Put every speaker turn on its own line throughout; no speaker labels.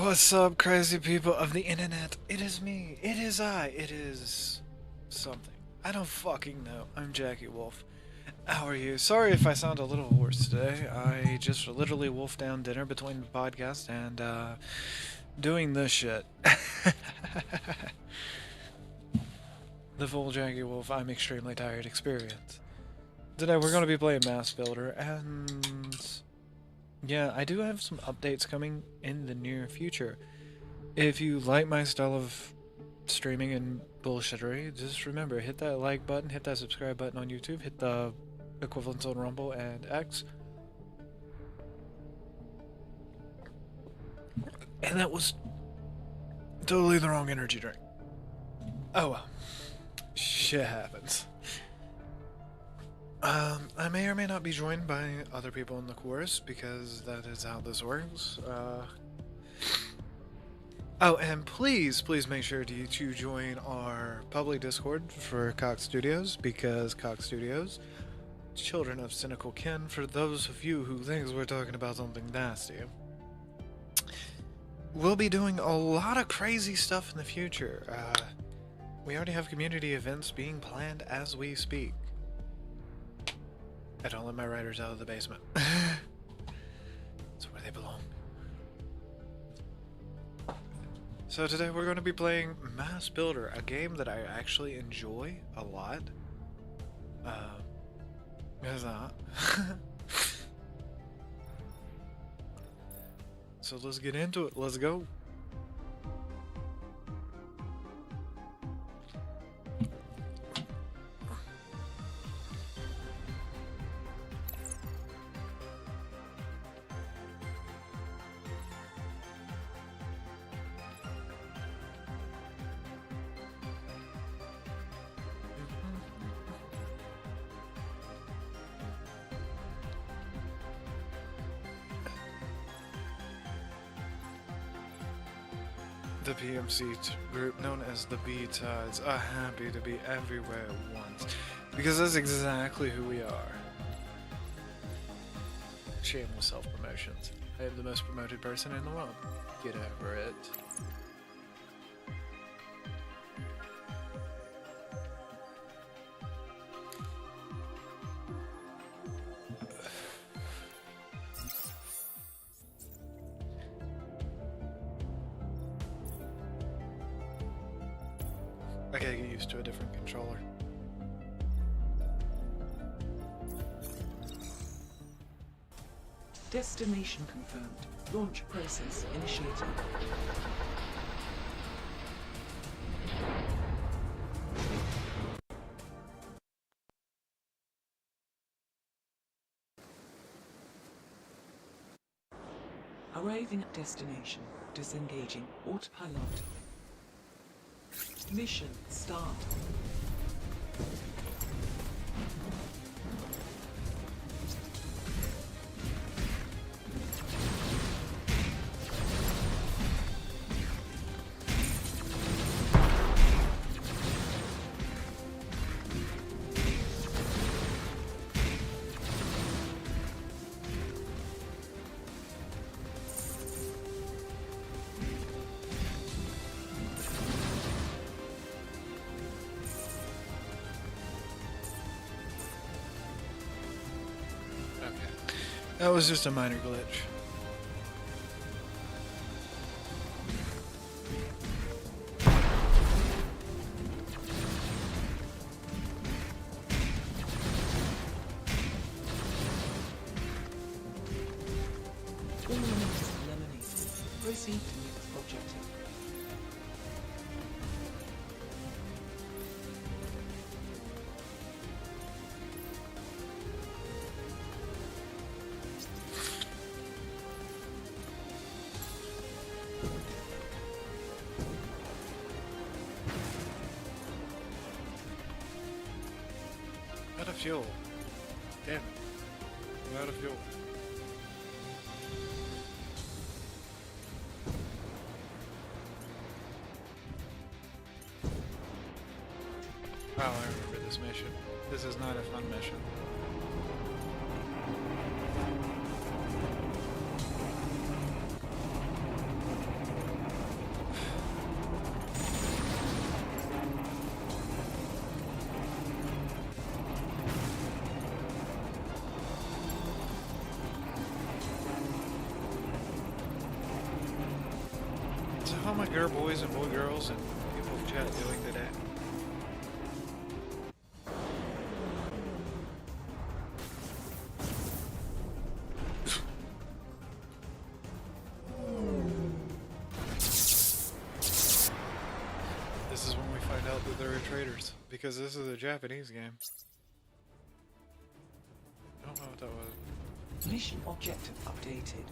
What's up, crazy people of the internet? It is me. It is I. It is something. I don't fucking know. I'm Jackie Wolf. How are you? Sorry if I sound a little hoarse today. I just literally wolfed down dinner between the podcast and doing this shit. The full Jackie Wolf, I'm extremely tired experience. Today we're going to be playing Mass Builder, and yeah, I do have some updates coming in the near future. If you like my style of streaming and bullshittery, just remember, hit that like button, hit that subscribe button on YouTube, hit the equivalents on Rumble and X. And that was totally the wrong energy drink. Oh well. Shit happens. I may or may not be joined by other people in the chorus, because that is how this works. Oh, and please make sure to join our public Discord for Cox Studios, because Cox Studios, children of cynical kin, for those of you who think we're talking about something nasty, we'll be doing a lot of crazy stuff in the future. We already have community events being planned as we speak. I don't let my writers out of the basement. That's where they belong. So today we're going to be playing Mass Builder, a game that I actually enjoy a lot. Is that? So let's get into it. Let's go. The PMC group, known as the B-Tides, are happy to be everywhere at once, because that's exactly who we are. Shameless self-promotions. I am the most promoted person in the world. Get over it. I gotta get used to a different controller.
Destination confirmed. Launch process initiated. Arriving at destination. Disengaging autopilot. Mission start.
That was just a minor glitch.
All enemies eliminated. Proceed to next objective.
Out of fuel. Damn it. I'm out of fuel. Oh, I remember this mission. This is not a fun mission. my girl boys and boy girls and people in chat doing today? This is when we find out that they're traitors, because this is a Japanese game. I don't know what that was.
Mission objective updated.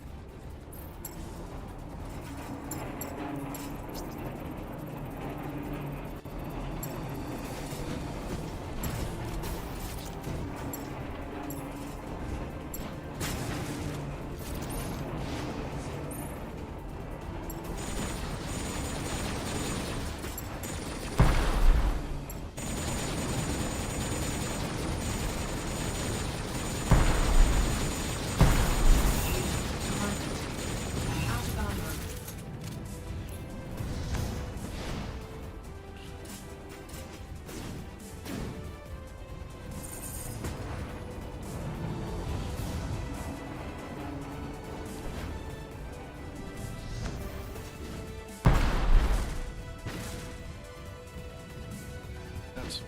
That's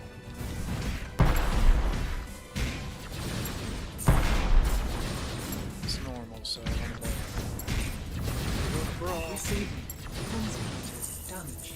it's normal, so I'm gonna go to brawl. Receiving transmitted damage.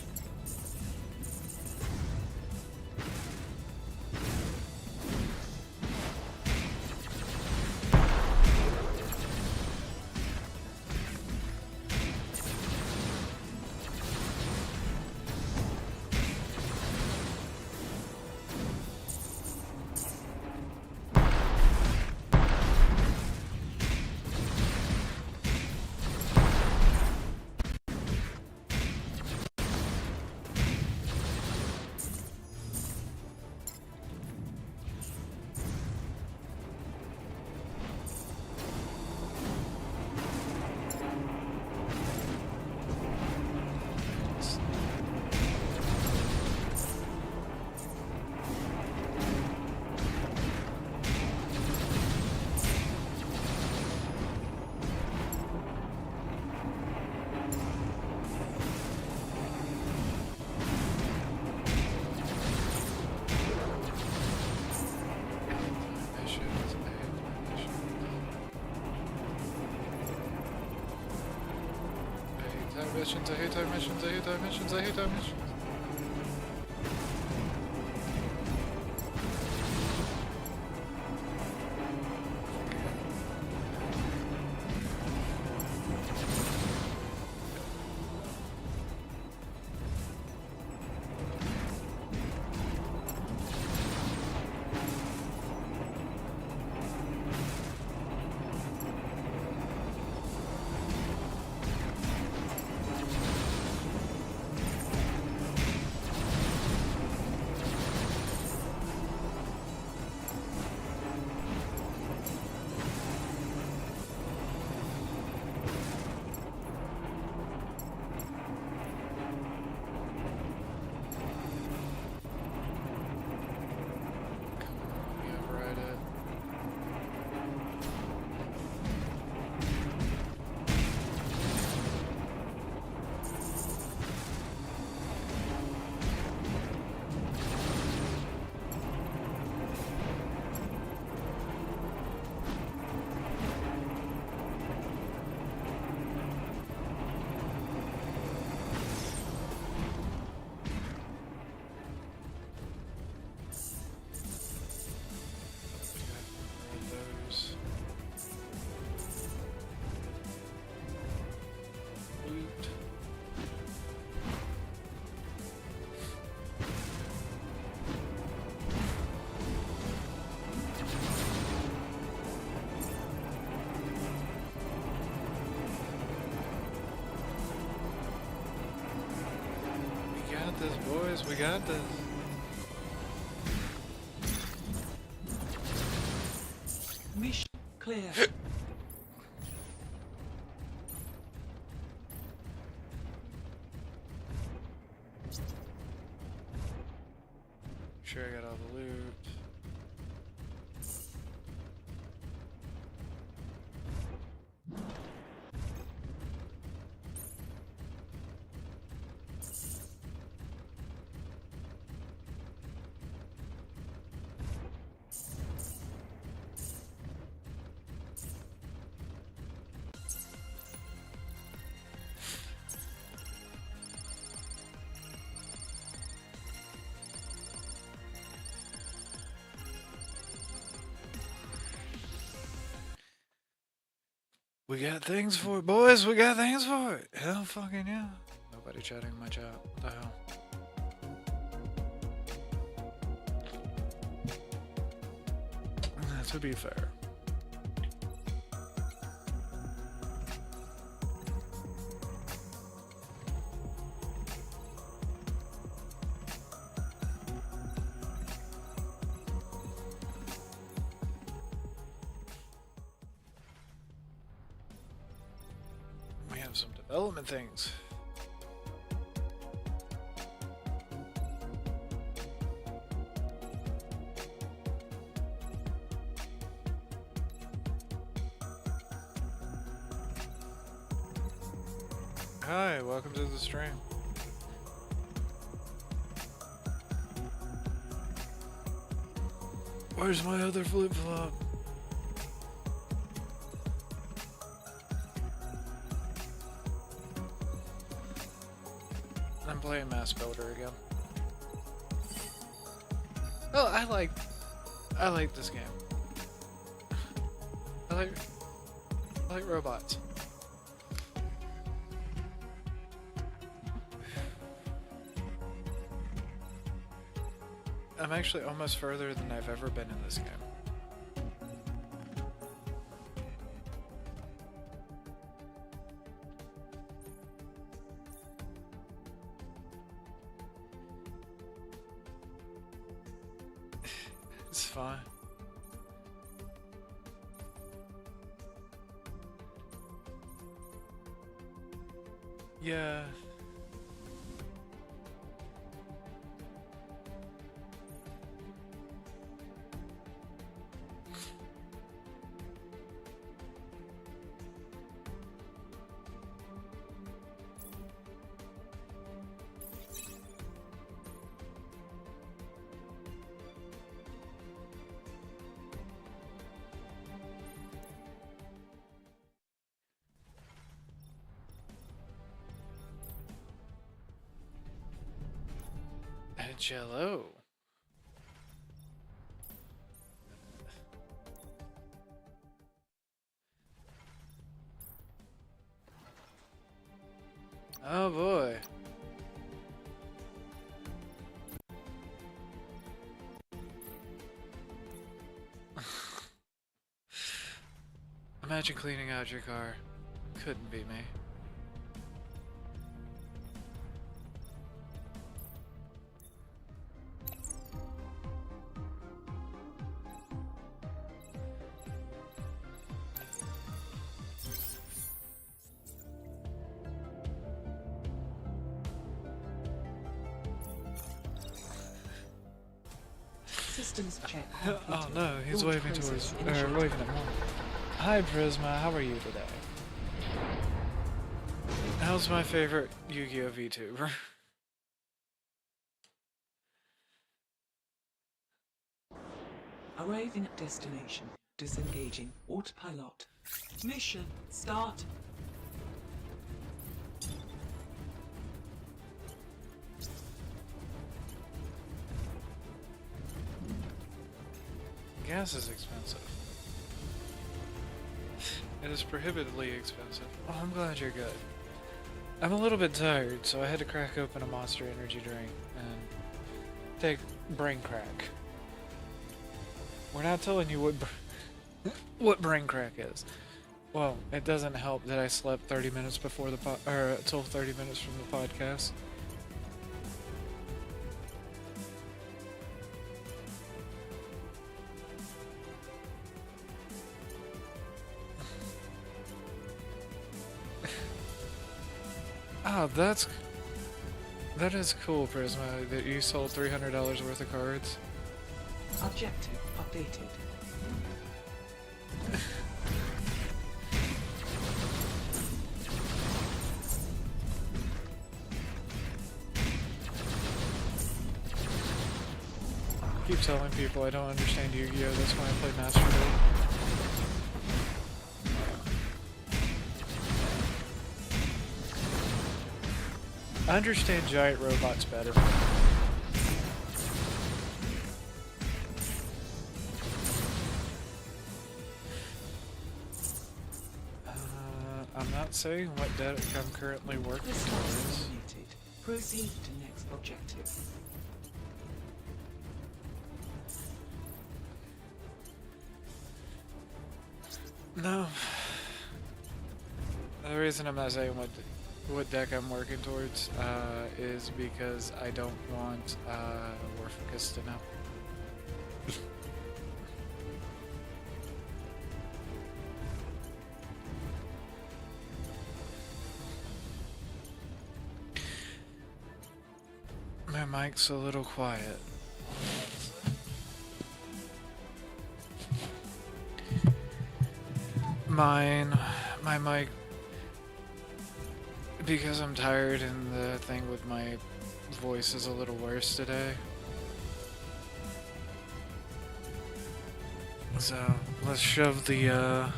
Missions, I hate time missions, I hate time missions, I hate time missions. This, boys, we got this.
Mission clear.
Sure, I got all the loot. We got things for it, boys. We got things for it. Hell fucking yeah. Nobody chatting in my chat. What the hell? To be fair. We have some development things. Hi, welcome to the stream. Where's my other flip-flop? I'm playing Mass Builder again. Oh, I like this game. I like robots. I'm actually almost further than I've ever been in this game. It's fine. Yeah. Jello. Oh boy. Imagine cleaning out your car. Couldn't be me.
Systems check.
Oh no, he's
Launch
waving towards,
process
waving at mom. Hi Prisma, how are you today? How's my favorite Yu-Gi-Oh VTuber?
Arriving at destination. Disengaging. Autopilot. Mission start.
Gas is expensive. It is prohibitively expensive. Oh, I'm glad you're good. I'm a little bit tired, so I had to crack open a Monster Energy drink and take brain crack. We're not telling you what brain crack is. Well, it doesn't help that I slept 30 minutes before the until 30 minutes from the podcast. Ah, that is cool, Prisma, that you sold $300 worth of cards.
Objective updated.
Keep telling people I don't understand Yu-Gi-Oh! That's why I play Master Duel. I understand giant robots better. not saying what deck I'm currently working
This task
towards.
eliminated. Proceed to next objective.
No. The reason I'm not saying what deck I'm working towards is because I don't want Warfocus to know. My mic's a little quiet. My mic, because I'm tired and the thing with my voice is a little worse today. So let's shove the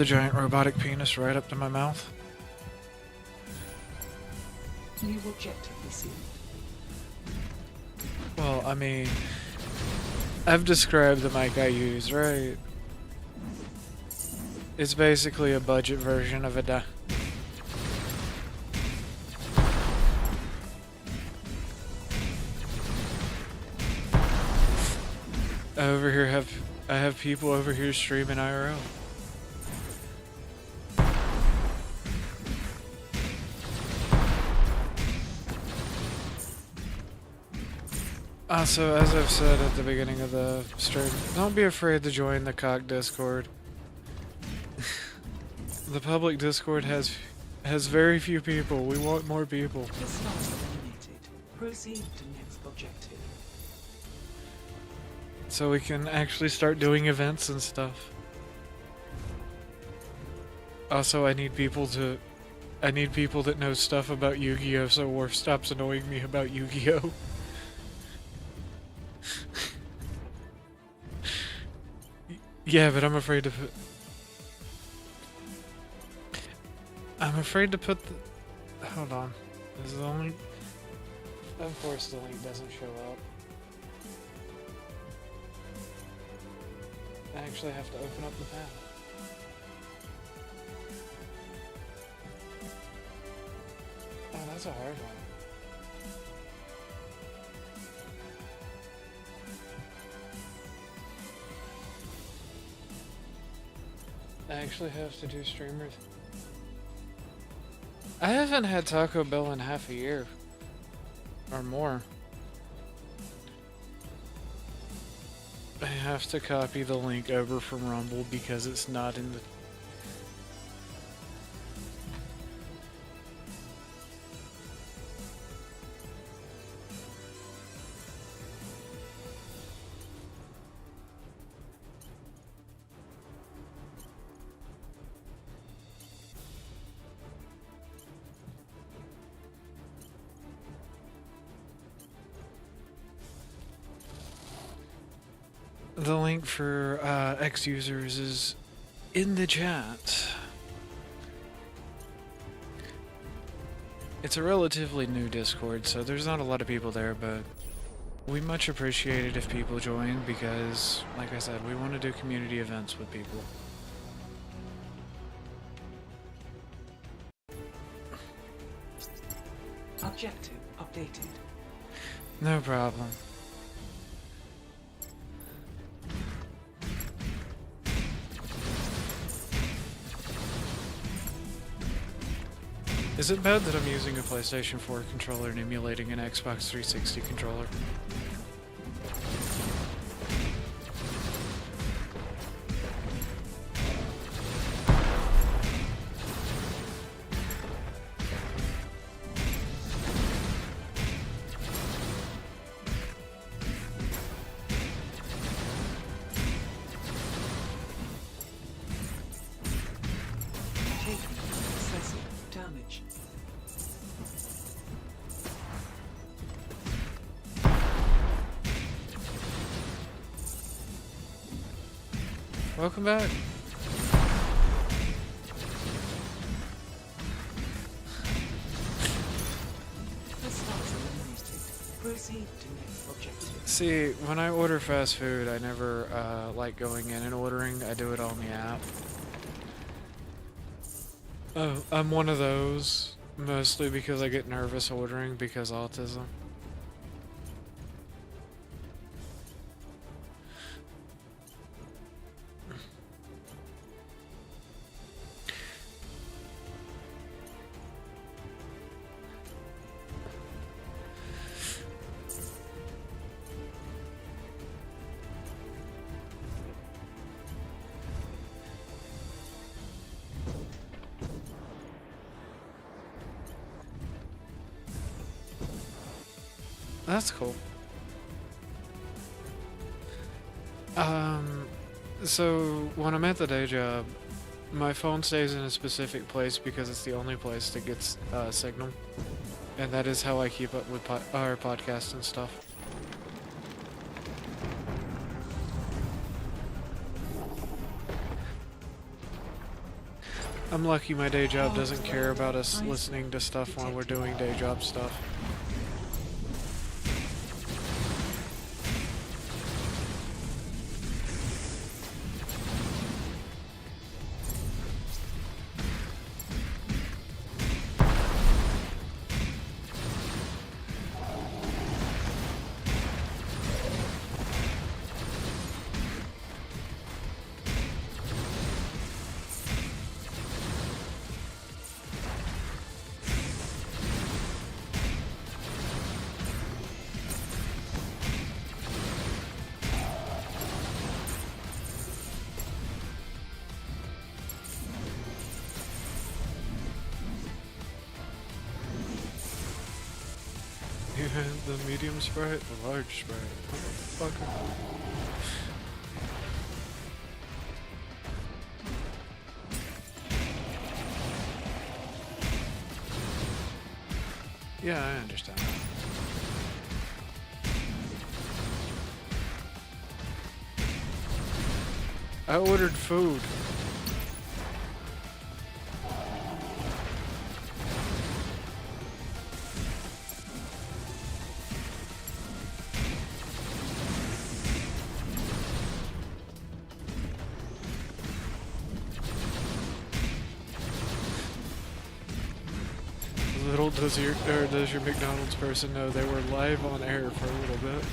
giant robotic penis right up to my mouth.
New objective received.
Well, I mean, I've described the mic I use, right? It's basically a budget version of a I have people over here streaming IRL. Also, as I've said at the beginning of the stream, don't be afraid to join the cock Discord. The public Discord has very few people. We want more people.
This task eliminated. Proceed to next objective.
So we can actually start doing events and stuff. Also, I need people that know stuff about Yu-Gi-Oh! So Worf stops annoying me about Yu-Gi-Oh! Yeah, but I'm afraid to put the... Hold on. This is the only... Of course the link doesn't show up. I actually have to open up the panel. Oh, that's a hard one. I actually have to do streamers. I haven't had Taco Bell in half a year. Or more. I have to copy the link over from Rumble because it's not in the... The link for X users is in the chat. It's a relatively new Discord, so there's not a lot of people there, but we much appreciate it if people join because, like I said, we want to do community events with people.
Objective updated.
No problem. Is it bad that I'm using a PlayStation 4 controller and emulating an Xbox 360 controller?
Taking excessive damage.
Welcome back.
This task eliminated. Proceed to next objective.
See, when I order fast food, I never like going in and ordering. I do it on the app.
I'm one of those, mostly because I get nervous ordering because autism. That's cool. So when I'm at the day job, my phone stays in a specific place because it's the only place that gets signal, and that is how I keep up with our podcast and stuff. I'm lucky my day job doesn't care about us listening to stuff while we're doing day job stuff. You had the medium sprite, the large sprite. Motherfucker. Yeah, I understand. I ordered food. Little does your McDonald's person know they were live on air for a little bit.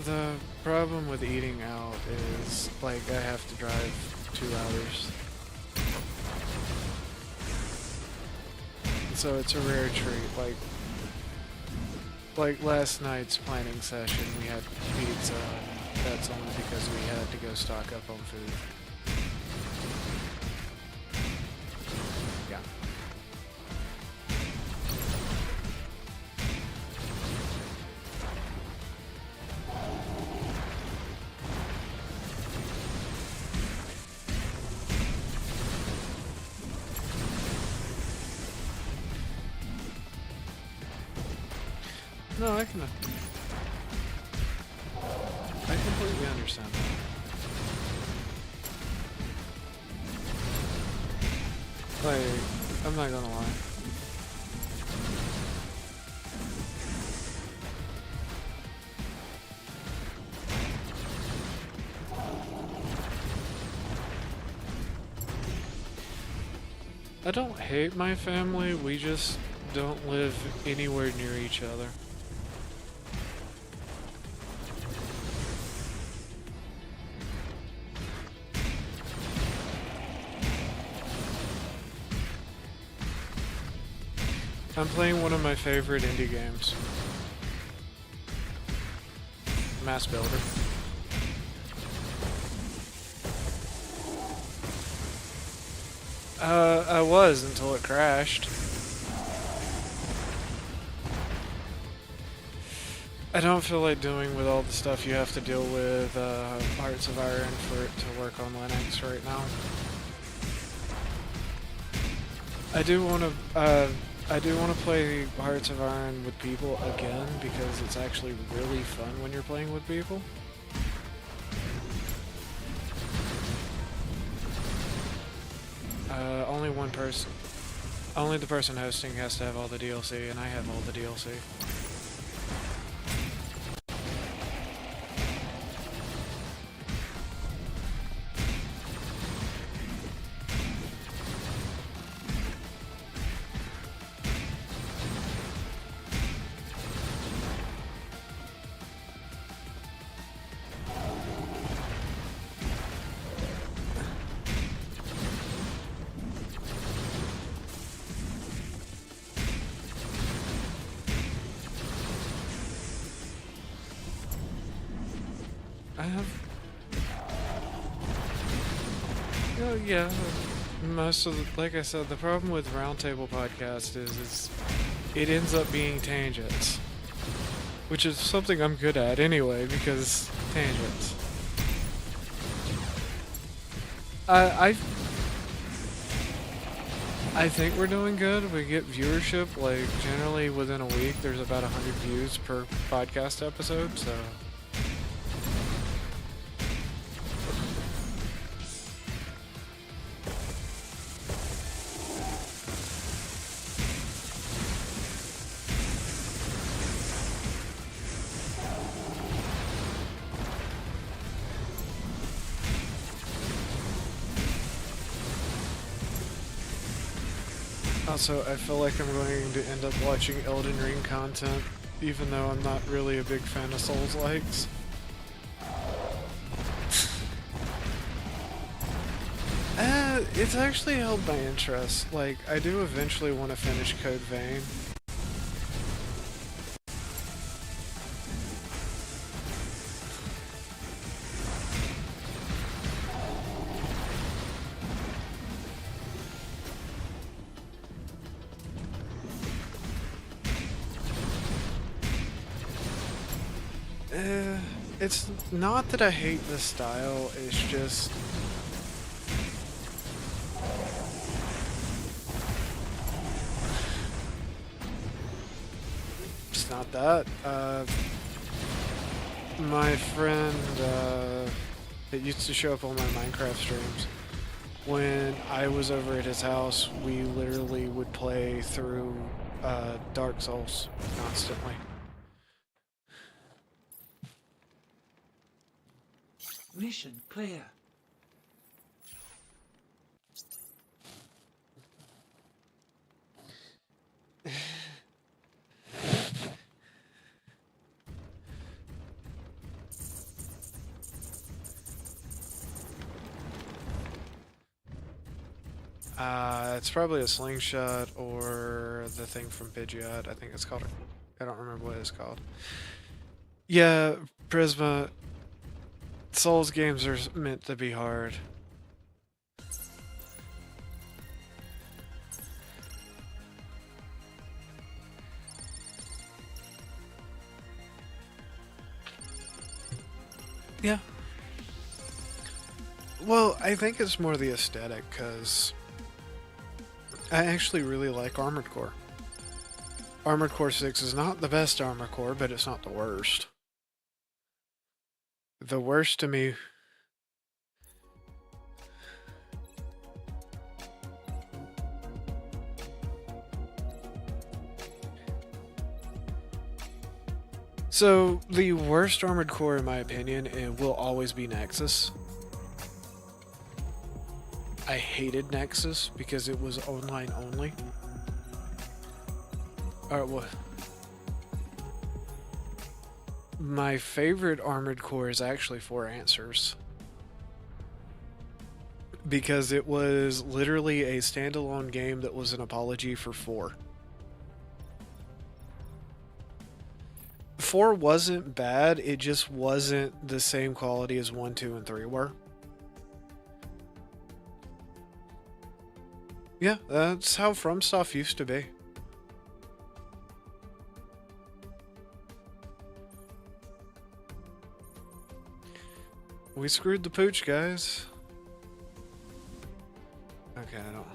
The problem with eating out is, like, I have to drive 2 hours. So it's a rare treat, like last night's planning session, we had pizza, and that's only because we had to go stock up on food. Yeah. No, I completely understand that. Like, I'm not gonna lie. I don't hate my family, we just don't live anywhere near each other. I'm playing one of my favorite indie games. Mass Builder. I was until it crashed. I don't feel like doing with all the stuff you have to deal with Hearts of Iron for it to work on Linux right now. I do want to play Hearts of Iron with people again because it's actually really fun when you're playing with people. one person. Only the person hosting has to have all the DLC, and I have all the DLC. I have... Oh, yeah. Most of the... Like I said, the problem with Roundtable Podcast is it ends up being tangents. Which is something I'm good at anyway, because tangents. I think we're doing good. We get viewership, like, generally within a week, there's about 100 views per podcast episode, so... Also, I feel like I'm going to end up watching Elden Ring content, even though I'm not really a big fan of Souls-likes. It's actually held my interest. Like, I do eventually want to finish Code Vein. It's not that I hate the style, it's just... It's not that. My friend that used to show up on my Minecraft streams, when I was over at his house, we literally would play through Dark Souls constantly.
Mission clear.
It's probably a slingshot or the thing from Pidgeot. I think it's called. I don't remember what it's called. Yeah, Prisma. Souls games are meant to be hard. Yeah. Well, I think it's more the aesthetic, because I actually really like Armored Core. Armored Core 6 is not the best Armored Core, but it's not the worst. The worst to me... So, the worst Armored Core, in my opinion, it will always be Nexus. I hated Nexus because it was online only. Alright, well... My favorite Armored Core is actually 4 Answers. Because it was literally a standalone game that was an apology for 4. 4 wasn't bad, it just wasn't the same quality as 1, 2, and 3 were. Yeah, that's how FromSoft used to be. We screwed the pooch, guys. Okay, I don't...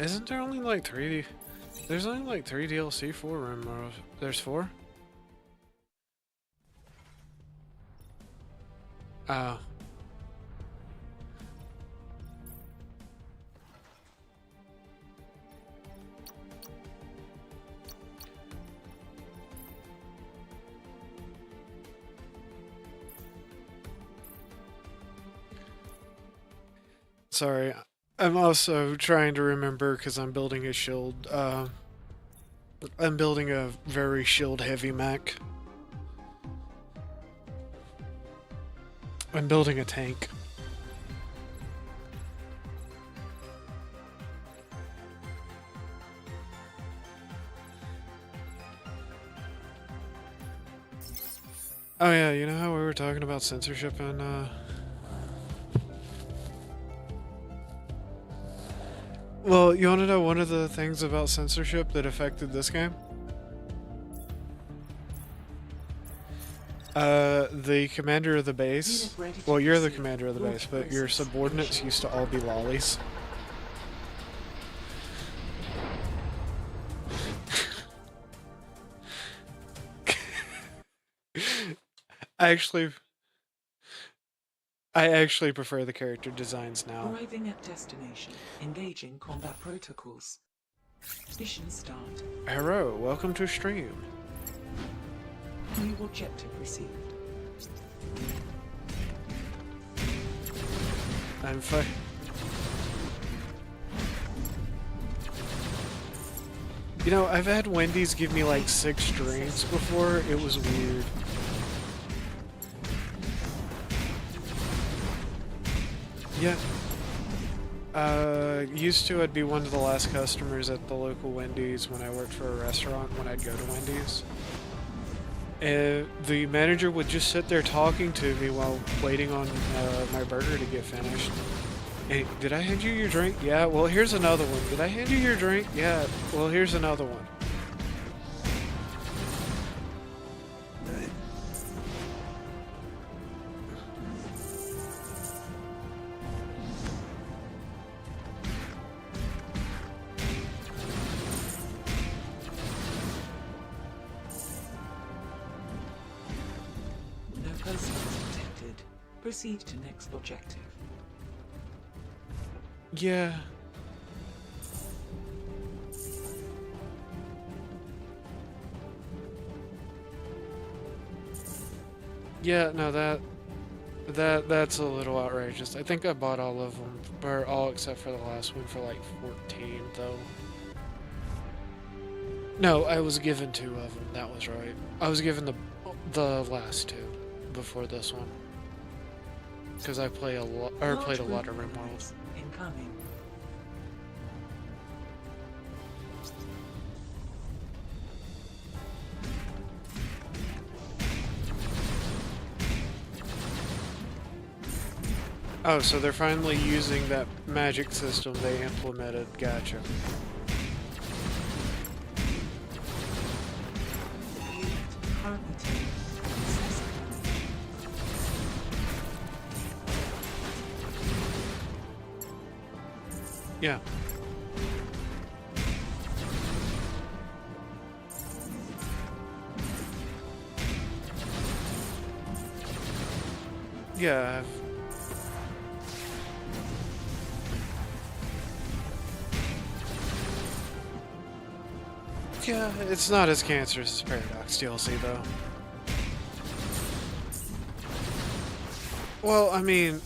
Isn't there only like 3? There's only like 3 DLC for Rimworld. There's 4? Oh. Sorry, I'm also trying to remember because I'm building a shield. I'm building a very shield heavy mech. I'm building a tank. Oh yeah, you know how we were talking about censorship and well, you want to know one of the things about censorship that affected this game? The commander of the base. Well, you're the commander of the base, but your subordinates used to all be lollies. I actually prefer the character designs now.
Arriving at destination. Engaging combat protocols. Mission start.
Hello, welcome to stream.
New objective received.
I'm fine. You know, I've had Wendy's give me like 6 drinks before. It was weird. Yeah. Used to I'd be one of the last customers at the local Wendy's when I worked for a restaurant when I'd go to Wendy's. The manager would just sit there talking to me while waiting on my burger to get finished. Hey, did I hand you your drink? Yeah, well here's another one. Did I hand you your drink? Yeah, well here's another one.
No personnel detected. Proceed to next objective.
Yeah. Yeah, no, that's a little outrageous. I think I bought all of them, or all except for the last one for like 14, though. No, I was given 2 of them. That was right. I was given the last 2 before this one, because I play a lot, or played a lot of Rimworld.
Incoming.
Oh, so they're finally using that magic system they implemented. Gotcha.
Currently taking access.
Yeah. Yeah. Yeah, it's not as cancerous as Paradox DLC, though. Well, I mean...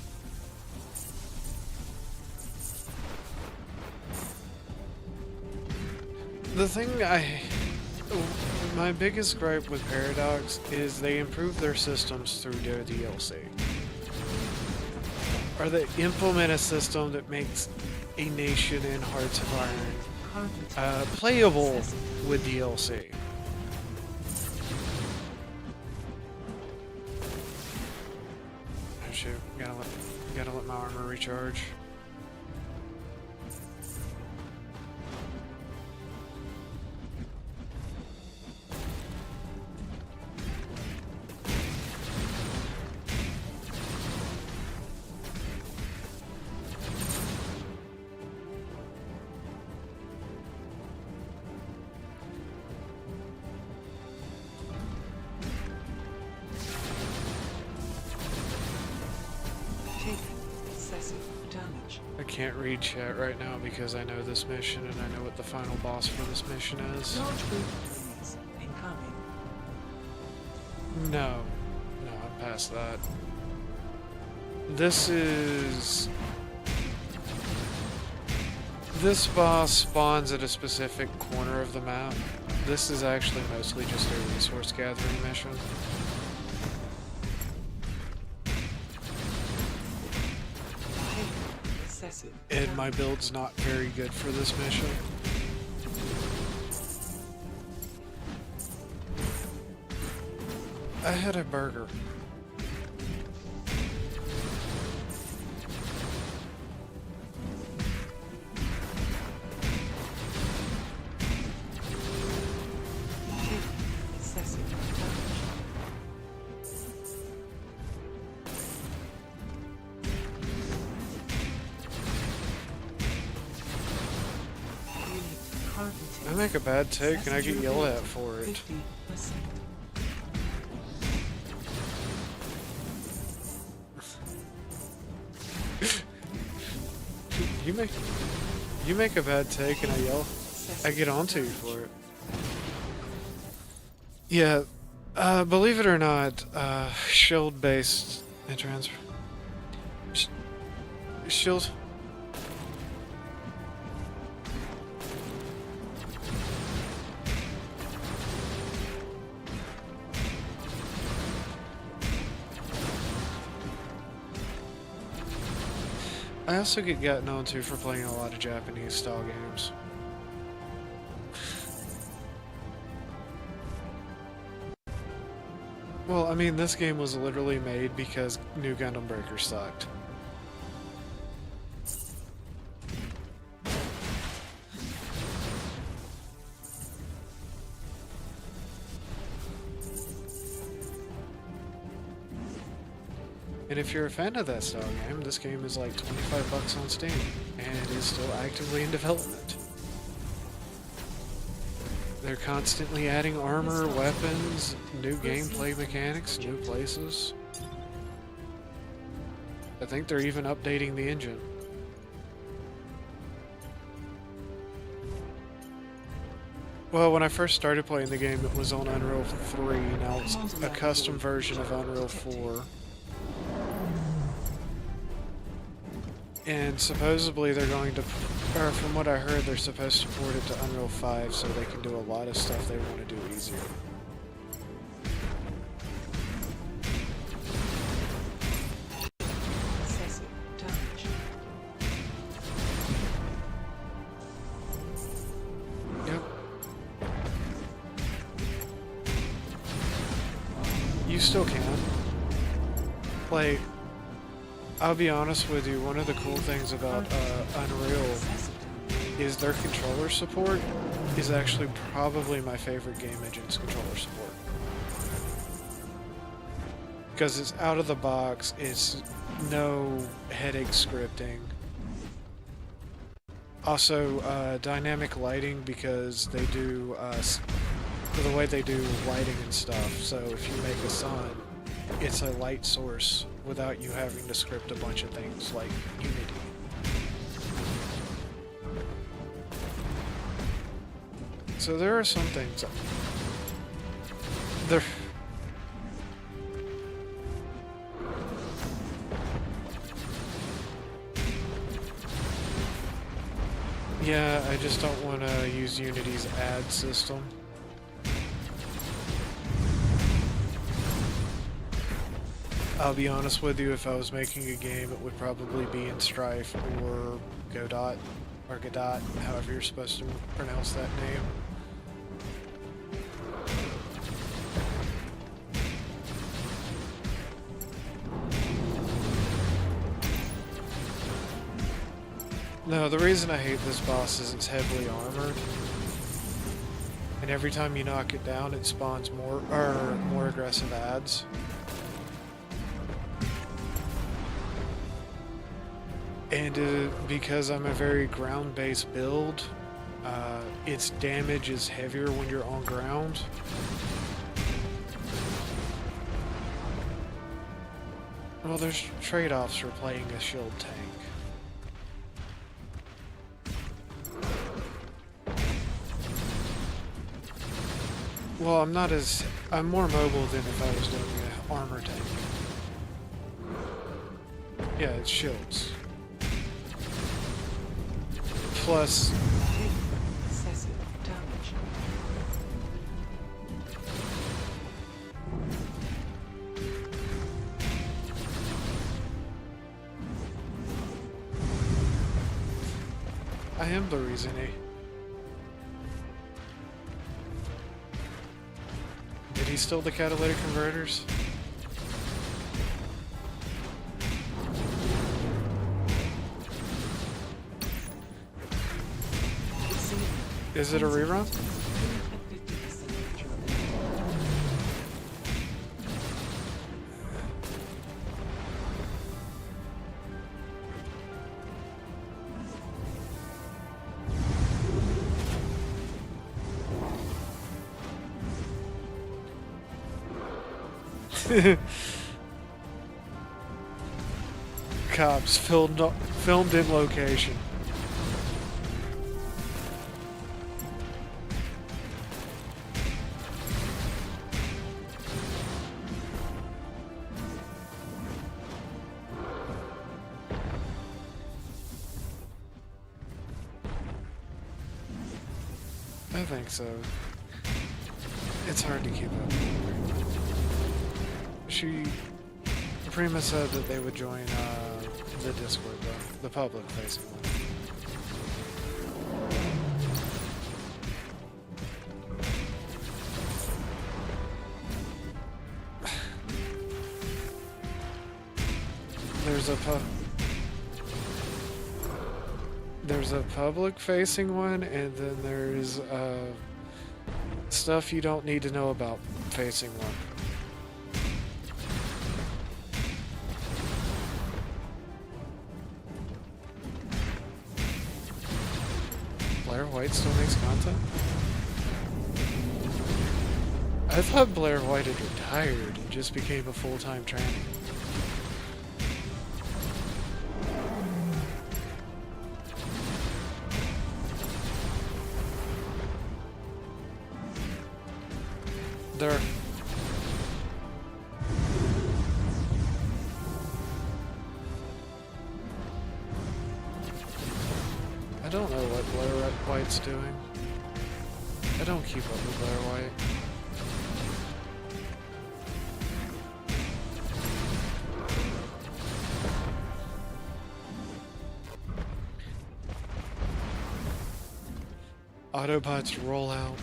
The thing my biggest gripe with Paradox is they improve their systems through their DLC. Or they implement a system that makes a nation in Hearts of Iron playable with DLC. Oh shoot, gotta let my armor recharge. can't read chat right now because I know this mission and I know what the final boss for this mission is.
Large group of enemies incoming.
No. No, I'm past that. This boss spawns at a specific corner of the map. This is actually mostly just a resource gathering mission.
Excessive.
And my build's not very good for this mission. I had a burger.
Excessive damage. Unit carbon
I make a bad take and I get yelled at for it.
50%.
You make a bad take and I yell. I get onto you for it. Yeah, believe it or not, shield-based and transfer. Shield. I also get gotten onto for playing a lot of Japanese style games. Well, I mean, this game was literally made because New Gundam Breaker sucked. And if you're a fan of that style game, this game is like $25 on Steam, and it is still actively in development. They're constantly adding armor, weapons, new gameplay mechanics, new places. I think they're even updating the engine. Well, when I first started playing the game, it was on Unreal 3, now it's a custom version of Unreal 4. And supposedly they're going to, or from what I heard, they're supposed to port it to Unreal 5 so they can do a lot of stuff they want to do easier.
Excessive damage.
Yep. You still can. Like, I'll be honest with you, one of the cool things about Unreal is their controller support is actually probably my favorite game engine's controller support. Because it's out of the box, it's no headache scripting. Also, dynamic lighting because they do, the way they do lighting and stuff. So if you make a sun, it's a light source without you having to script a bunch of things like Unity. So there are some things. There. Yeah, I just don't want to use Unity's ad system. I'll be honest with you, if I was making a game, it would probably be in Strife or Godot, or Godot, however you're supposed to pronounce that name. No, the reason I hate this boss is it's heavily armored. And every time you knock it down, it spawns more aggressive ads. And because I'm a very ground-based build, its damage is heavier when you're on ground. Well, there's trade-offs for playing a shield tank. Well, I'm not as... I'm more mobile than if I was doing an armor tank. Yeah, it's shields. Plus...
Excessive damage.
I am the reason, eh? Did he steal the catalytic converters? Is it a rerun? Cops filmed in location. I think so. It's hard to keep up. Prima said that they would join the Discord, though, the public-facing one. There's a public-facing one, and then there's stuff you don't need to know about facing one. Blair White still makes content? I thought Blair White had retired and just became a full-time trainer. There. I don't know what Blair White's doing. I don't keep up with Blair White. Autobots roll out.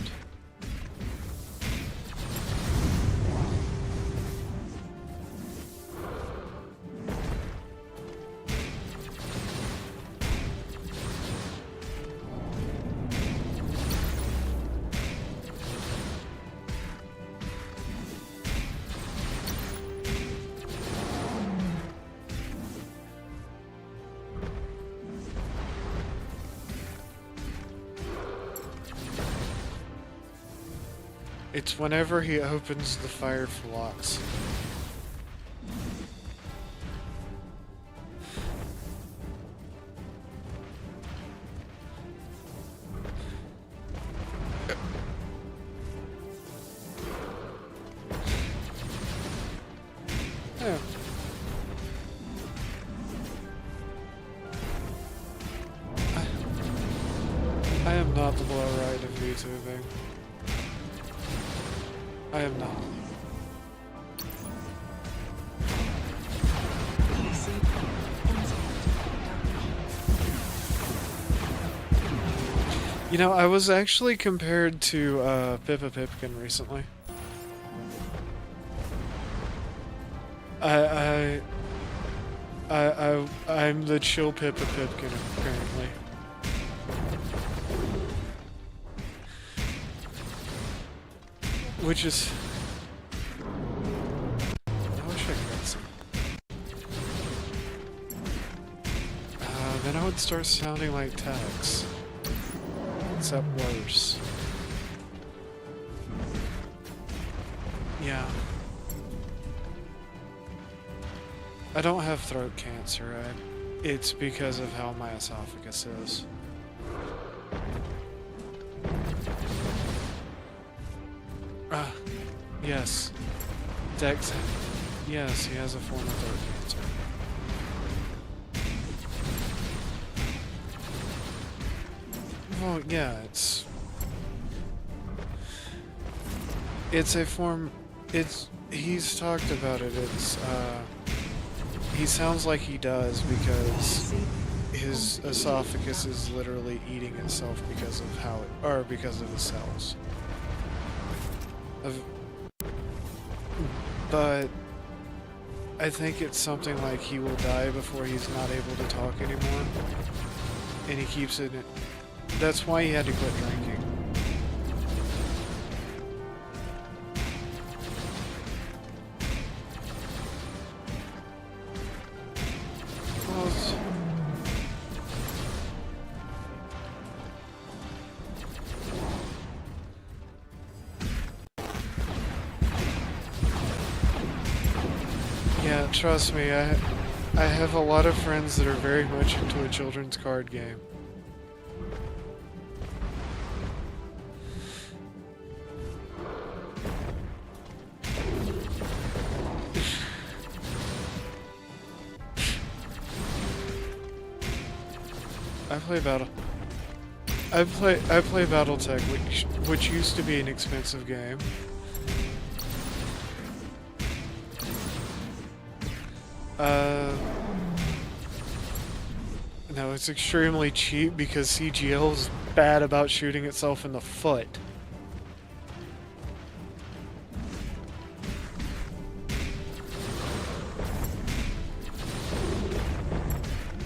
It's whenever he opens the fire flocks. Yeah. I am not the blow right of VTubing. I am not. You know, I was actually compared to Pippa Pipkin recently. I'm the chill Pippa Pipkin apparently. Which is... I wish I could some. Then I would start sounding like Tex. Except worse. Yeah. I don't have throat cancer, right? It's because of how my esophagus is. Yes. Dex. Yes, he has a form of throat cancer. Well, yeah, it's a form. He's talked about it. He sounds like he does because his esophagus is literally eating itself because of because of the cells. But I think it's something like he will die before he's not able to talk anymore, and he keeps it. That's why he had to quit drinking. Well, yeah, trust me, I have a lot of friends that are very much into a children's card game. I play BattleTech, which used to be an expensive game. No, it's extremely cheap because CGL is bad about shooting itself in the foot.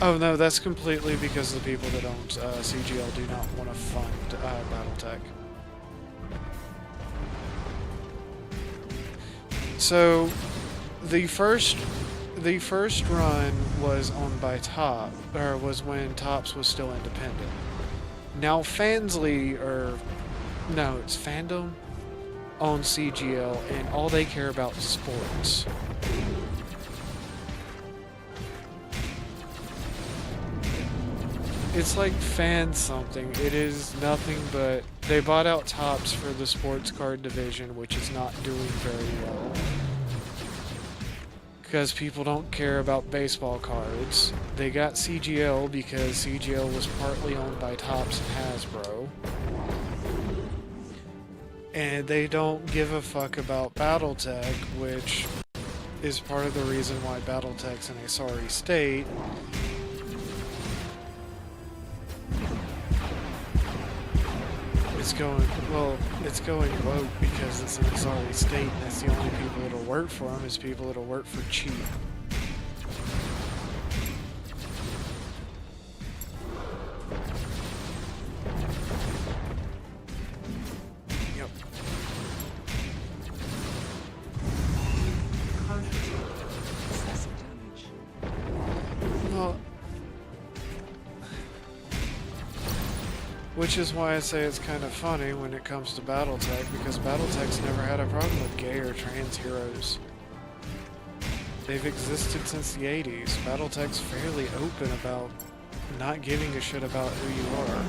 Oh no, that's completely because the people that own CGL do not want to fund BattleTech. So, the first run was owned by was when Topps was still independent. Now Fansly, no, it's Fandom, owns CGL, and all they care about is sports. It's like fan something. It is nothing but they bought out Topps for the sports card division, which is not doing very well. Because people don't care about baseball cards. They got CGL because CGL was partly owned by Topps and Hasbro. And they don't give a fuck about BattleTech, which is part of the reason why BattleTech's in a sorry state. It's going woke because it's in a sorry state, and that's the only people that'll work for them is people that'll work for cheap. Yep.
Excessive damage.
Well, which is why I say it's kind of funny when it comes to BattleTech, because BattleTech's never had a problem with gay or trans heroes. They've existed since the 80s. BattleTech's fairly open about not giving a shit about who you are.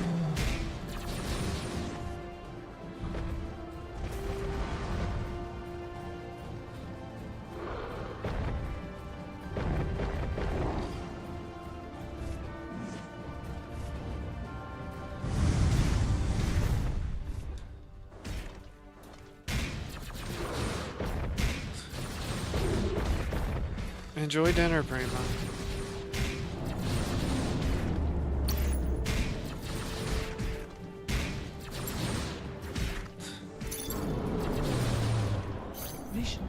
Enjoy dinner, Prima.
Mission.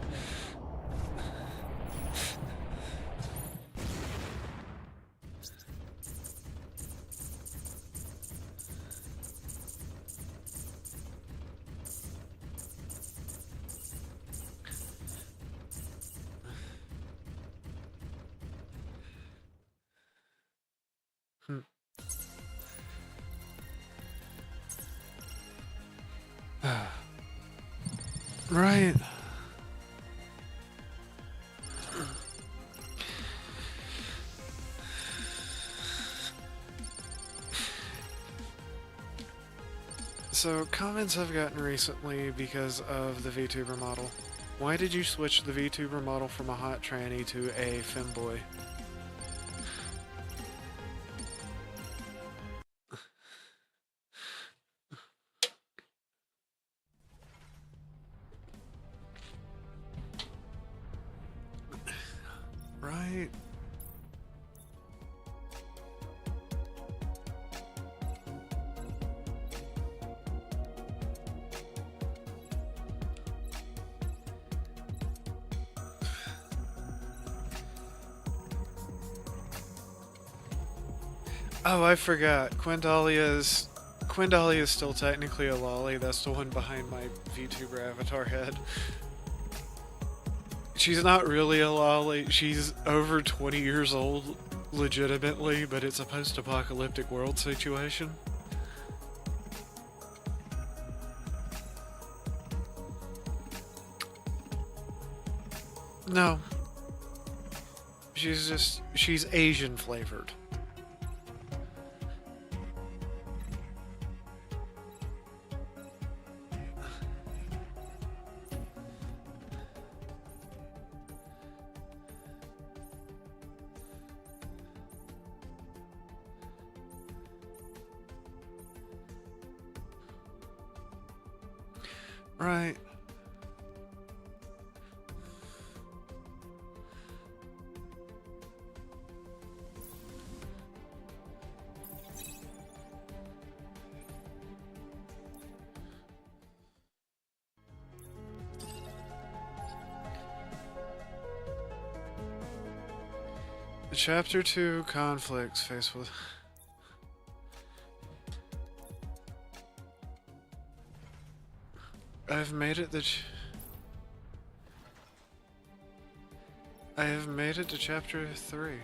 Right. So, comments I've gotten recently because of the VTuber model. Why did you switch the VTuber model from a hot tranny to a femboy? Right? Oh, I forgot. Quindalia's still technically a lolly. That's the one behind my VTuber avatar head. She's not really a lolly. She's over 20 years old, legitimately, but it's a post-apocalyptic world situation. No. She's Asian flavored. Right. Chapter 2 conflicts faced with. I've made it I have made it to chapter 3.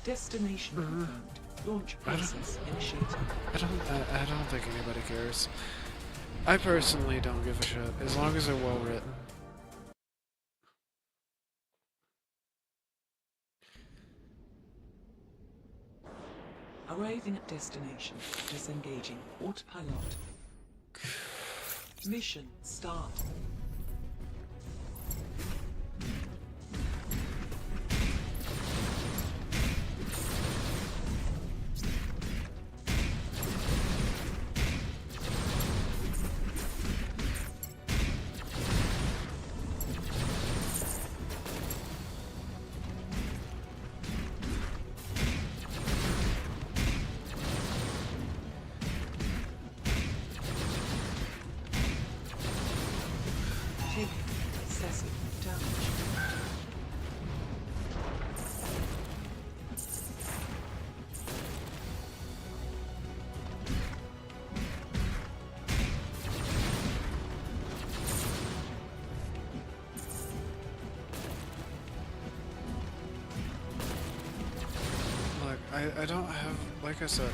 Destination confirmed. Launch process initiated.
I don't think anybody cares. I personally don't give a shit, as long as they're well written.
Arriving at destination. Disengaging. Autopilot. Mission start. Excessive damage.
Look, I don't have, like I said,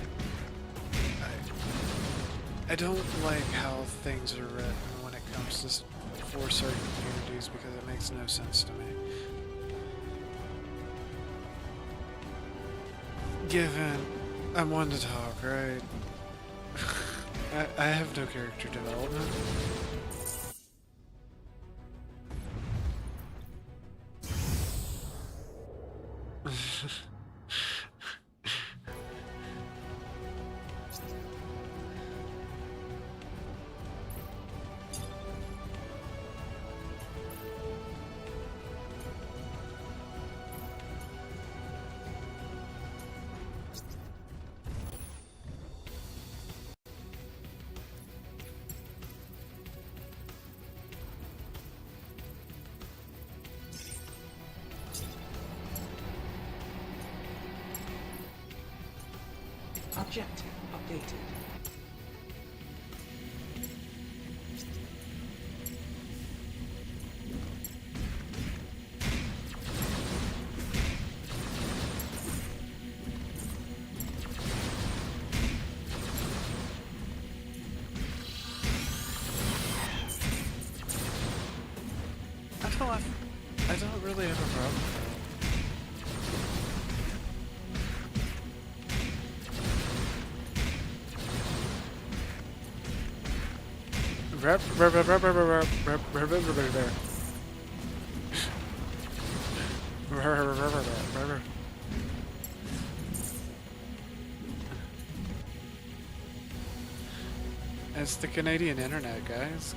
I don't like how things are written when it comes to for certain communities because it makes no sense to me. Given I'm one to talk, right? I have no character development.
Objective updated.
I don't really have a problem with that. It's the Canadian internet, guys.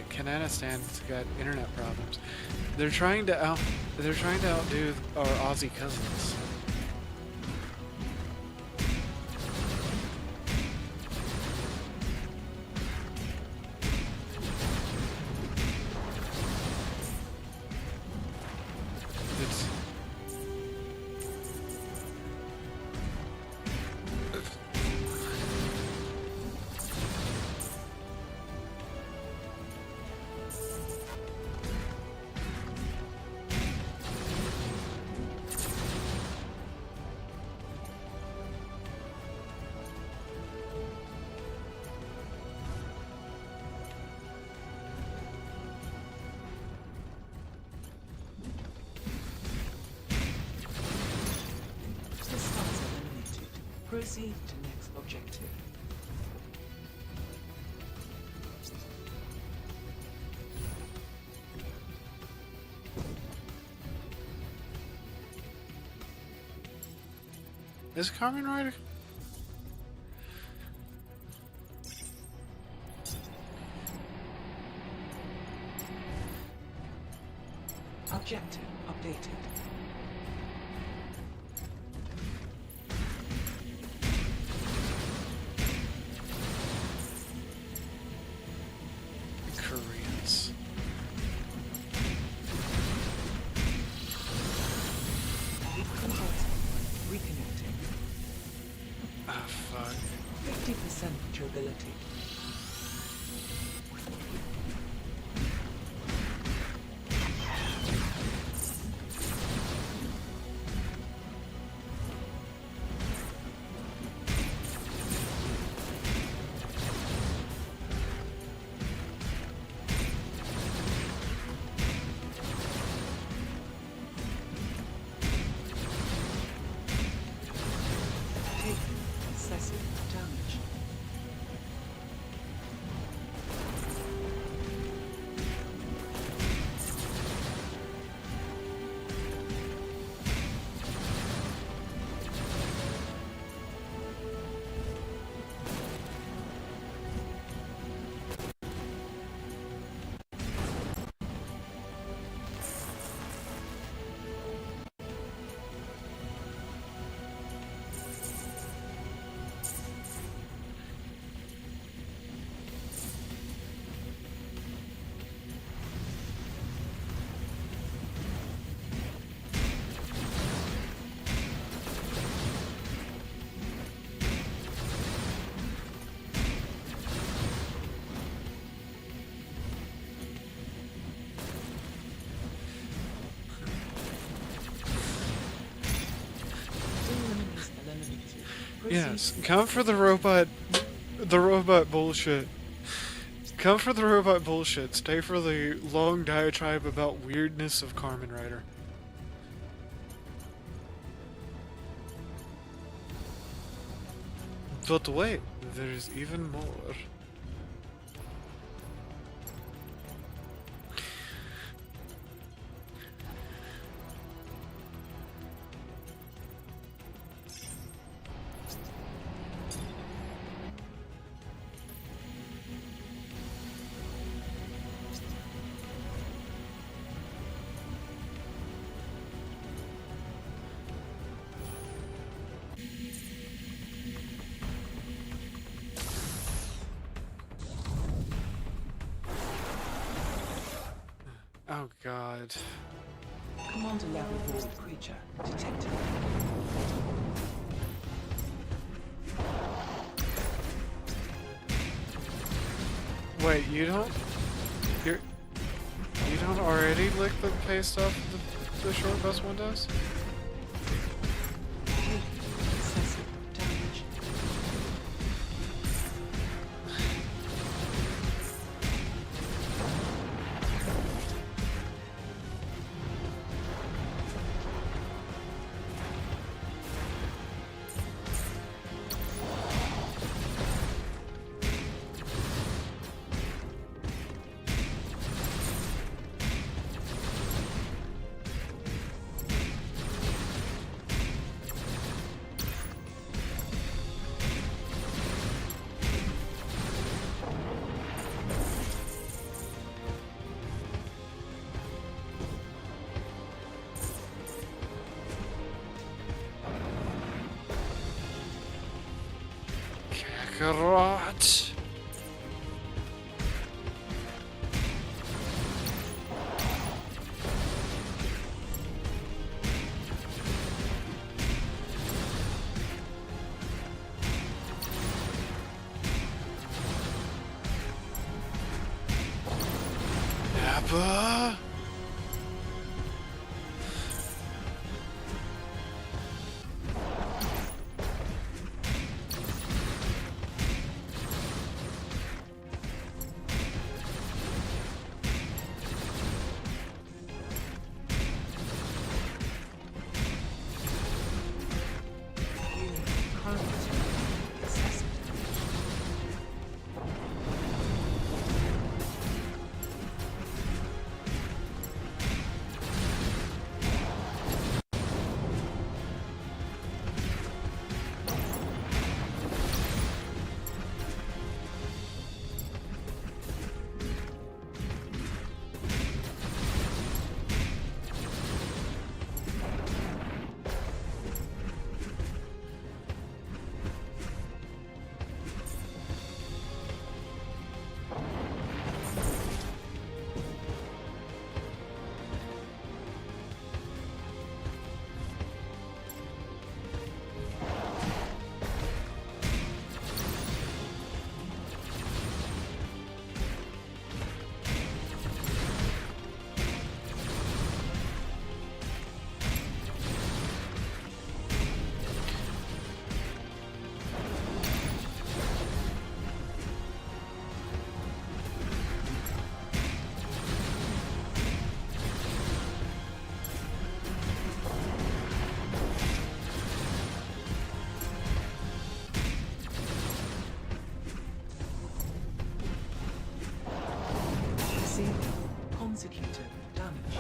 Canadastan's got internet problems. They're trying to outdo our Aussie cousins. It's
Systems eliminated. Proceed to next objective.
Is Carmen right?
Objective updated.
Koreans.
Reconnecting.
Ah, fuck.
50% durability. Taken excessive damage. Enemies eliminated. Proceed
Yes,
to
come for the robot bullshit. Come for the robot bullshit. Stay for the long diatribe about weirdness of Carmen Rider. But wait, there's even more. Oh god.
Commander level void creature detected.
Wait, you don't already lick the paste off the short bus windows?
Taken excessive damage.
Kakarot. Nappa.
Unit currently assessment. Receiving consecutive damage.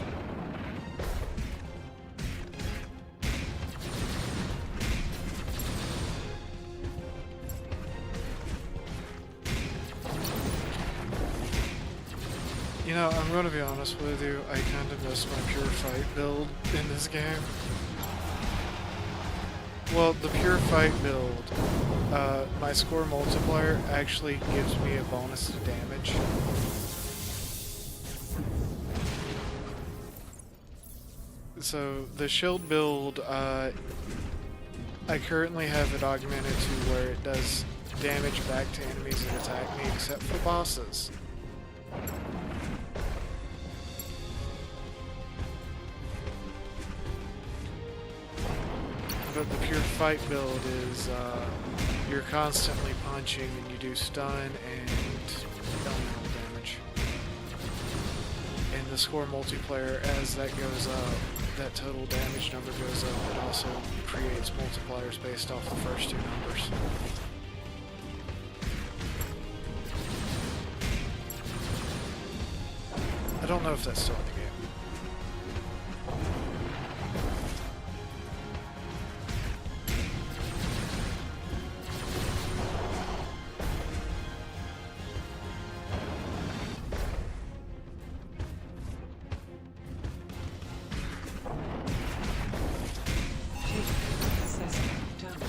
You know, I'm gonna be honest with you, I kinda miss my pure fight build in this game. Well, the pure fight build, my score multiplier actually gives me a bonus to damage. So, the shield build, I currently have it augmented to where it does damage back to enemies that attack me, except for bosses. But the pure fight build is, you're constantly punching and you do stun and elemental damage. And the score multiplayer, as that goes up, that total damage number goes up, it also creates multipliers based off the first two numbers. I don't know if that's still in the game.
Assessment damage.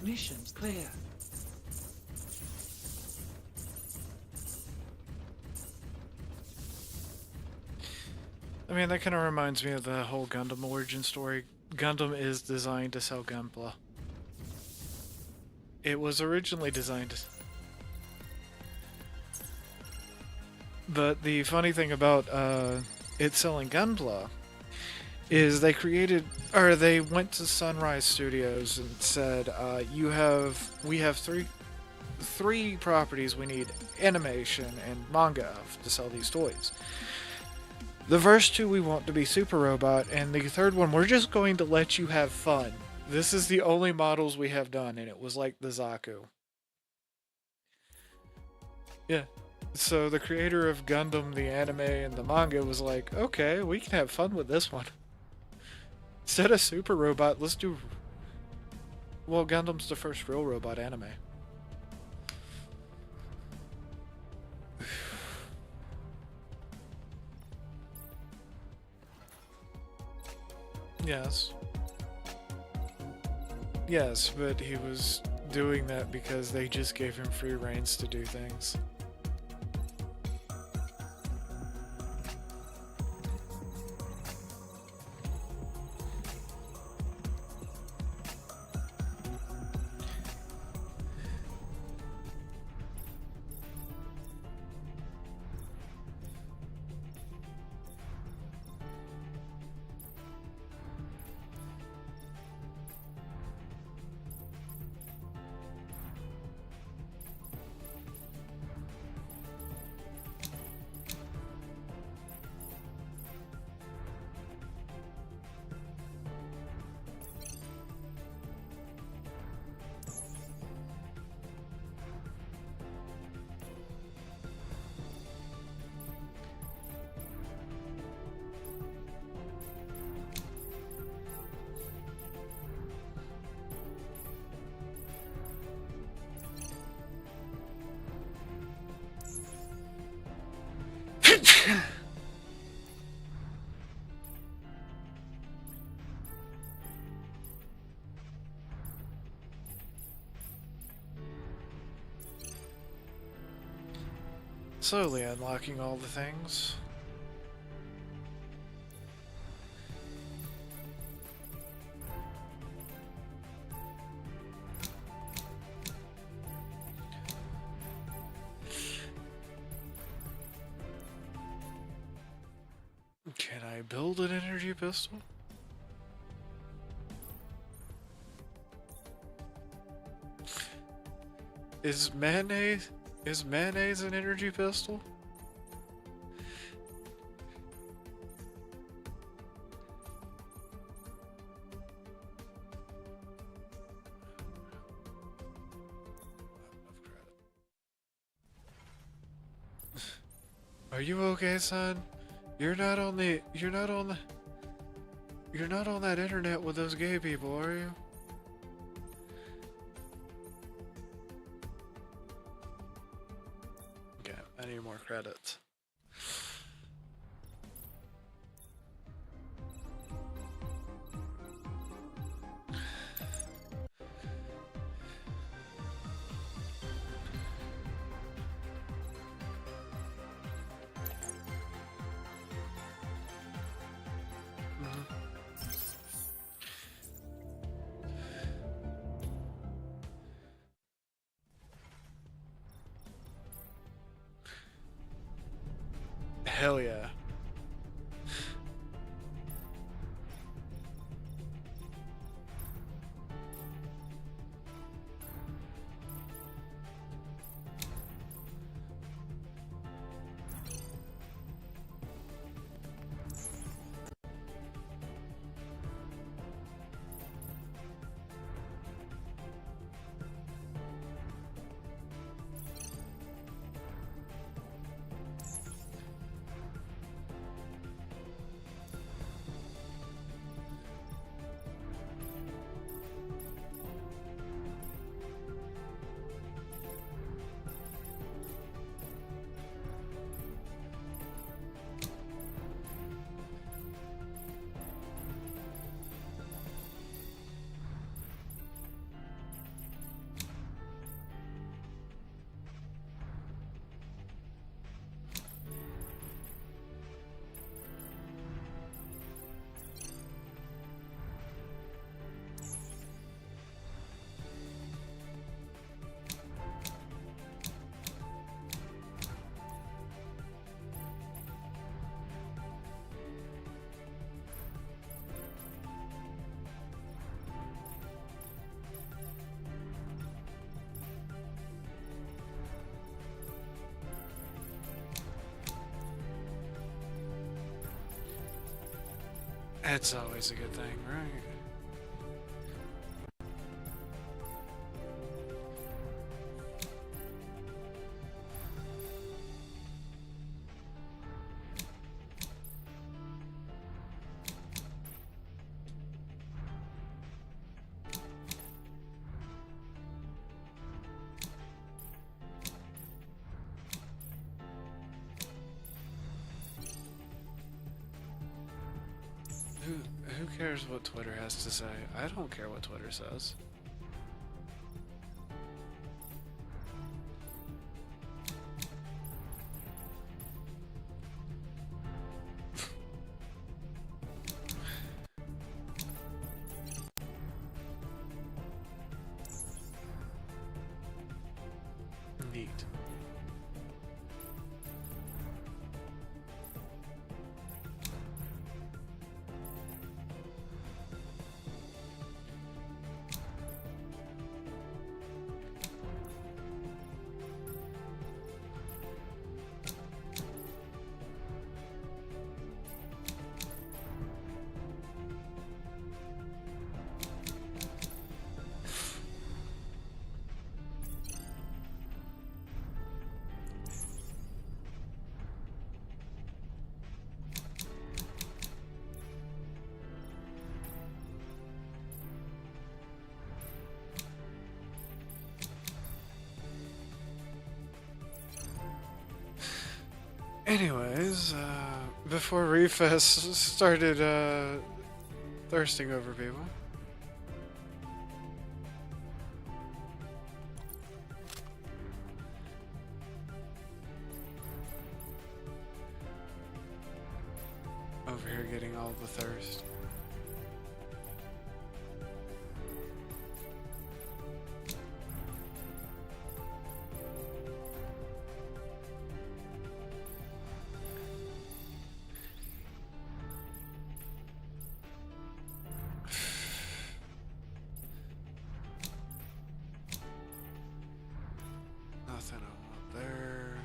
Missions clear.
I mean, that kind of reminds me of the whole Gundam origin story. Gundam is designed to sell Gunpla. It was originally designed to... But the funny thing about it selling Gunpla is they went to Sunrise Studios and said, we have three properties we need animation and manga of to sell these toys. The first two we want to be Super Robot, and the third one we're just going to let you have fun. This is the only models we have done, and it was like the Zaku. Yeah. So the creator of Gundam, the anime, and the manga was like, okay, we can have fun with this one. Instead of Super Robot, let's do... Well, Gundam's the first real robot anime. Yes. Yes, but he was doing that because they just gave him free reins to do things. Slowly unlocking all the things. Can I build an energy pistol? Is mayonnaise an energy pistol? Are you okay, son? You're not on that internet with those gay people, are you? Okay, I need more credits. Hell yeah.
It's always a good thing, right? Who cares what Twitter has to say? I don't care what Twitter says. Neat. Anyways, before Refest started thirsting over people. Over here getting all the thirst. Nothing I want there.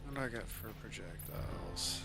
What do I got for projectiles?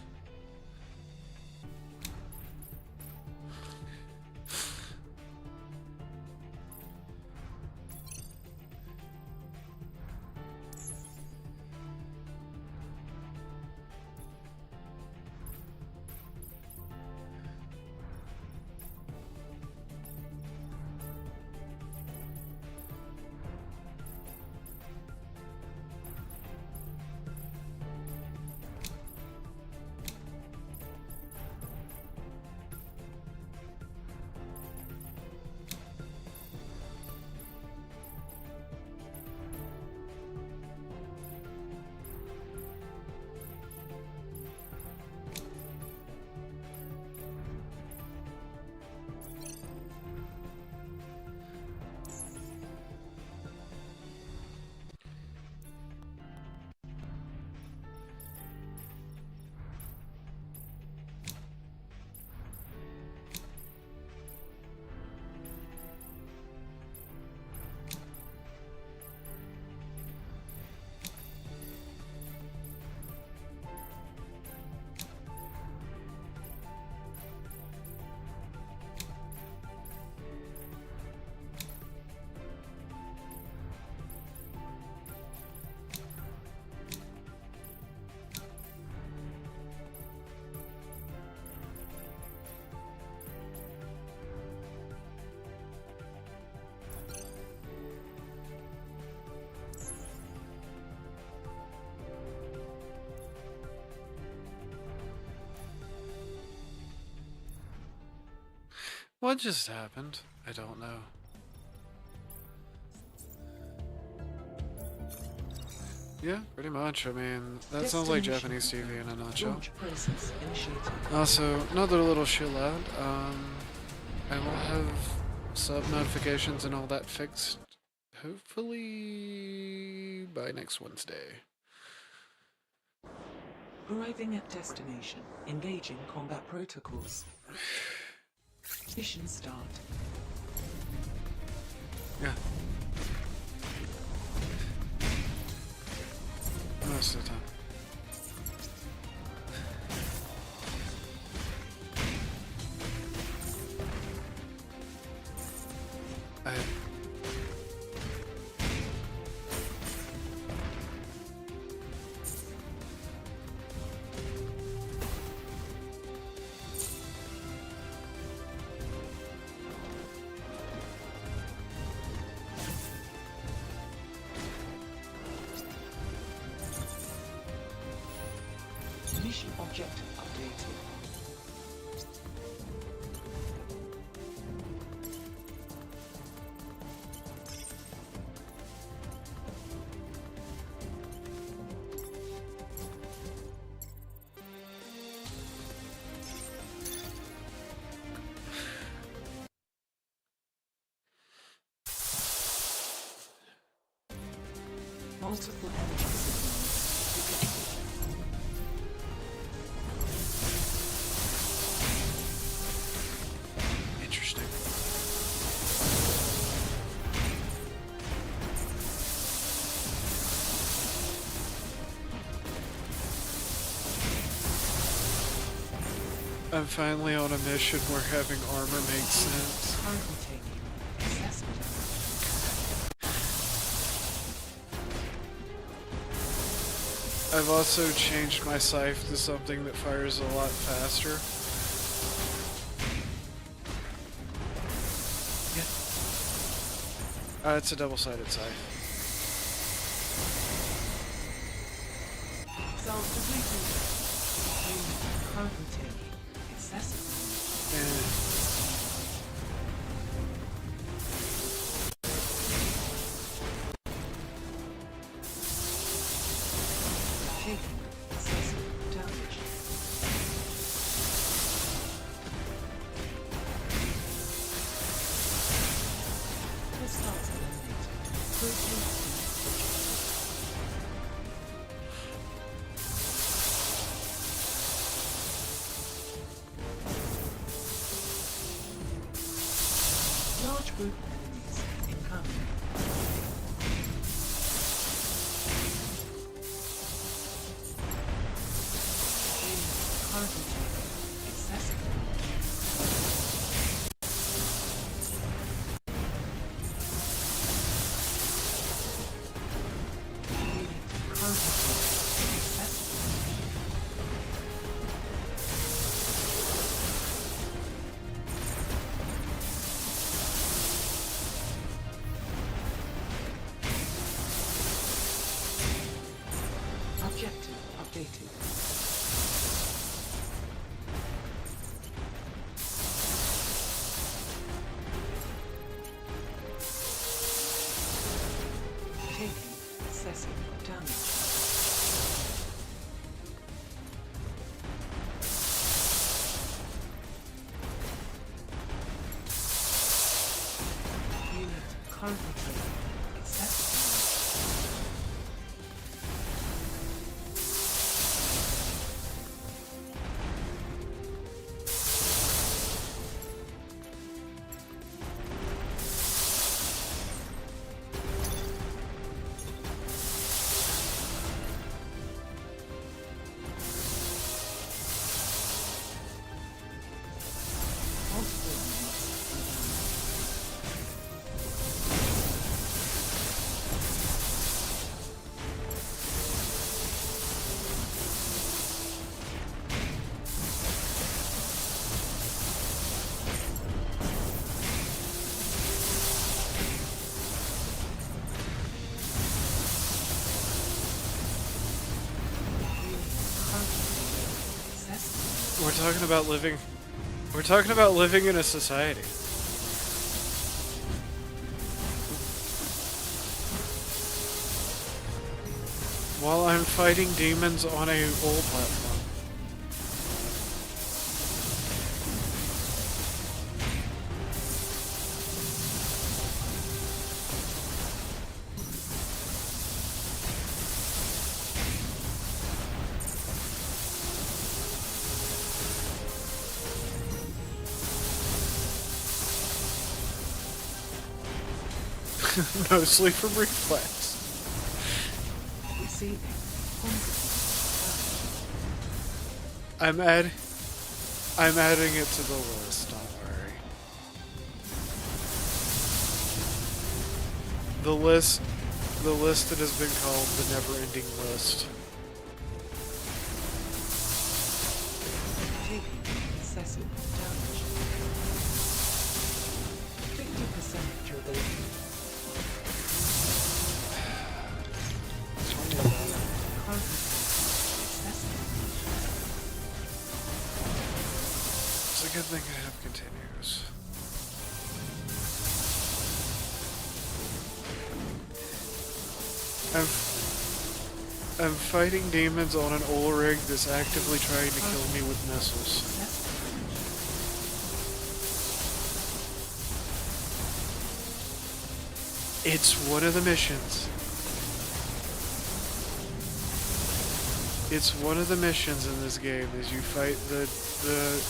What just happened? I don't know. Yeah, pretty much. I mean, that sounds like Japanese TV in a nutshell.
Launch process initiated.
Also, another little chill out. I will have sub notifications and all that fixed, hopefully by next Wednesday.
Arriving at destination. Engaging combat protocols. Mission start.
Yeah. Most of the time. I...
Mission objective updated. Multiple energy signals detected.
Interesting.
I'm finally on a mission where having armor makes sense.
Currently taking excessive
I've also changed my scythe to something that fires a lot faster. It's a double-sided scythe.
cells depleted. Currently taking excessive taking excessive damage. This starts eliminated. Protein. Large group enemies incoming. Currently taking excessive currently taking excessive objective updated. Taking excessive damage. Unit currently taking excessive multiple
We're talking about living. We're talking about living in a society. While I'm fighting demons on a old platform. Mostly from reflex.
receiving
I'm adding it to the list, don't worry. The list that has been called the never-ending list.
Taking excessive damage. 50% durability.
It's a good thing I have continues. I'm fighting demons on an oil rig that's actively trying to kill me with missiles. It's one of the missions. It's one of the missions in this game is you fight the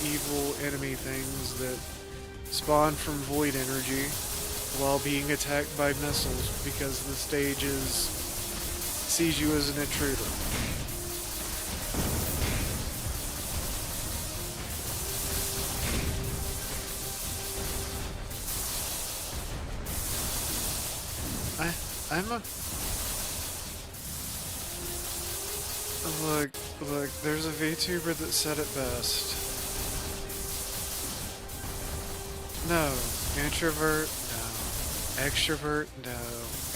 evil enemy things that spawn from void energy while being attacked by missiles because the stage sees you as an intruder. Look, there's a VTuber that said it best. No. Introvert, no. Extrovert, no.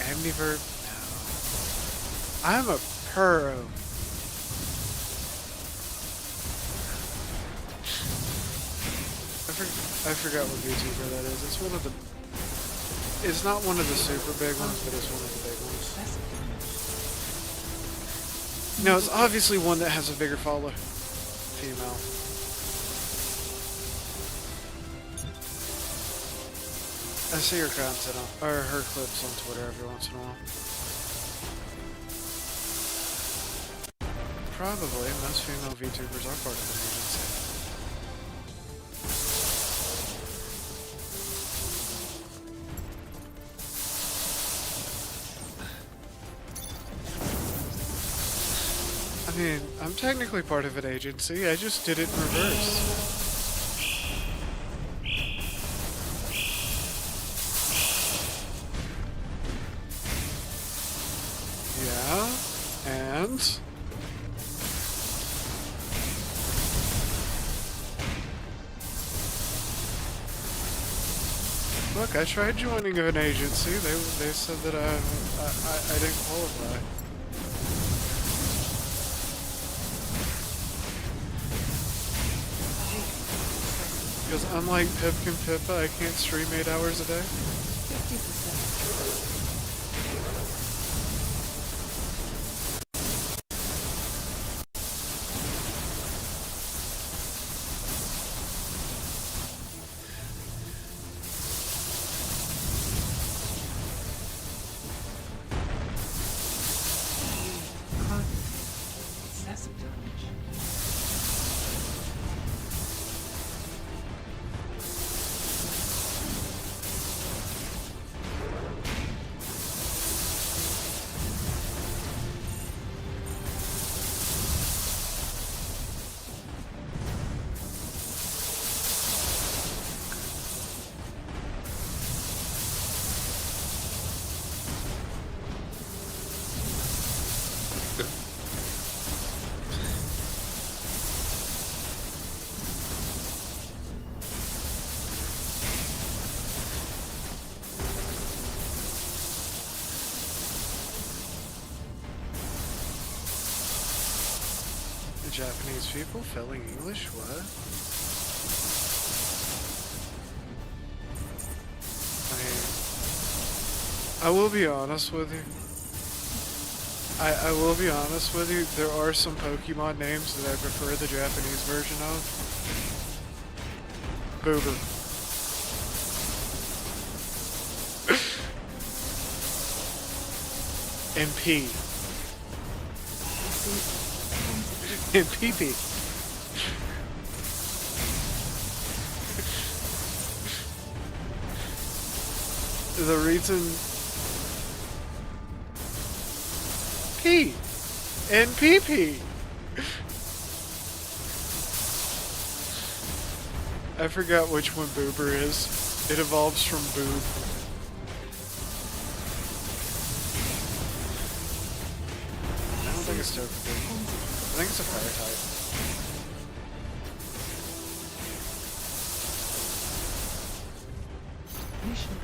Ambivert, no. I'm a pro. I forgot what VTuber that is. It's one of the... It's not one of the super big ones, but it's one of the big ones. No, it's obviously one that has a bigger follow. Female. I see her content on, or her clips on Twitter every once in a while. Probably, most female VTubers are part of an agency. I mean, I'm technically part of an agency, I just did it in reverse. Yeah, and... Look, I tried joining an agency, they said that I didn't qualify. Because unlike Pipkin Pippa, I can't stream 8 hours a day.
50%. Excessive damage.
Japanese people filling English? What? I mean, I will be honest with you. I will be honest with you, there are some Pokemon names that I prefer the Japanese version of. Boober. And P. And pee-pee. The reason... P. And pee-pee. I forgot which one Boober is. It evolves from Boob. this token be? I think it's a fire type.
Mission clear.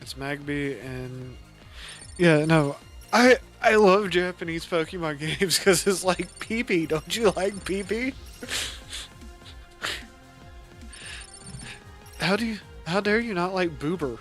It's Magby and yeah, no, I love Japanese Pokemon games because it's like pee-pee. Don't you like pee-pee? How dare you not like Boober?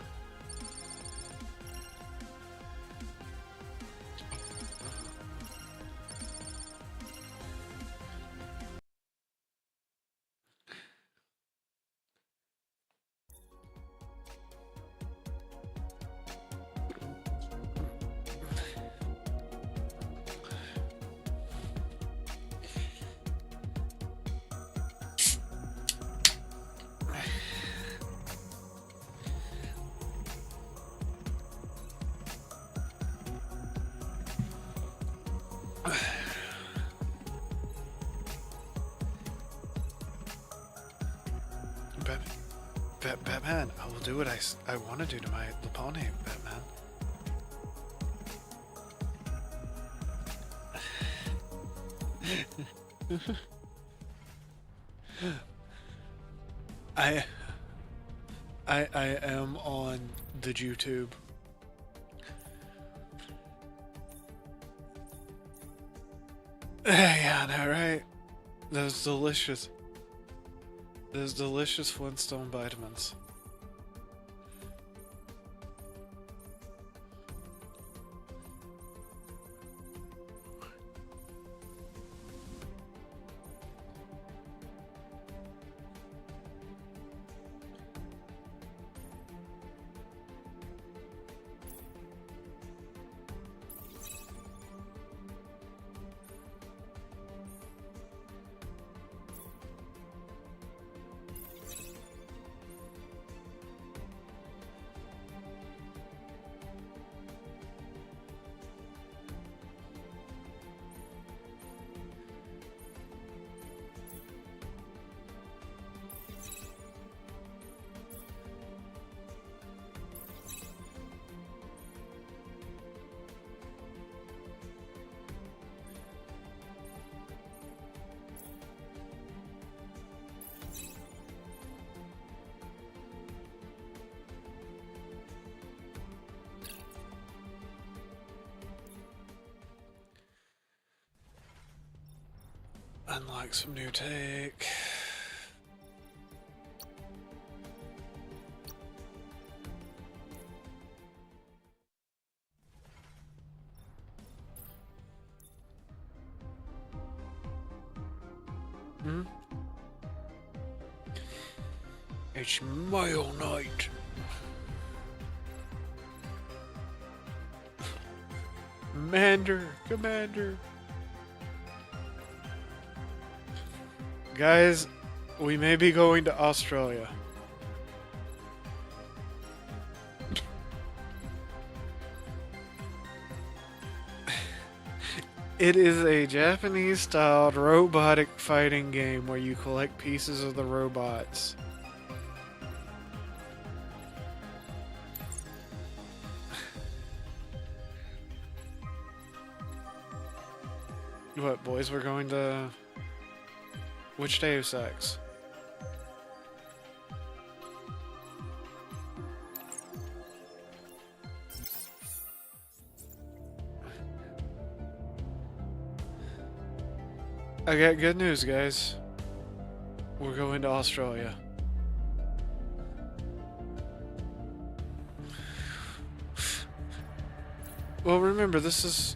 Batman, I will do what I want to do to my Lapone, Batman. I am on the YouTube. Yeah, I know, right? Those delicious Flintstone vitamins. Unlock some new take. It's Mayo Night. Commander. Guys, we may be going to Australia. It is a Japanese-styled robotic fighting game where you collect pieces of the robots. What, boys? We're going to... Which Deus Ex? I got good news, guys. We're going to Australia. Well, remember, this is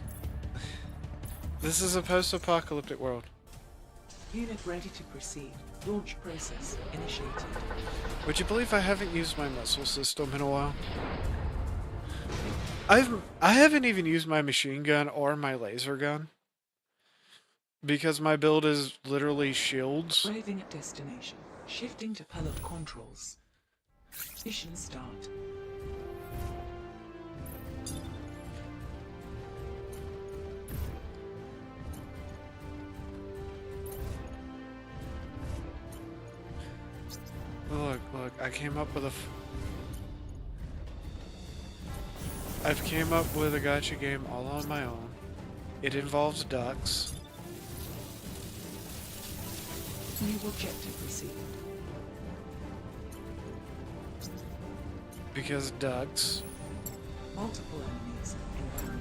a post-apocalyptic world.
Unit ready to proceed. Launch process initiated.
Would you believe I haven't used my missile system in a while? I haven't even used my machine gun or my laser gun. Because my build is literally shields.
Arriving at destination. Shifting to pellet controls. Mission start.
Look, I came up with I've came up with a gacha game all on my own. It involves ducks.
New objective received.
Because ducks.
Multiple enemies inbound.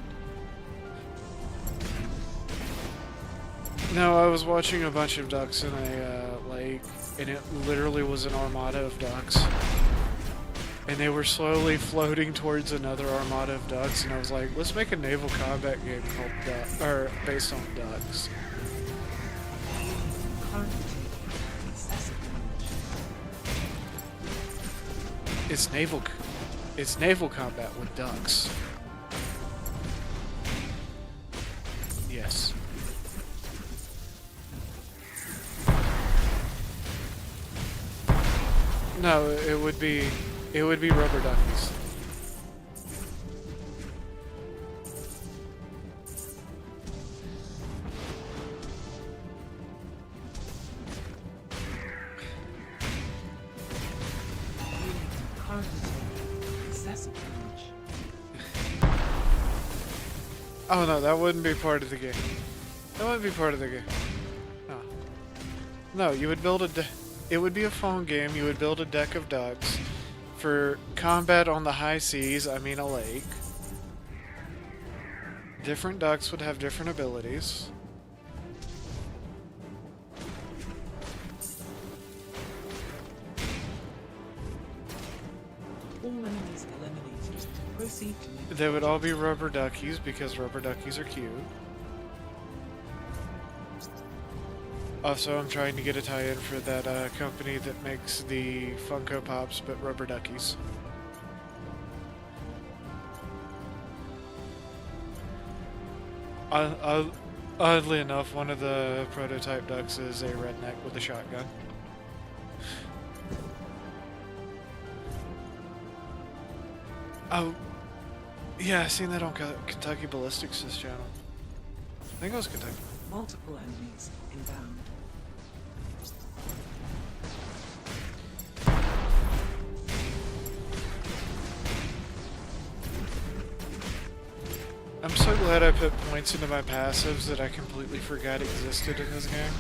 No, I was watching a bunch of ducks in a lake, and it literally was an armada of ducks. And they were slowly floating towards another armada of ducks, and I was like, let's make a naval combat game called based on ducks.
Currently taking excessive damage.
It's naval combat with ducks. Yes. No, it would be rubber duckies.
Currently taking excessive damage.
Oh no, that wouldn't be part of the game. That wouldn't be part of the game. No. No, you would build it would be a phone game. You would build a deck of ducks for combat on the high seas, I mean a lake. Different ducks would have different abilities.
All enemies eliminated. Proceed to new
They would all be rubber duckies because rubber duckies are cute. Also, I'm trying to get a tie-in for that company that makes the Funko Pops, but rubber duckies. Oddly enough, one of the prototype ducks is a redneck with a shotgun. Oh, yeah, I seen that on Kentucky Ballistics' channel. I think it was Kentucky.
multiple enemies inbound.
I'm so glad I put points into my passives that I completely forgot existed in this game.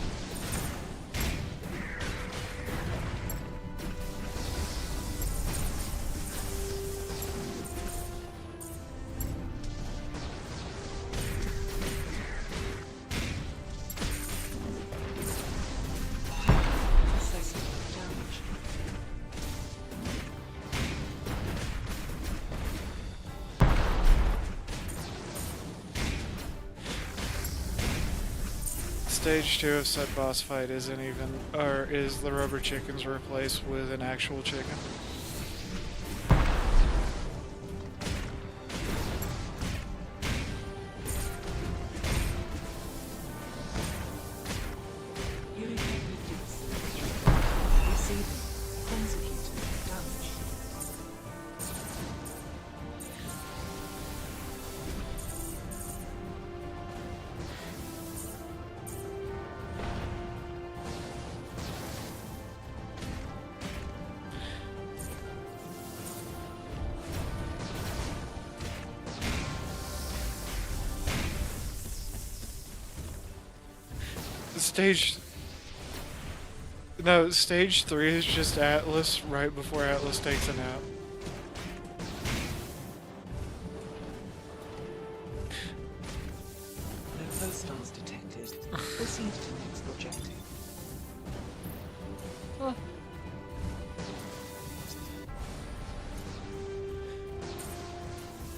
Excessive damage.
Stage 2 of said boss fight isn't even, or is the rubber chickens replaced with an actual chicken?
Unit objectives. Receiving. Consecutive damage.
Stage 3 is just Atlas right before Atlas takes a nap.
No hostiles detected. Proceed to next objective.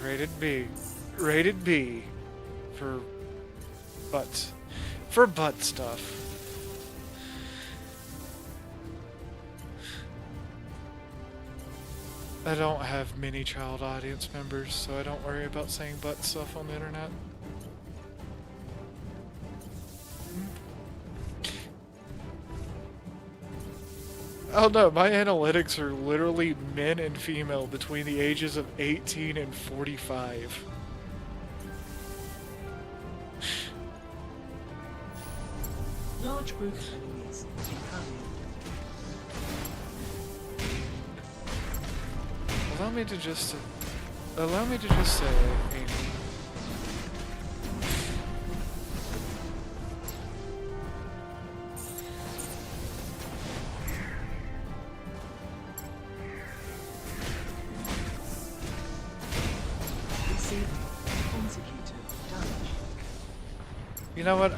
Rated B. Rated B. For butts. For butt stuff. I don't have many child audience members, so I don't worry about saying butt stuff on the internet. Oh no, my analytics are literally men and female between the ages of 18 and 45.
Large group of enemies incoming.
Allow me to just say, Amy.
Receiving consecutive damage.
You know what?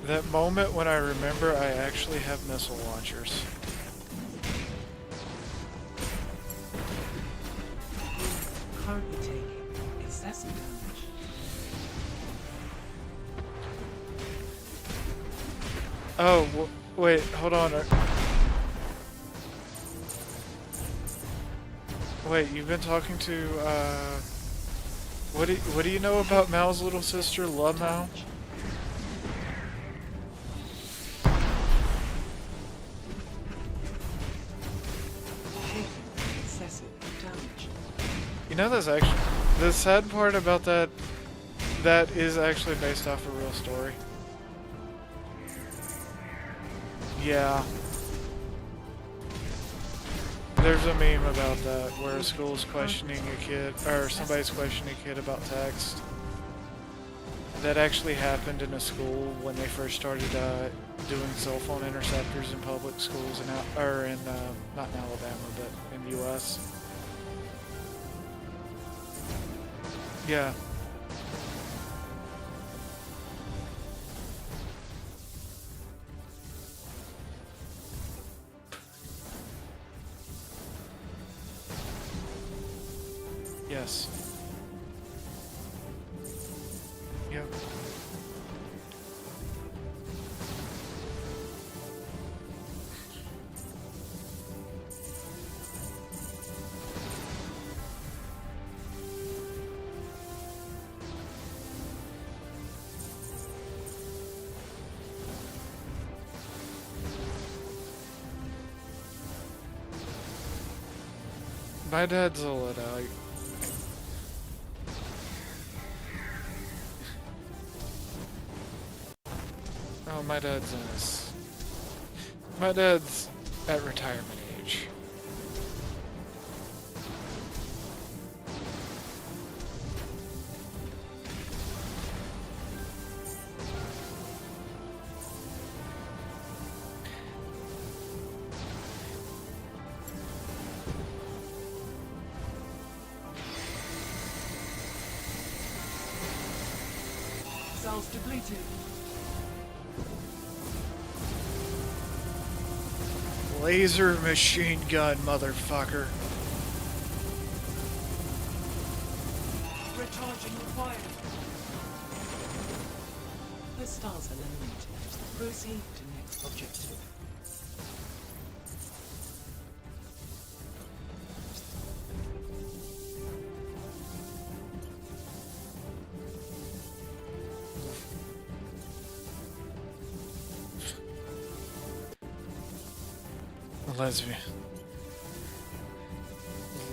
That moment when I remember I actually have missile launchers.
Currently taking excessive damage.
Oh, wait, hold on. Wait, you've been talking to, what do you know about Mao's little sister, La Mao?
Taking excessive damage.
You know, that's actually, the sad part about that is actually based off a real story. Yeah. There's a meme about that where a school's questioning a kid, or somebody's questioning a kid about text. That actually happened in a school when they first started doing cell phone interceptors in public schools in not in Alabama, but in the U.S. Yeah. Yes. Yep. My dad's a Luddite. Oh, my dad's at retirement age.
Cells depleted.
Laser machine gun, motherfucker.
Recharging required. Hostiles eliminated. Proceed to next objective.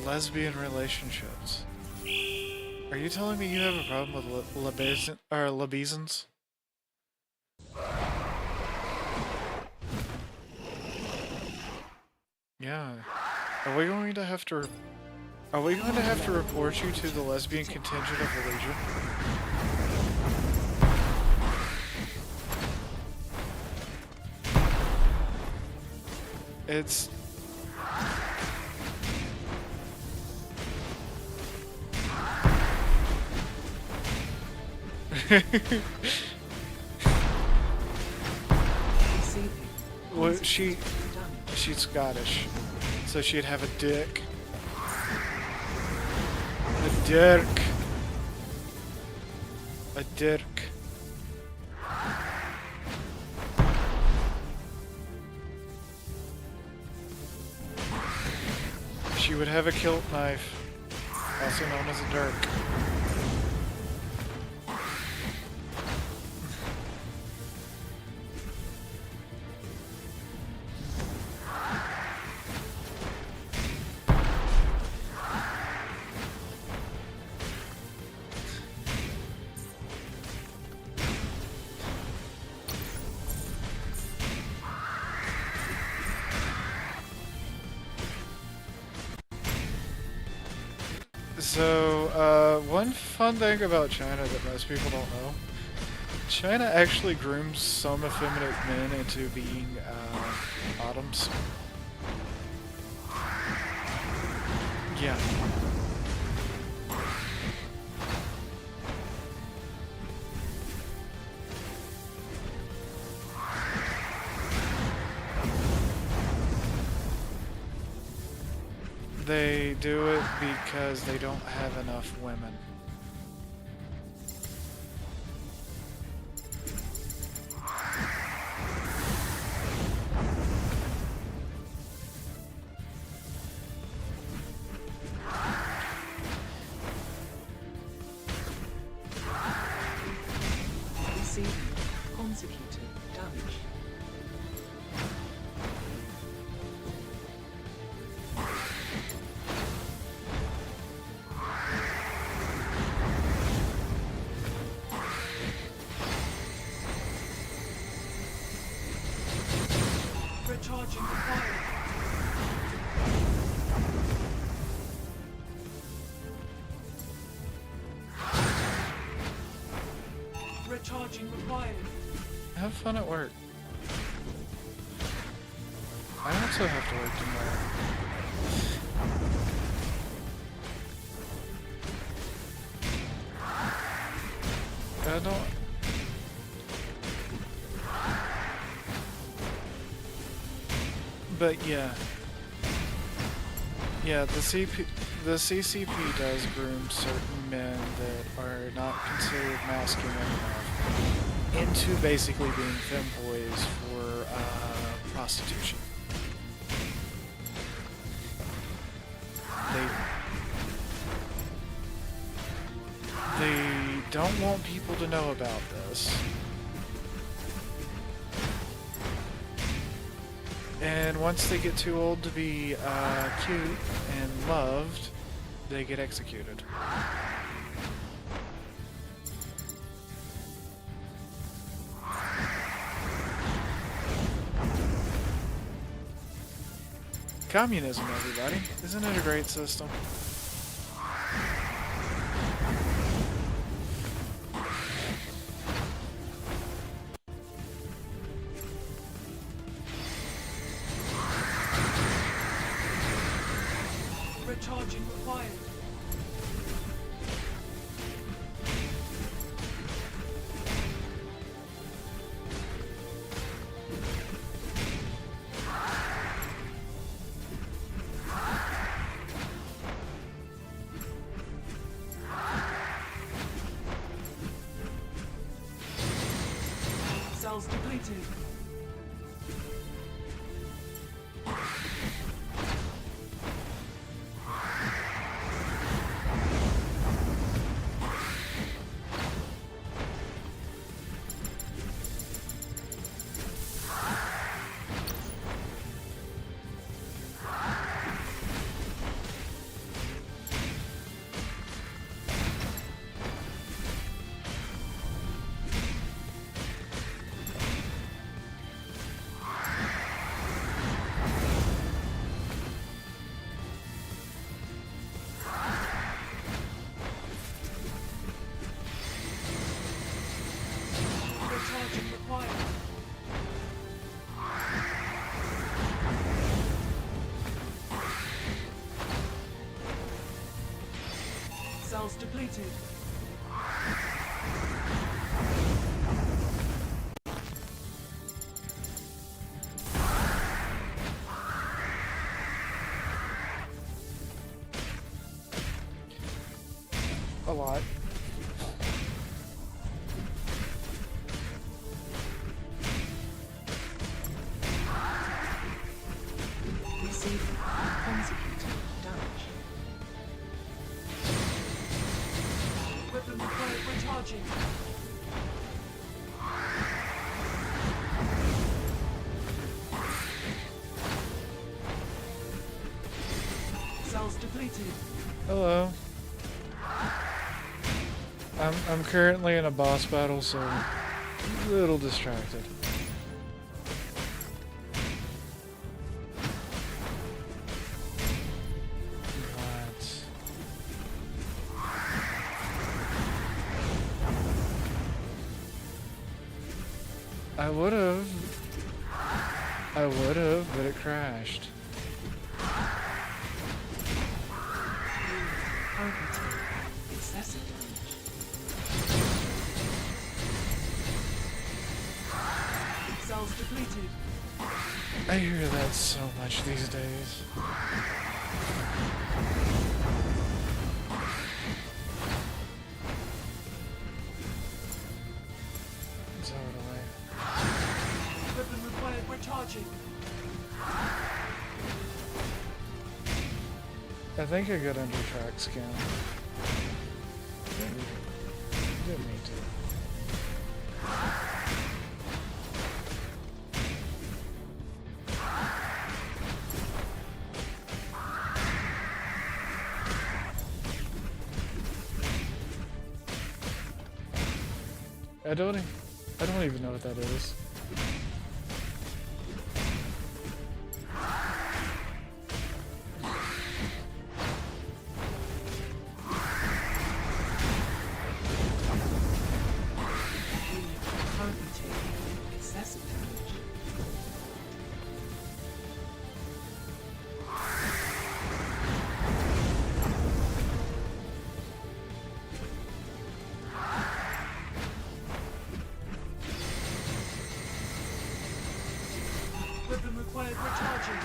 Lesbian relationships. Are you telling me you have a problem with lebesons? Yeah. Are we going to have to report you to the lesbian contingent of the Legion? It's... well, she's Scottish, so she'd have a dick. A dirk. A dirk. She would have a kilt knife, also known as a dirk. So, one fun thing about China that most people don't know, China actually grooms some effeminate men into being, bottoms. Yeah. They do it because they don't have enough women.
Receiving consecutive damage. Recharging required. Recharging required.
Have fun at work. I also have to work tomorrow. I don't... But yeah. Yeah, the CCP does groom certain men that are not considered masculine enough into basically being femboys for prostitution. They don't want people to know about this. And once they get too old to be cute and loved, they get executed. Communism, everybody. Isn't it a great system?
Recharging required. Cells depleted. Recharging required. Cells depleted.
A lot.
Receiving consecutive damage. Weapon required recharging. Cells depleted.
Hello. I'm currently in a boss battle, so I'm a little distracted. But
I would've, but it crashed.
Currently taking excessive damage. Cells depleted.
I hear that so much these days. Throw it away.
Weapon required. We're charging.
I think a good under track scan. Didn't need to. I don't even know what that is.
Currently taking excessive damage. Weapon required. We're charging.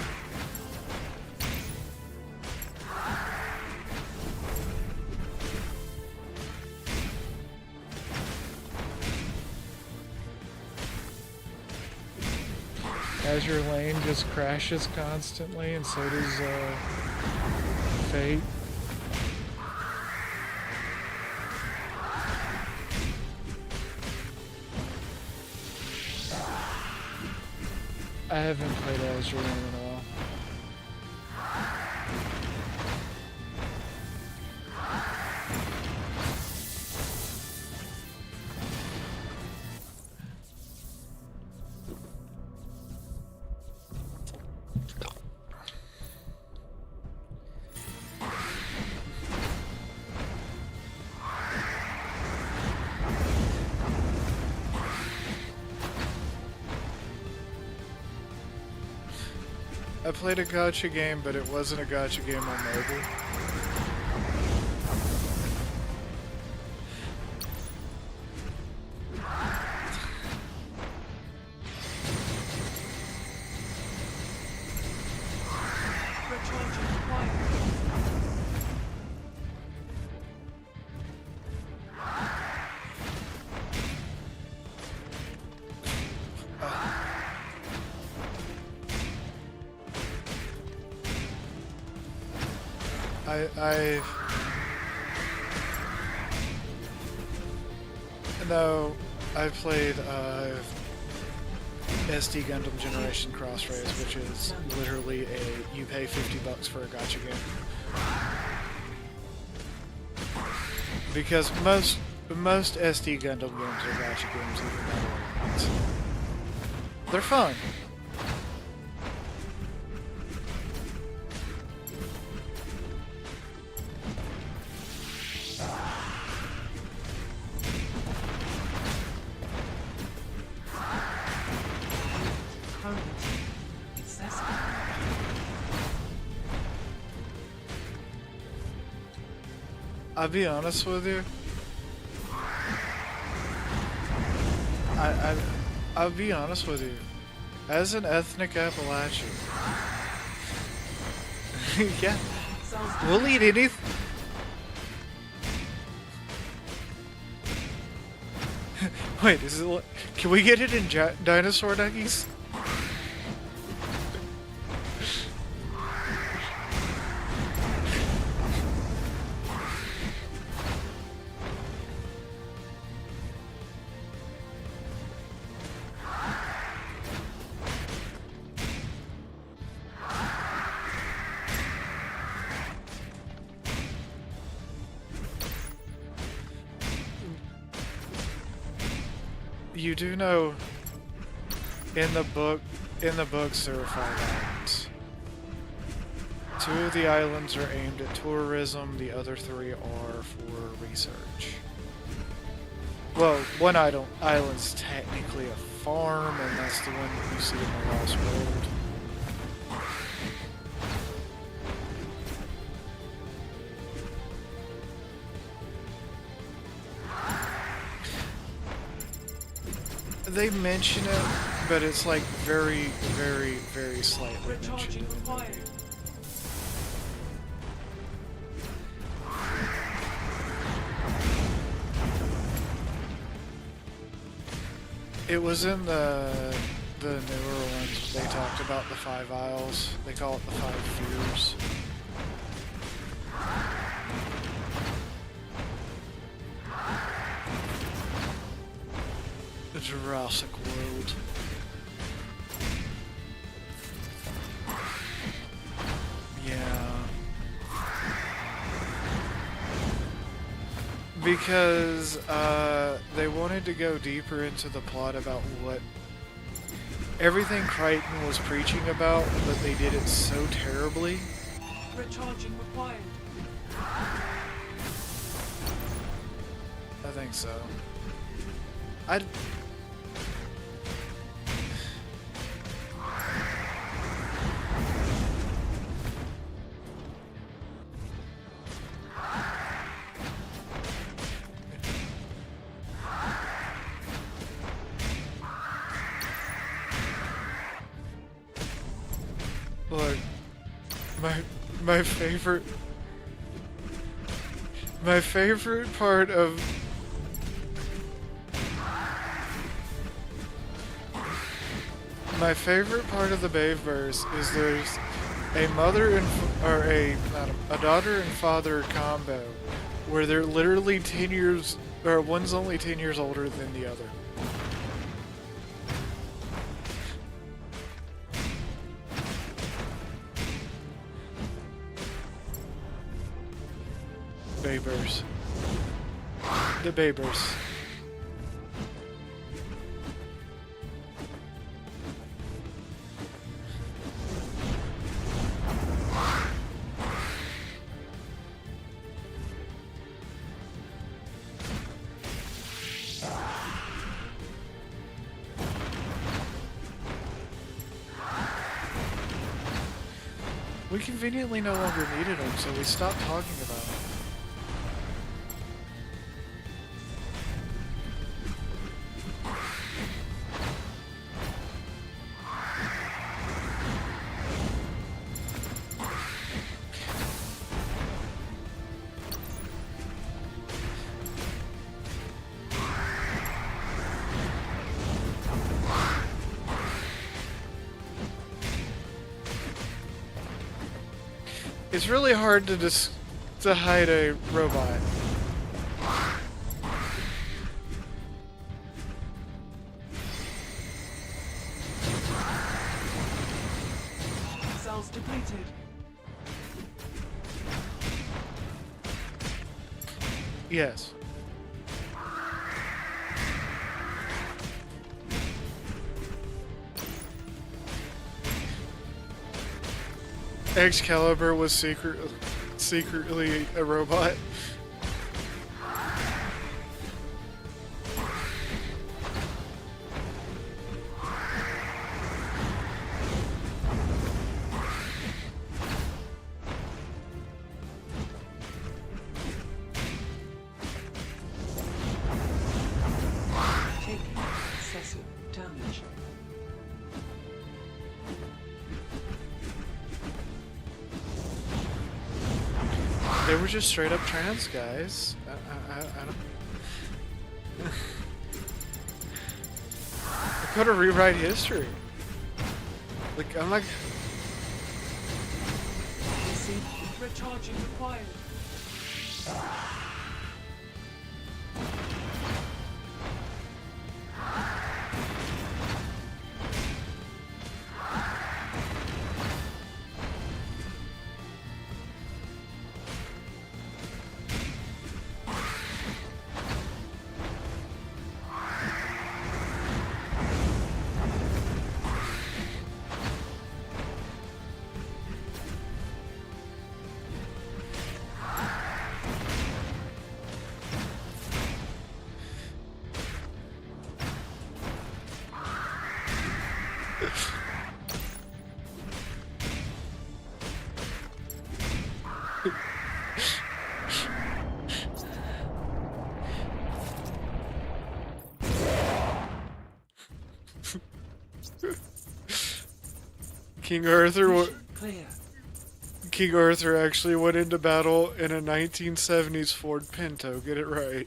As your lane just crashes constantly, and so does Fate. I haven't played as your lane in a while. I played a gacha game, but it wasn't a gacha game on mobile.
We're charging. Required.
No, I played SD Gundam Generation Cross Rays, which is literally you pay $50 for a gacha game. Because most SD Gundam games are gacha games, even better ones. They're fun.
Currently taking excessive damage.
I'll be honest with you. I'll be honest with you. As an ethnic Appalachian, yeah,
Cells
we'll eat anything. Wait, is it? Can we get it in dinosaur nuggies? You do know, in the books there are 5 islands. 2 of the islands are aimed at tourism, the other 3 are for research. Well, one island's technically a farm, and that's the one that you see in the Lost World. They mention it, but it's like very, very, very slightly mentioned in the movie. It was in the newer ones. They talked about the 5 Isles. They call it the 5 Fears. The Jurassic World. Yeah. Because they wanted to go deeper into the plot about what everything Crichton was preaching about, but they did it so terribly.
Recharging required.
I think so. Look, my favorite part of the Baveverse is there's a mother and a daughter and father combo where they're literally 10 years, or one's only 10 years older than the other. Baveverse. The Baveverse. We conveniently no longer needed him, so we stopped talking about him. It's really hard to hide a robot.
Cells depleted.
Yes. Excalibur was secretly a robot.
Taking excessive damage.
They were just straight up trans guys. I don't. I could have rewrite history. Like I'm like.
Recharging required.
King Arthur
Mission clear.
King Arthur actually went into battle in a 1970s Ford Pinto. Get it right.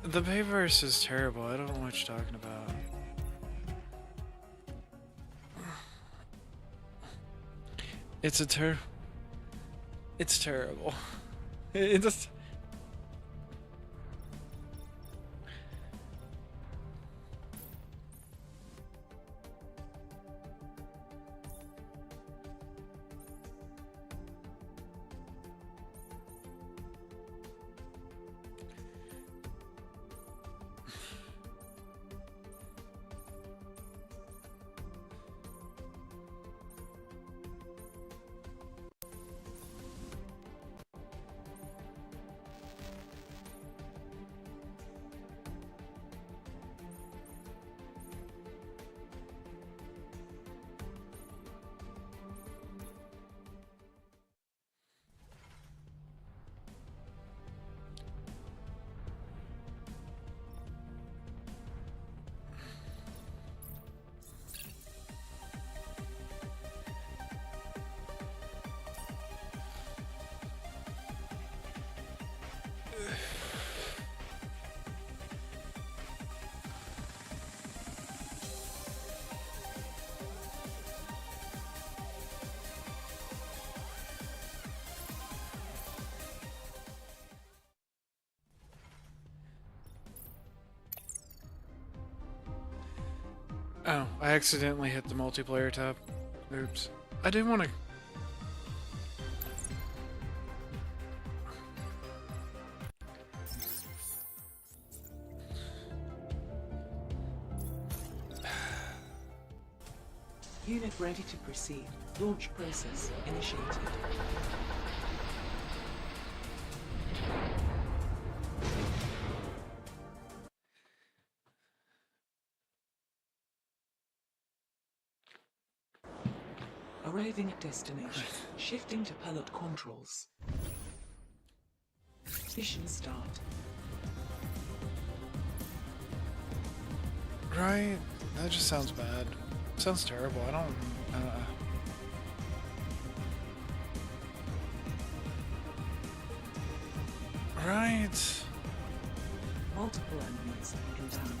The Bayverse is terrible. I don't know what you're talking about. It's terrible. It just... Oh, I accidentally hit the multiplayer tab. Oops. I didn't want to...
Unit ready to proceed. Launch process initiated. Arriving at destination. Shifting to pilot controls. Mission start.
Right? That just sounds bad. Sounds terrible. I don't... Right.
Multiple enemies in town.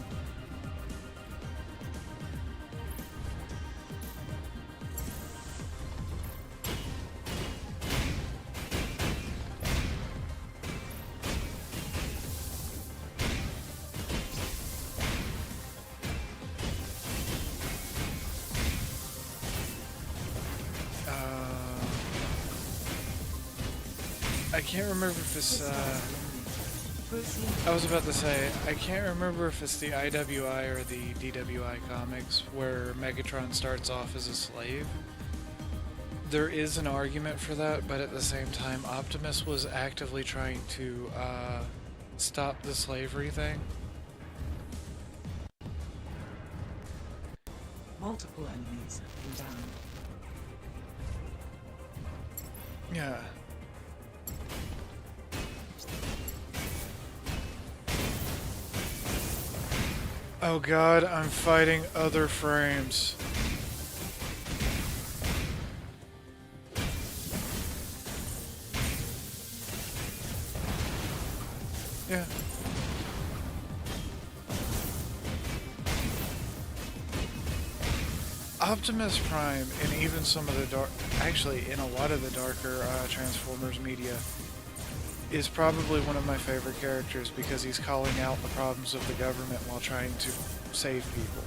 I can't remember if it's, I was about to say, I can't remember if it's the IWI or the DWI comics where Megatron starts off as a slave. There is an argument for that, but at the same time, Optimus was actively trying to stop the slavery thing.
Multiple enemies have been down.
Yeah. Oh god, I'm fighting other frames. Yeah. Optimus Prime, and even some of the dark, actually in a lot of the darker Transformers media, is probably one of my favorite characters because he's calling out the problems of the government while trying to save people.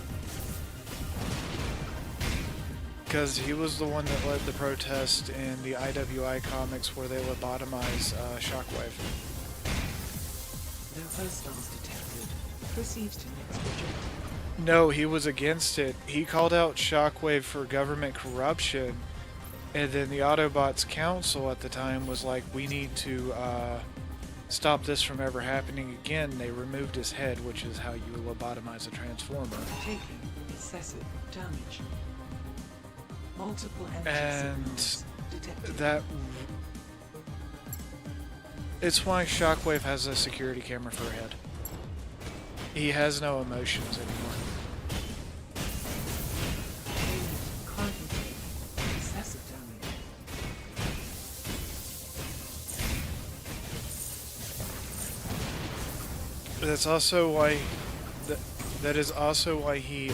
Because he was the one that led the protest in the IWI comics where they lobotomize Shockwave.
No hostiles detected. Proceed to next objective.
No, he was against it. He called out Shockwave for government corruption, and then the Autobots Council at the time was like, we need to stop this from ever happening again. They removed his head, which is how you lobotomize a Transformer.
Taking excessive damage. Multiple energy
And
signals detected.
that... It's why Shockwave has a security camera for a head. He has no emotions anymore.
Currently taking excessive damage.
That's also why... That is also why he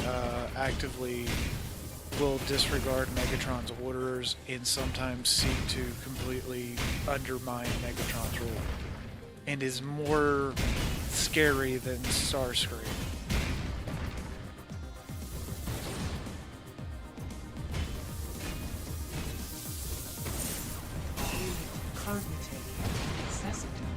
actively will disregard Megatron's orders and sometimes seek to completely undermine Megatron's rule. And is more scary than Starscream.
Currently taking excessive damage.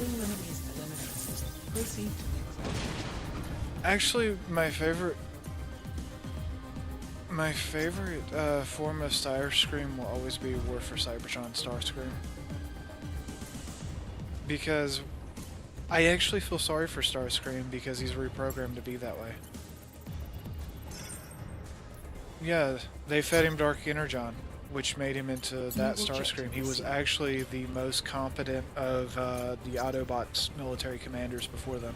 All enemies eliminated. Proceed to next objective.
Actually, my favorite form of Starscream will always be War for Cybertron Starscream. Because I actually feel sorry for Starscream because he's reprogrammed to be that way. Yeah, they fed him Dark Energon, which made him into that Starscream. He was actually the most competent of the Autobots military commanders before them.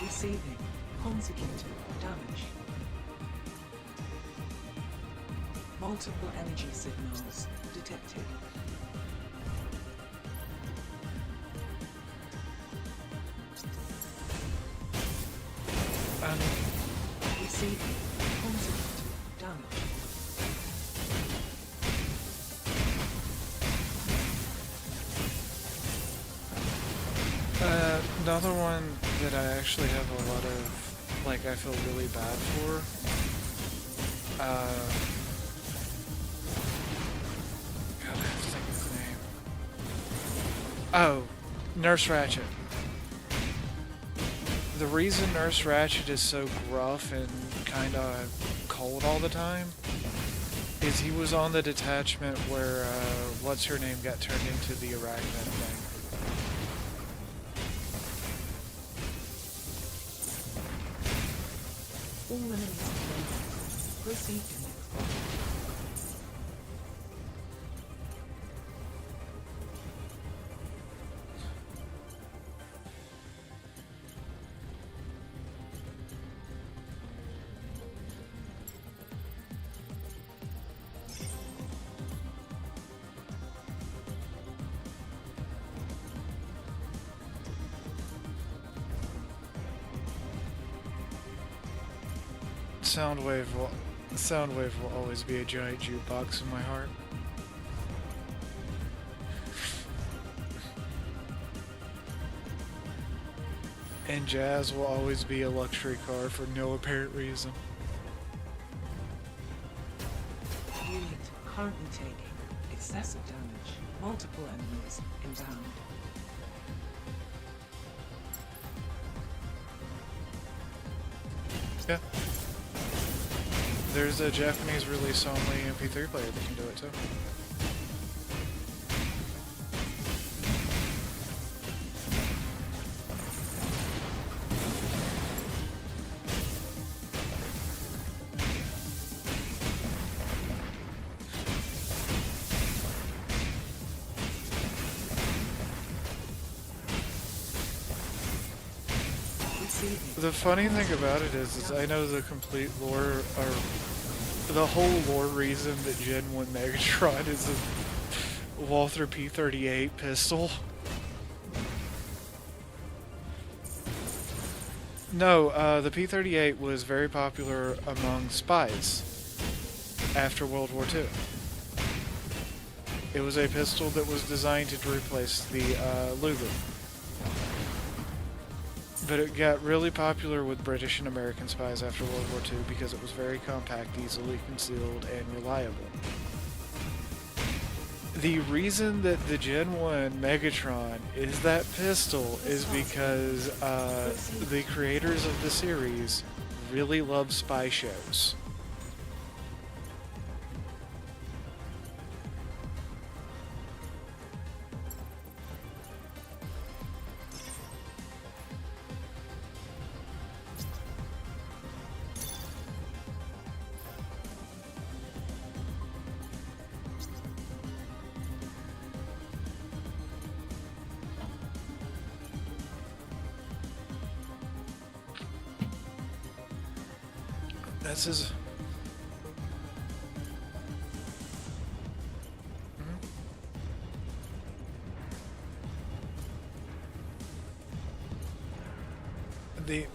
Receiving consecutive damage. Multiple energy signals detected. Receiving consecutive damage.
Another one that I actually have a lot of, like, I feel really bad for. God, I have to think of the name. Oh, Nurse Ratchet. The reason Nurse Ratchet is so gruff and kind of cold all the time is he was on the detachment where, what's her name got turned into the arachnid thing.
All enemies eliminated. Proceed to next objective.
Soundwave will always be a giant jukebox in my heart. And Jazz will always be a luxury car for no apparent reason.
Unit currently taking excessive damage. Multiple enemies inbound.
Yeah. There's a Japanese release only MP3 player that can do it too. The funny thing about it is I know the complete lore, or the whole lore reason that Gen 1 Megatron is a Walther P-38 pistol. No, the P-38 was very popular among spies after World War II. It was a pistol that was designed to replace the Luger. But it got really popular with British and American spies after World War II because it was very compact, easily concealed, and reliable. The reason that the Gen 1 Megatron is that pistol is because the creators of the series really love spy shows. This is... The...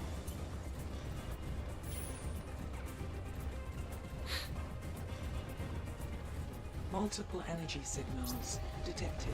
Multiple energy signals detected.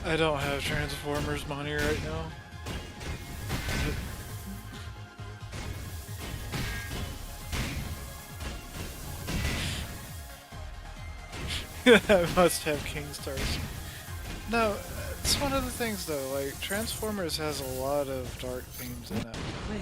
I don't have Transformers money right now. I must have King Stars. No, it's one of the things though, like, Transformers has a lot of dark themes in it.
Clear.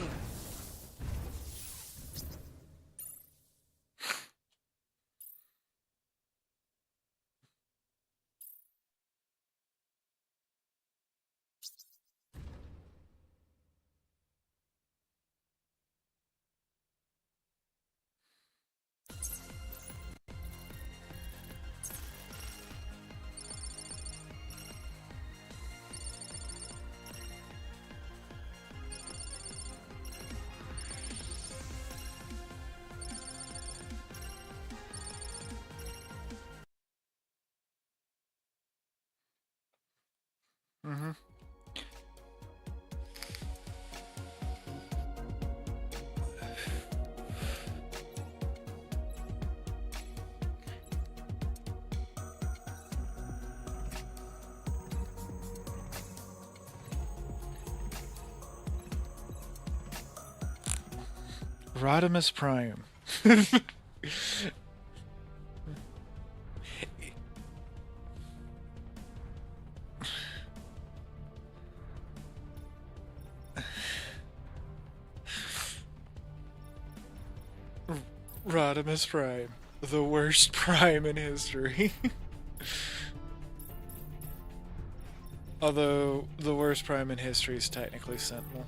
Rodimus Prime. Rodimus Prime. The worst prime in history. Although, the worst prime in history is technically Sentinel.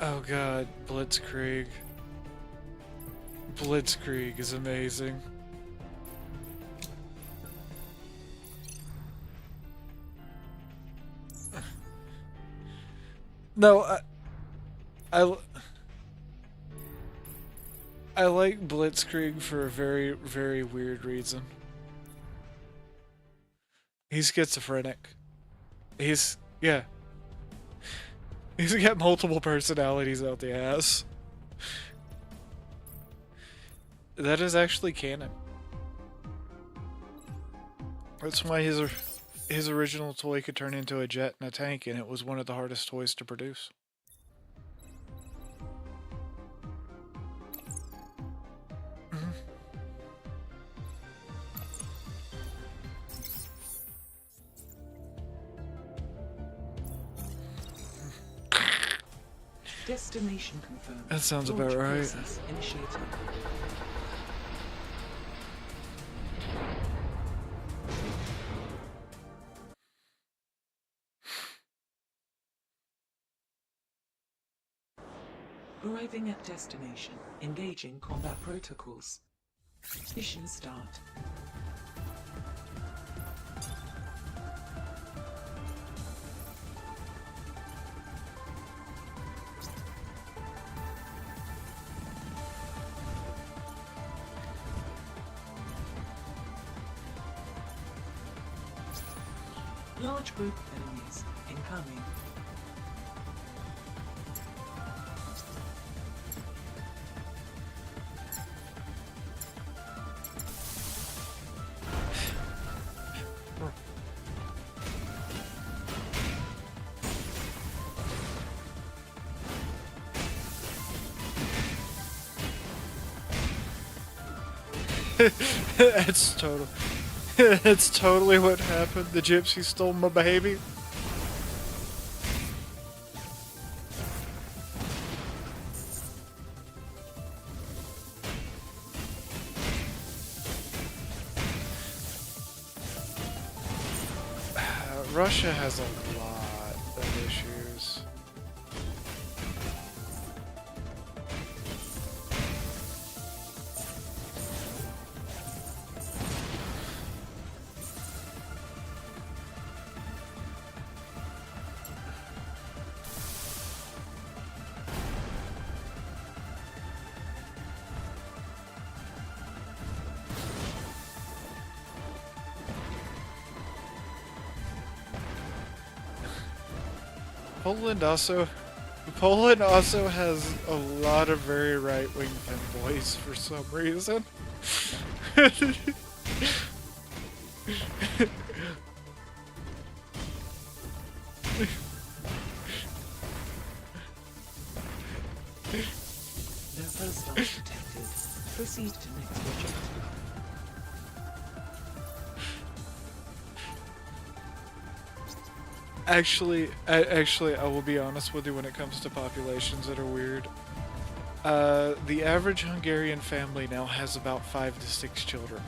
Oh god, Blitzkrieg. Blitzkrieg is amazing. No, I like Blitzkrieg for a very, very weird reason. He's schizophrenic. Yeah. He's got multiple personalities out the ass. That is actually canon. That's why his original toy could turn into a jet and a tank, and it was one of the hardest toys to produce.
Destination confirmed.
That sounds
Launch
about right.
process initiated. Arriving at destination. Engaging combat protocols. Mission start. Large group of enemies incoming.
That's total. That's totally what happened. The gypsy stole my baby. Russia has a lot of issues. Poland also has a lot of very right-wing fanboys for some reason.
No hostiles detected. Proceed to next objective.
Actually, I will be honest with you when it comes to populations that are weird. The average Hungarian family now has about 5 to 6 children.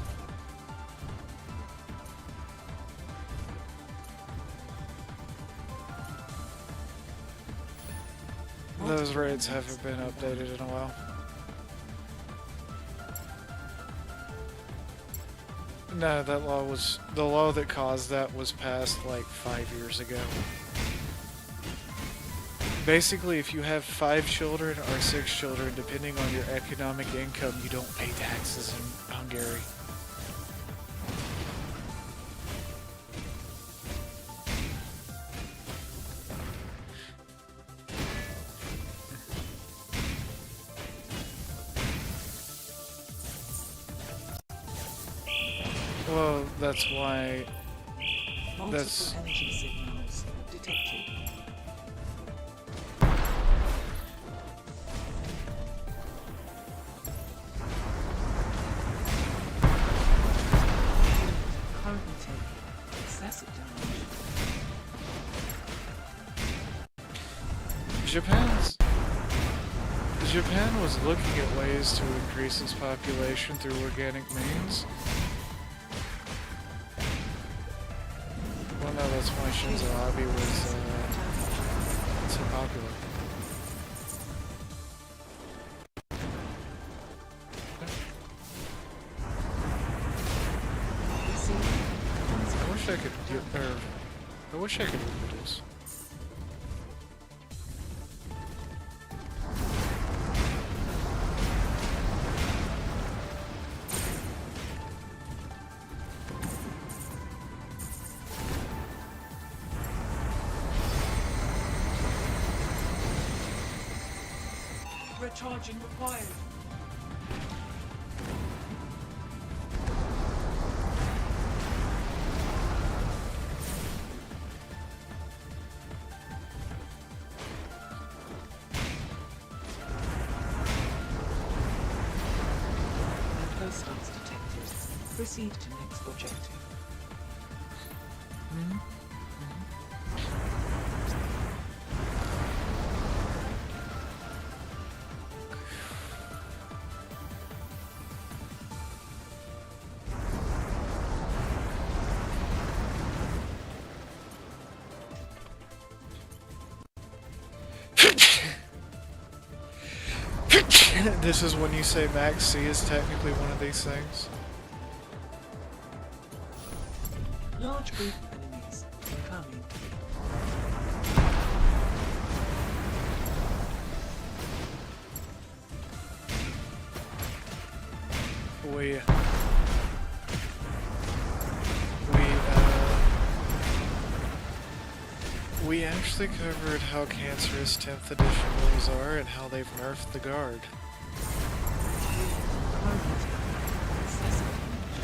Those rates haven't been updated in a while. No, that law was... The law that caused that was passed like 5 years ago. Basically, if you have 5 children or 6 children, depending on your economic income, you don't pay taxes in Hungary. Well, that's why.
Multiple
That's-
energy signals detected. Currently taking excessive damage.
Japan was looking at ways to increase its population through organic means. Well, no, that's why Shinzo Abe was so popular. I wish I could get, or I wish I could read this.
Recharging required. Hostiles detected. Proceed to next objective.
This is when you say Max C is technically one of these things.
Large group of enemies incoming.
We actually covered how cancerous 10th edition rules are and how they've nerfed the guard.
Currently taking excessive damage.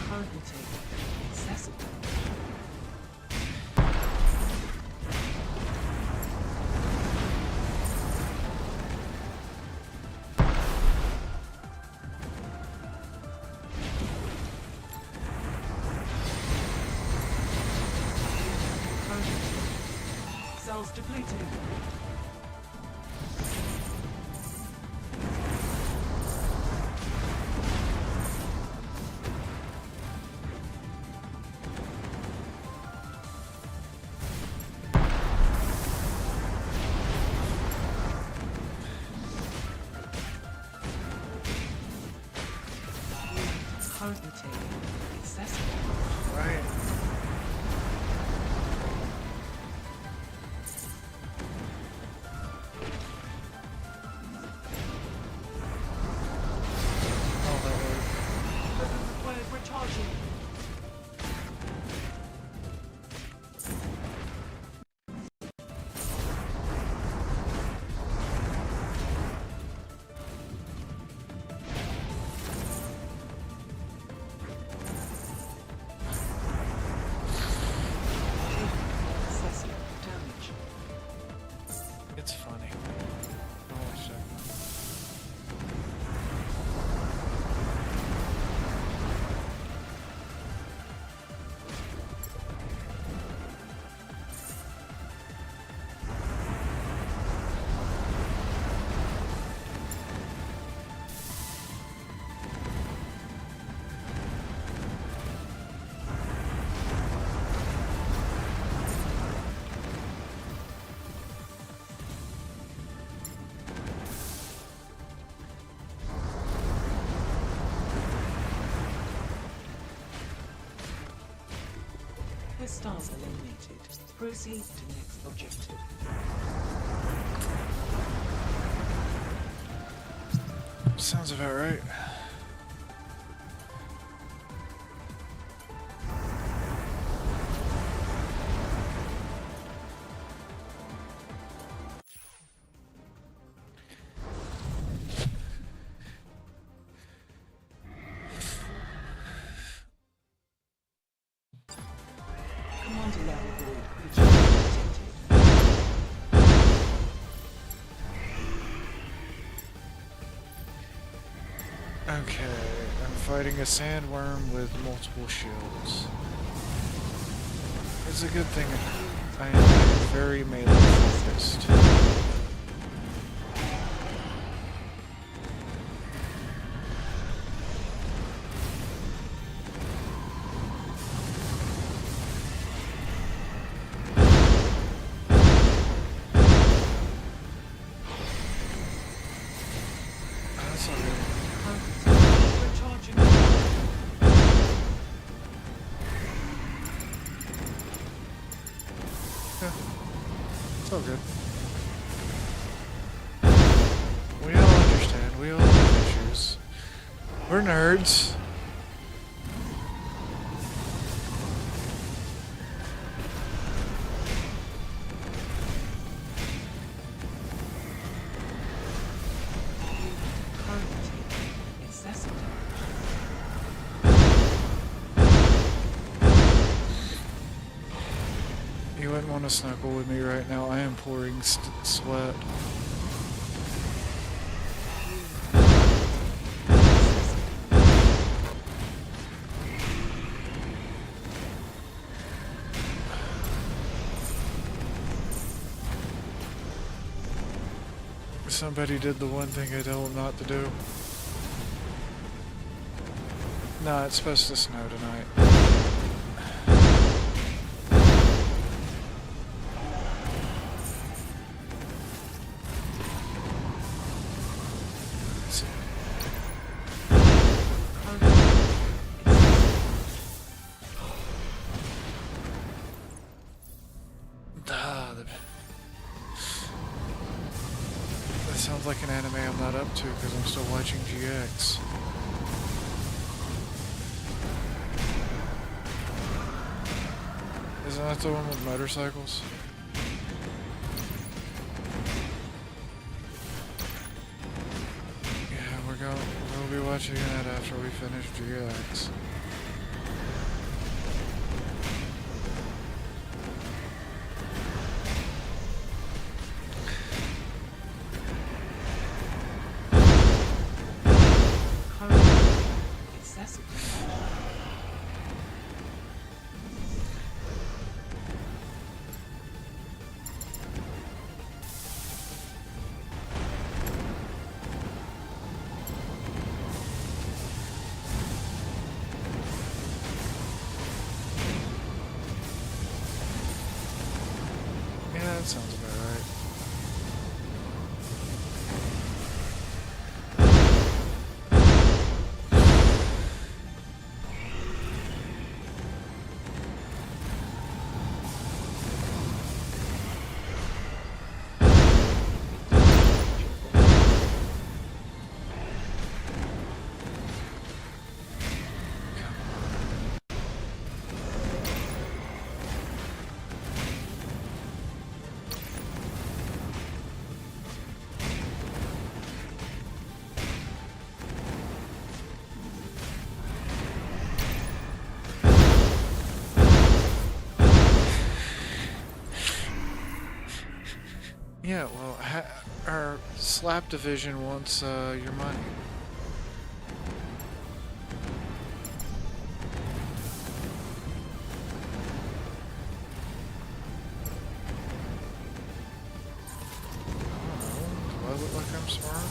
Currently taking excessive damage. Cells depleted. Currently taking excessive damage.
Right. Oh, that worked.
Required recharging. Excessive damage.
It's funny. Holy shit.
Hostiles eliminated. Proceed to next objective.
Sounds about right.
Commander level board creature detected.
Okay, I'm fighting a sandworm with multiple shields. It's a good thing I am very melee focused. That's not good.
Recharging.
Yeah, it's all good. We all understand. We all have issues. We're nerds.
Necessity.
You wouldn't want to snuggle with me right now. I am pouring sweat. Somebody did the one thing I told them not to do. No, it's supposed to snow tonight. That sounds like an anime I'm not up to because I'm still watching GX. Isn't that the one with motorcycles? Yeah, we'll be watching that after we finish GX.
Accessible.
Yeah, that sounds about right. Yeah, well, our slap division wants your money. I don't know. Do I look like I'm smart?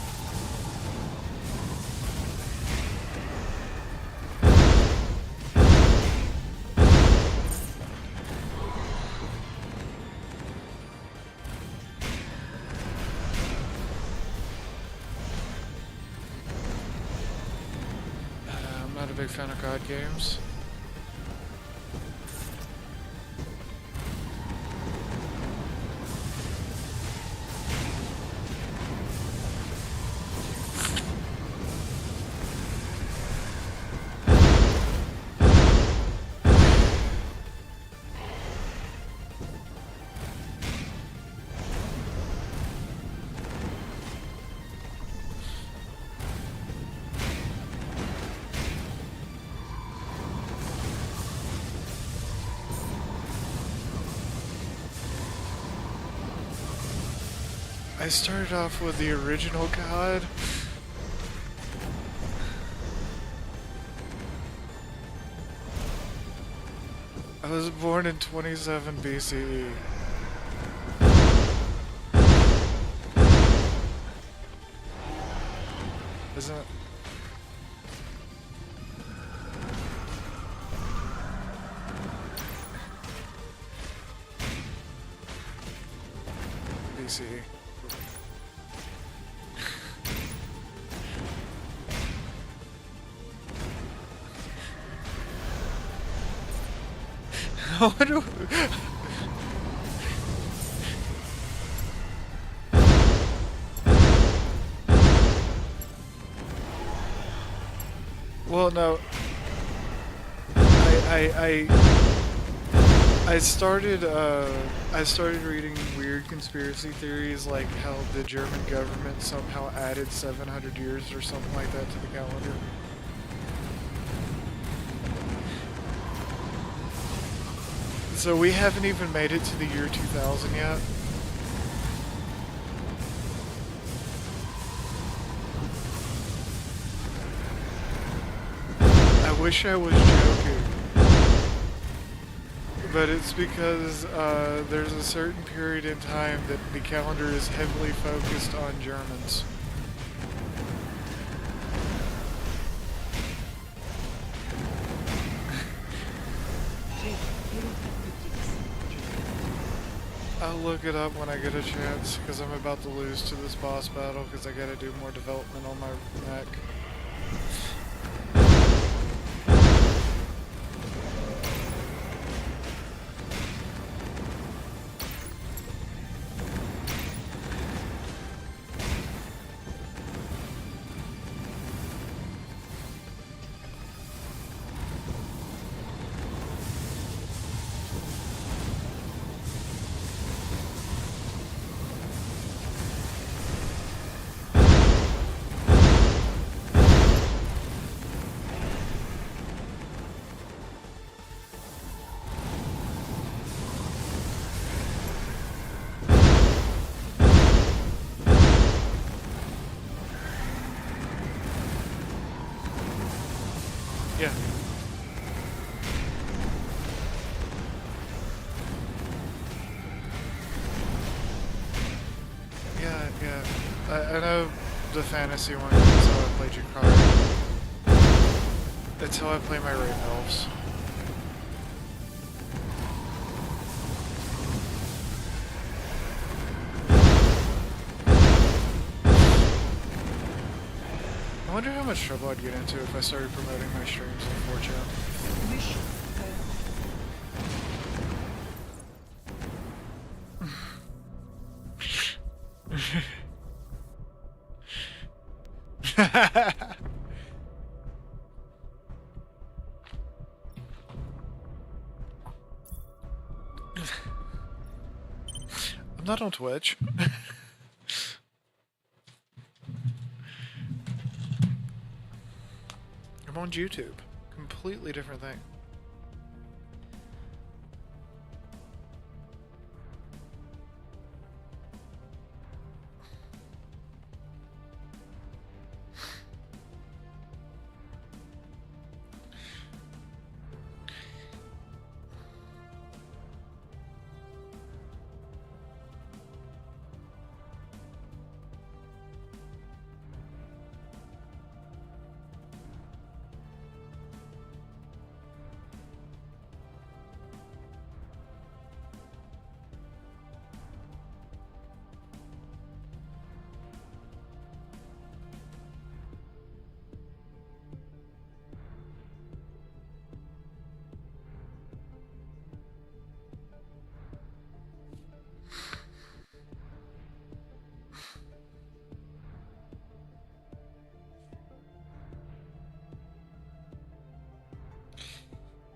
I'm not a big fan of COD games.
I started off with the original god. I was born in 27 BCE. Isn't it? BCE. What do Well, no. I started reading weird conspiracy theories, like how the German government somehow added 700 years or something like that to the calendar. So we haven't even made it to the year 2000 yet. I wish I was joking. But it's because there's a certain period in time that the calendar is heavily focused on Germans. I'll look it up when I get a chance, because I'm about to lose to this boss battle, because I gotta do more development on my mech. Yeah. Yeah. I know the fantasy one, that's how I play Jakar. That's how I play my Raven Elves. I wonder how much trouble I'd get into if I started promoting my streams on 4chan.
Mission
I'm not on Twitch. I'm on YouTube. Completely different thing.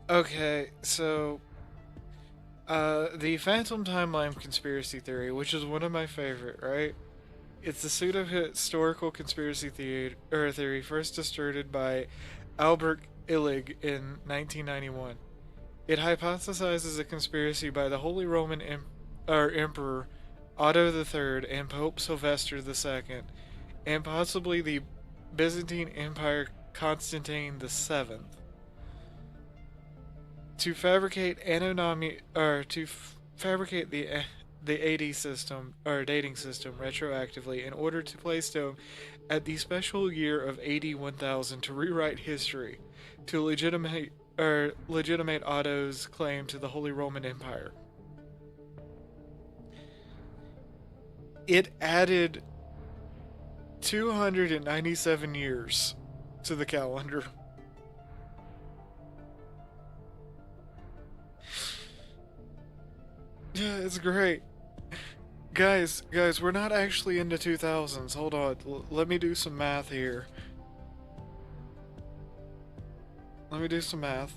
Okay, so the Phantom Timeline conspiracy theory, which is one of my favorite, right? It's a pseudo-historical conspiracy theory first asserted by Albert Illig in 1991. It hypothesizes a conspiracy by the Holy Roman Emperor Otto III, and Pope Sylvester II, and possibly the Byzantine Empire Constantine VII, to fabricate fabricate the AD system or dating system retroactively in order to place them at the special year of AD 1000 to rewrite history, to legitimate Otto's claim to the Holy Roman Empire. It added 297 years to the calendar. Yeah, it's great. Guys, we're not actually in the 2000s. Hold on. Let me do some math here. Let me do some math.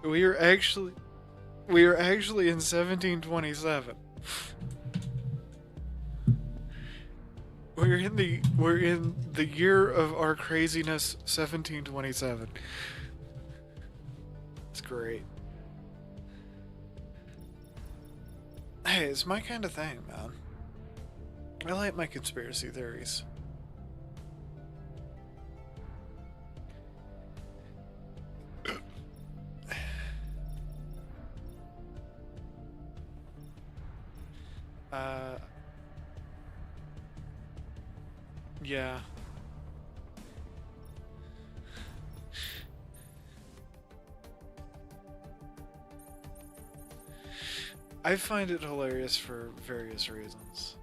We are actually in 1727. We're in the year of our craziness, 1727. It's great. Hey, it's my kind of thing, man. I like my conspiracy theories. Yeah. I find it hilarious for various reasons.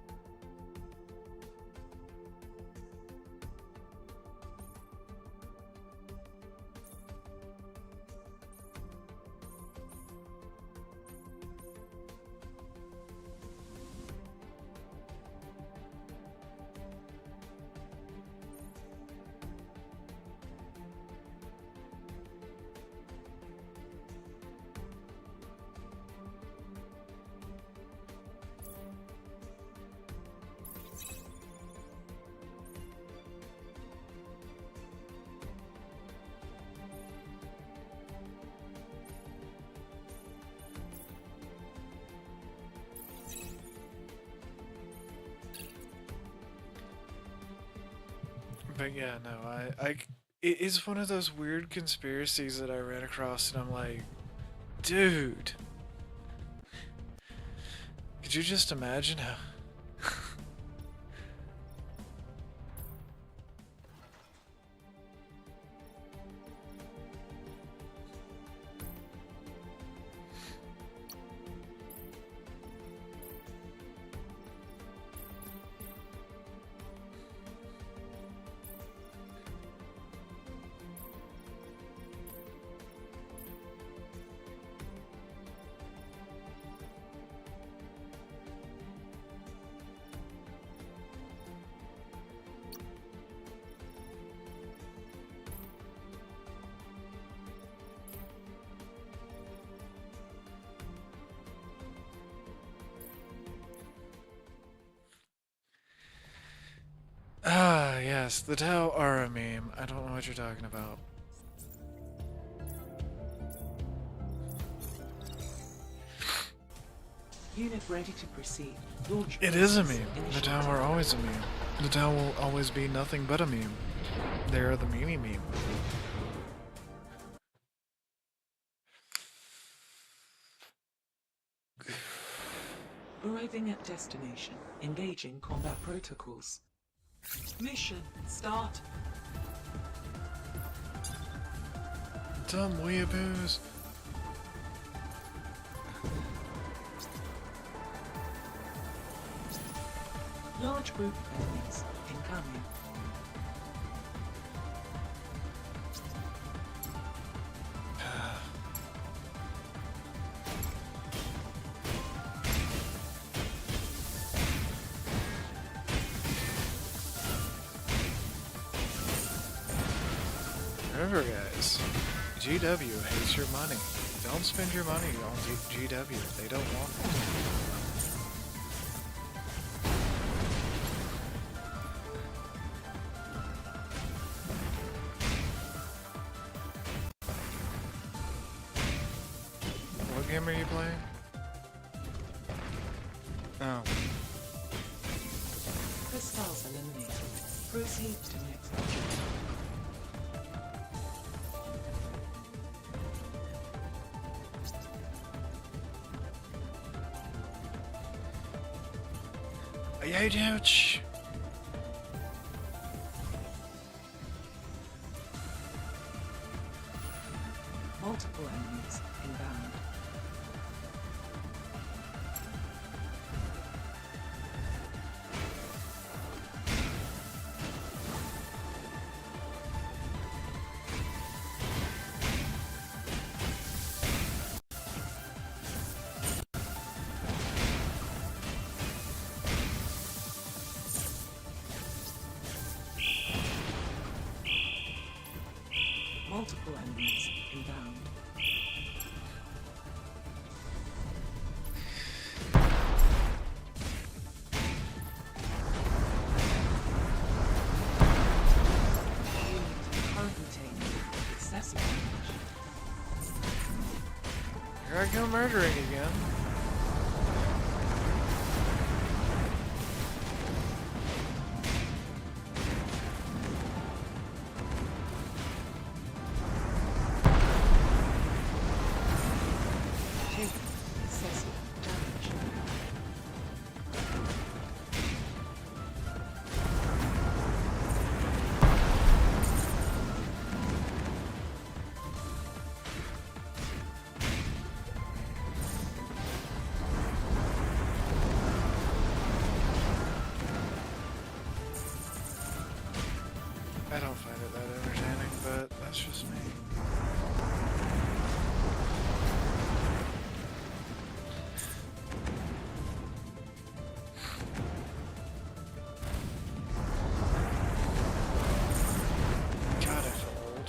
But yeah, no, it is one of those weird conspiracies that I ran across, and I'm like, dude, could you just imagine how? Ah, yes, the Tau are a meme. I don't know what you're talking about.
Unit ready to proceed. Launch
It is a
process
meme. The
initiated.
Tau are always a meme. The Tau will always be nothing but a meme. They are the meme.
Arriving at destination. Engaging combat protocols. Mission start.
Dumb weeaboos.
Large group of enemies incoming.
Remember, guys, GW hates your money. Don't spend your money on GW. They don't want it. game are you playing? Oh.
Crystals eliminated. Proceed to next objective.
Ouch!
Multiple enemies inbound. Multiple enemies inbound. Unit currently taking excessive damage.
Here I go murdering again.
Taking excessive damage.
I don't find it that entertaining, but that's just me. God, I feel old.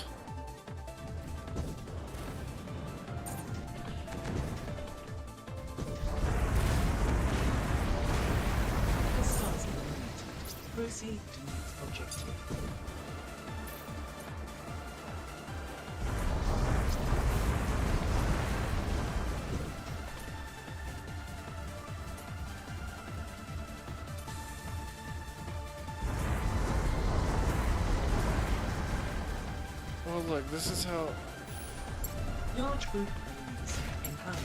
Crystals eliminated. Proceed to next objective.
Well, look, this is how.
Large group enemies inbound.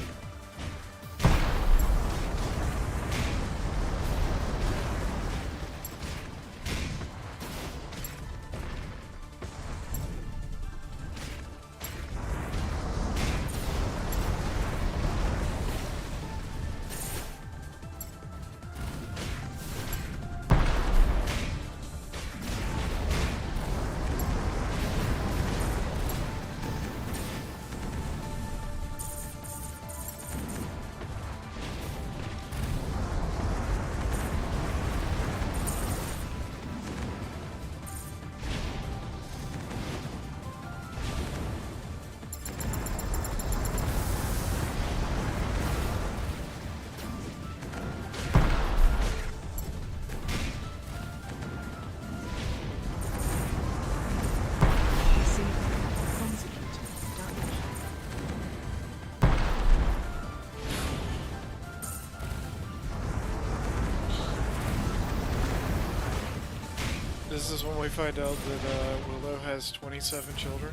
This is when we find out that Willow has 27 children.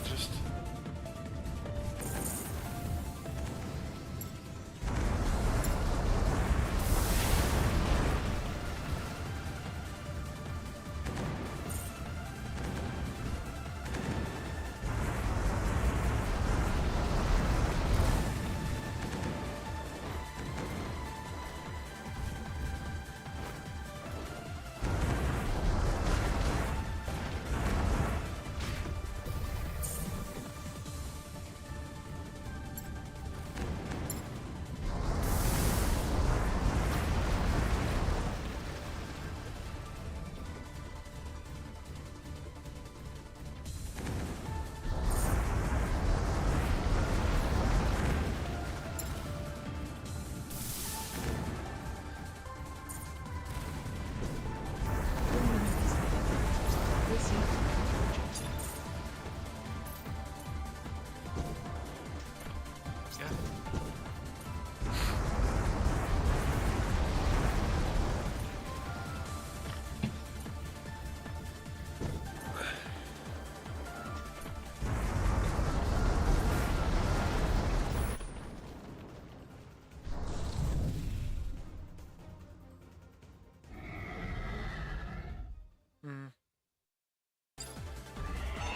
Just...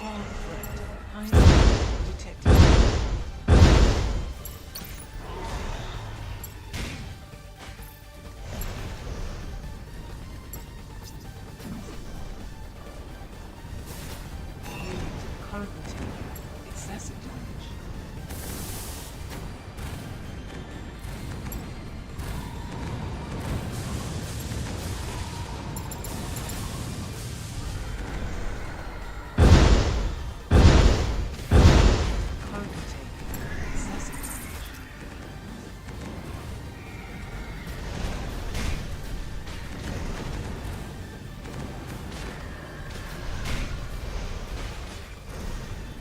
Armed threat. High speed detected. Unit currently taking excessive damage. Currently taking excessive damage.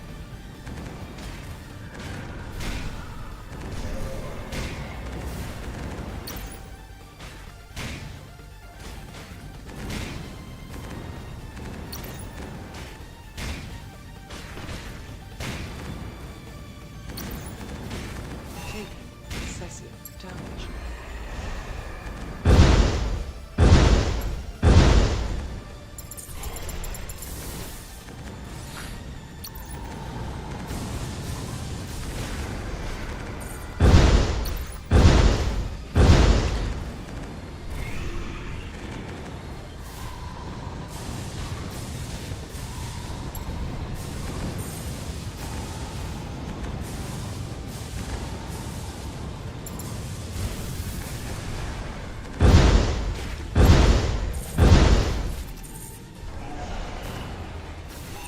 Taking excessive damage.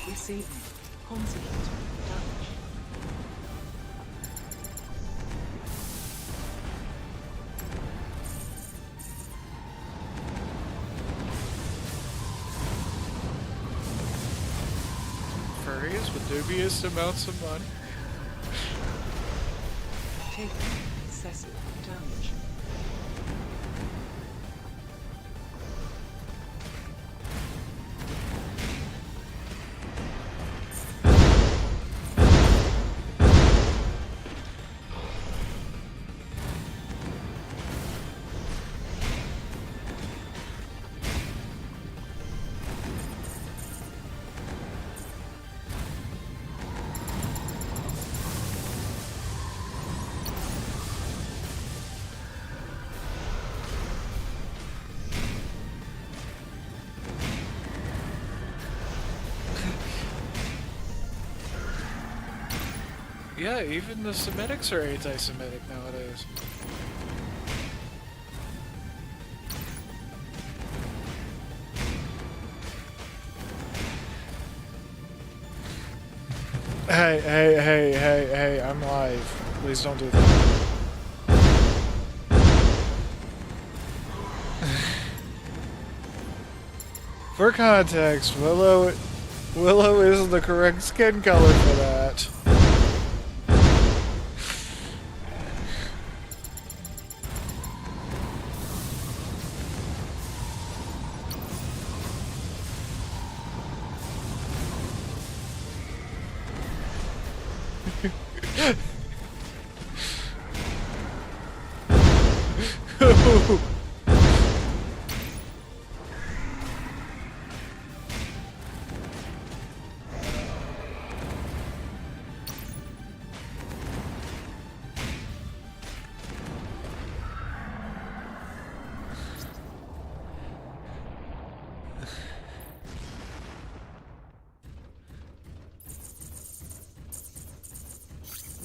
Receiving consequent damage.
Furries with dubious amounts of money.
Taking excessive damage.
Yeah, even the Semitics are anti-Semitic nowadays. Hey, I'm live. Please don't do that. For context, Willow is the correct skin color for that.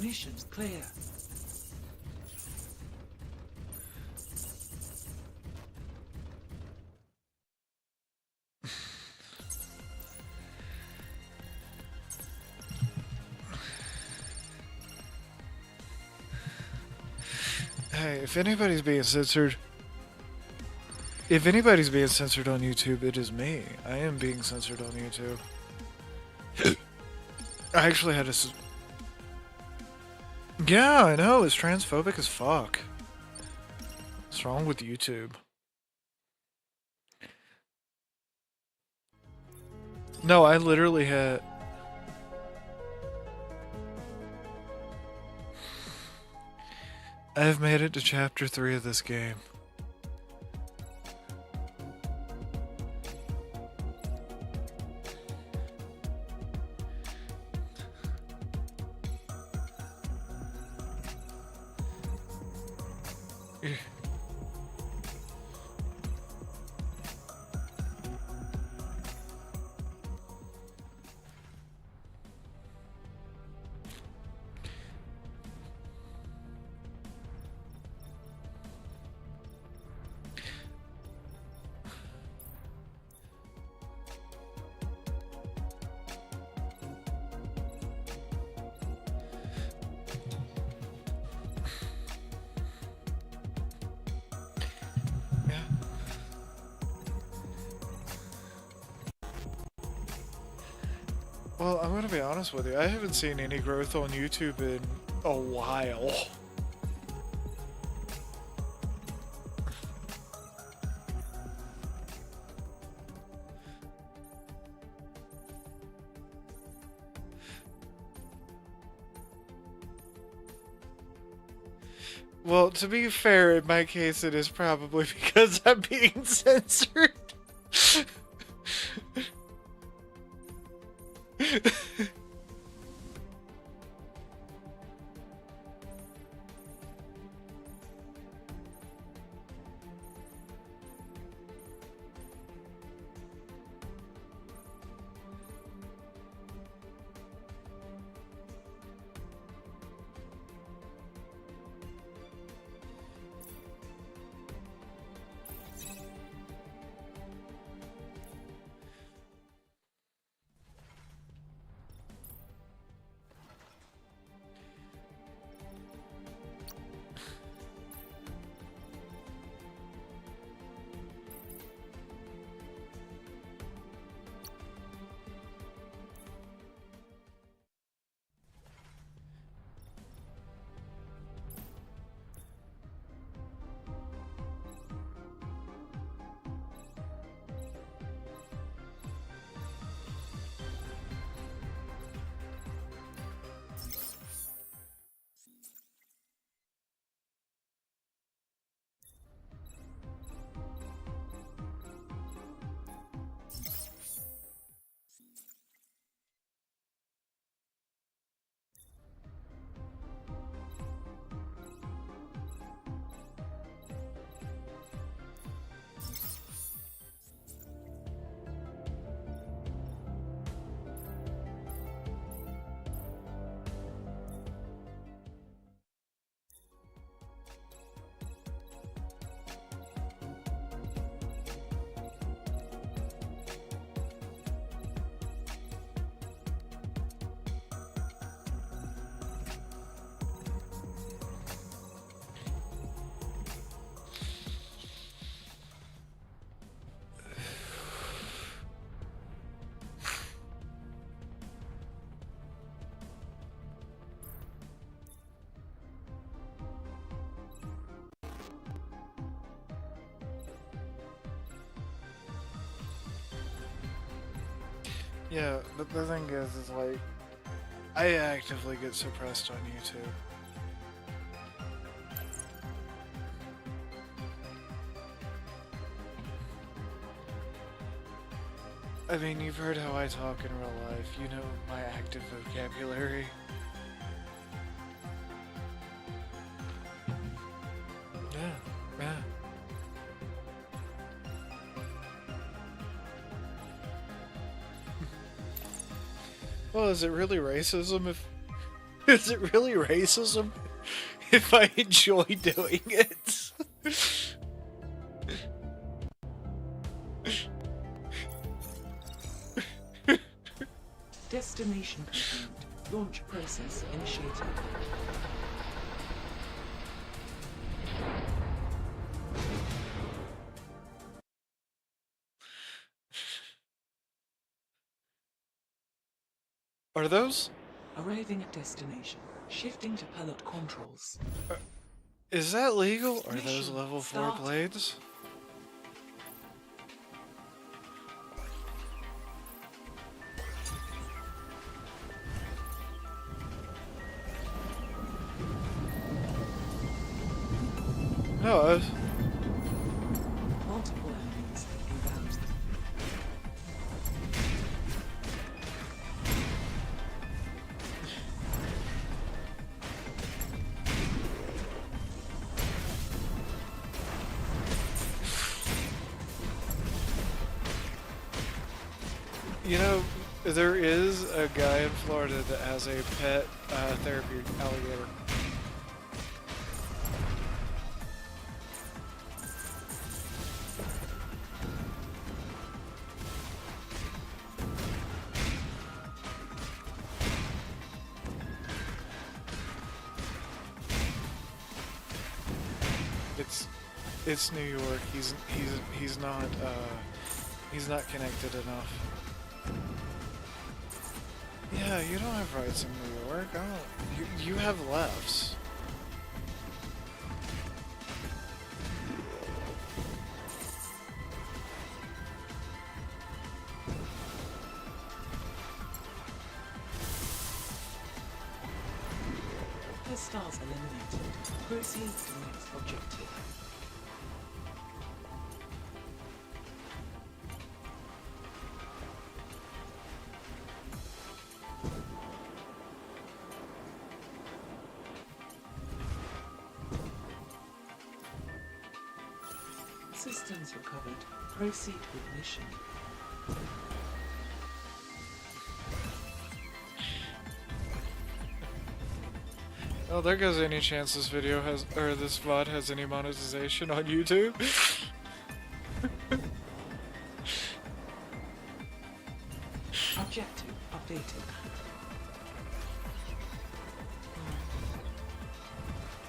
Mission clear.
Hey, if anybody's being censored... If anybody's being censored on YouTube, it is me. I am being censored on YouTube. I actually had a... Yeah, I know, it's transphobic as fuck. What's wrong with YouTube? No, I literally had... I've made it to chapter 3 of this game.
Yeah. Well, I'm gonna be honest with you. I haven't seen any growth on YouTube in a while. Well, to be fair, in my case, it is probably because I'm being censored. Yeah, but the thing is like, I actively get suppressed on YouTube. I mean, you've heard how I talk in real life. You know my active vocabulary. Yeah, yeah. Well, is it really racism if... Is it really racism if I enjoy doing it?
Destination confirmed. Launch process initiated.
Are those?
Arriving at destination. Shifting to pallet controls.
Is that legal? Are those
Mission
level 4
start.
blades? No,
Multiple enemies inbound.
You know, there is a guy in Florida that has a pet therapy alligator. It's New York. He's not connected enough. Yeah, you don't have rights in New York. I don't. You have lefts.
Hostiles eliminated. Proceed to the next objective. Systems recovered. Proceed with mission.
Oh, there goes any chance this video has, or this VOD has any monetization on YouTube.
Objective updated.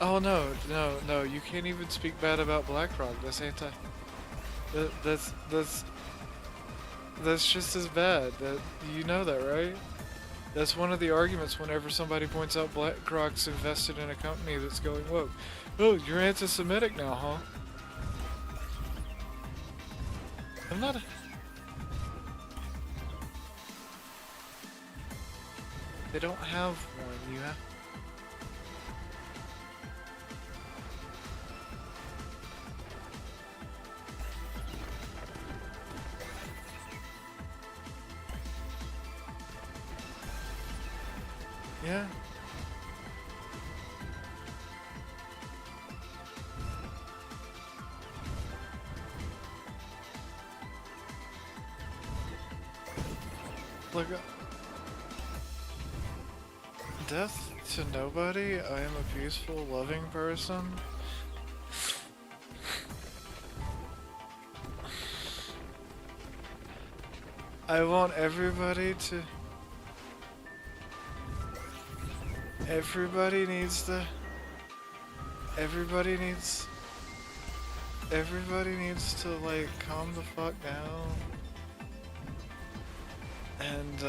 Oh no, you can't even speak bad about BlackRock. That's anti. That's just as bad. That you know that, right? That's one of the arguments whenever somebody points out BlackRock's invested in a company that's going woke. Oh, you're anti-Semitic now, huh? I'm not. They don't have one. You have. Yeah. Look, death to nobody. I am a peaceful, loving person. I want everybody to. Everybody needs to like calm the fuck down and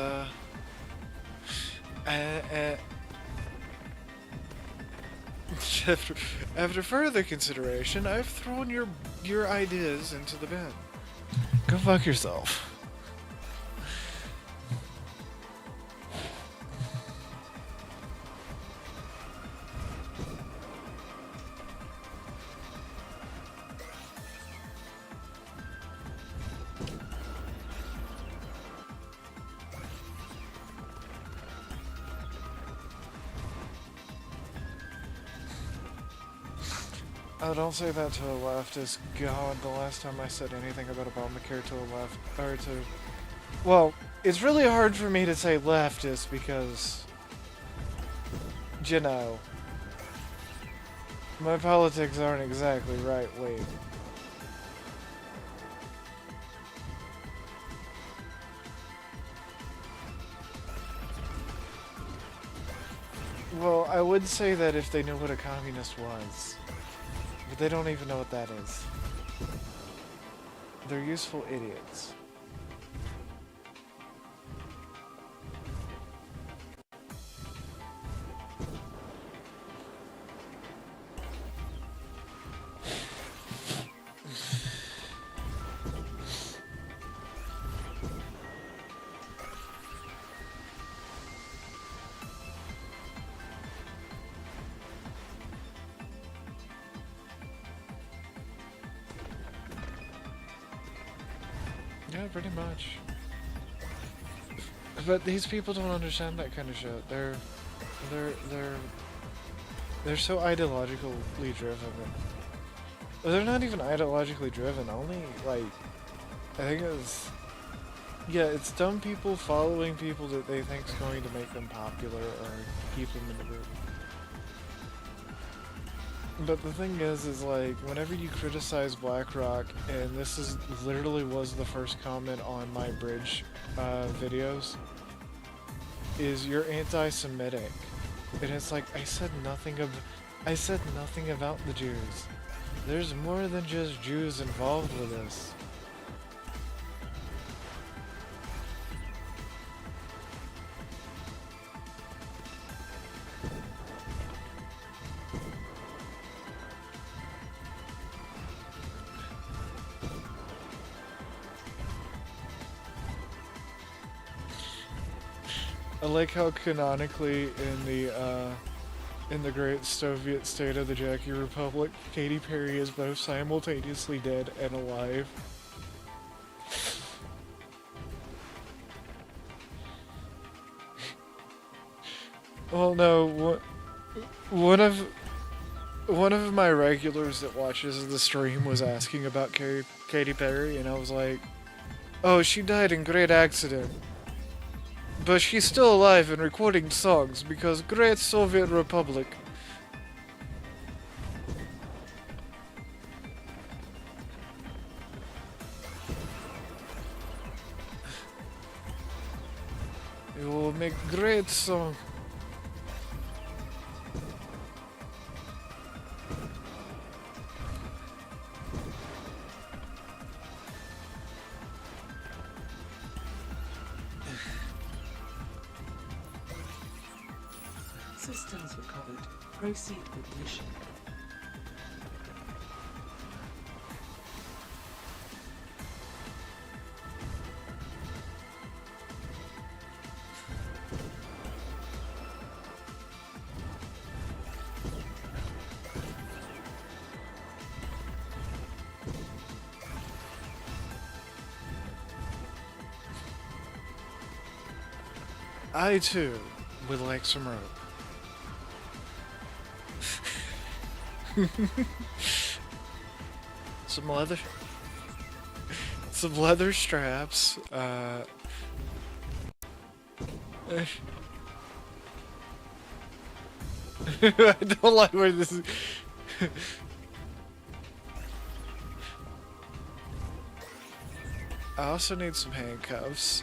after further consideration, I've thrown your ideas into the bin. Go fuck yourself. Oh, don't say that to a leftist. God, the last time I said anything about Obamacare to a left, or to... Well, it's really hard for me to say leftist because... You know... My politics aren't exactly right-wing. Well, I would say that if they knew what a communist was. But they don't even know what that is. They're useful idiots. Yeah, pretty much. But these people don't understand that kind of shit. They're so ideologically driven. They're not even ideologically driven. Only like I think it was Yeah, it's dumb people following people that they think's going to make them popular or keep them in the group. But the thing is like, whenever you criticize BlackRock, and this is literally was the first comment on my bridge videos, is you're anti-Semitic. And it's like, I said nothing about the Jews. There's more than just Jews involved with this. I like how canonically in the great Soviet state of the Jackie Republic, Katy Perry is both simultaneously dead and alive. Well, no, one of my regulars that watches the stream was asking about Katy Perry, and I was like, "Oh, she died in great accident. But she's still alive and recording songs because Great Soviet Republic." It will make great song.
Systems recovered. Proceed with mission.
I too would like some rope. some leather straps. I don't like where this is. I also need some handcuffs.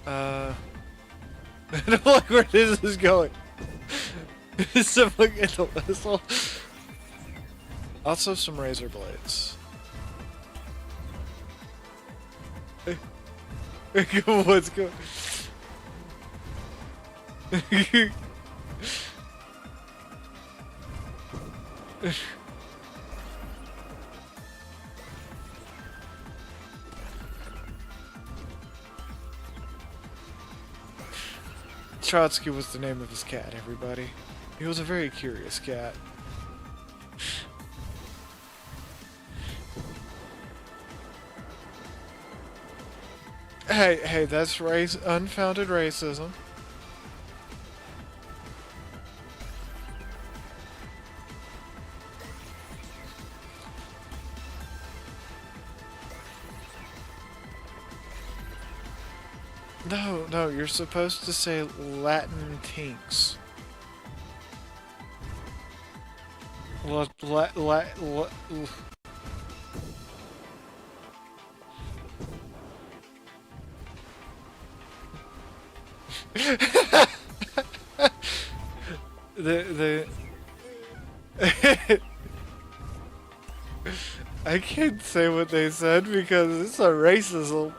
I don't like where this is going. Someone get the whistle. Also some razor blades. What's going? Trotsky was the name of his cat, everybody. He was a very curious cat. Hey, that's unfounded racism. No, you're supposed to say Latin tinks. the I can't say what they said because it's a racism.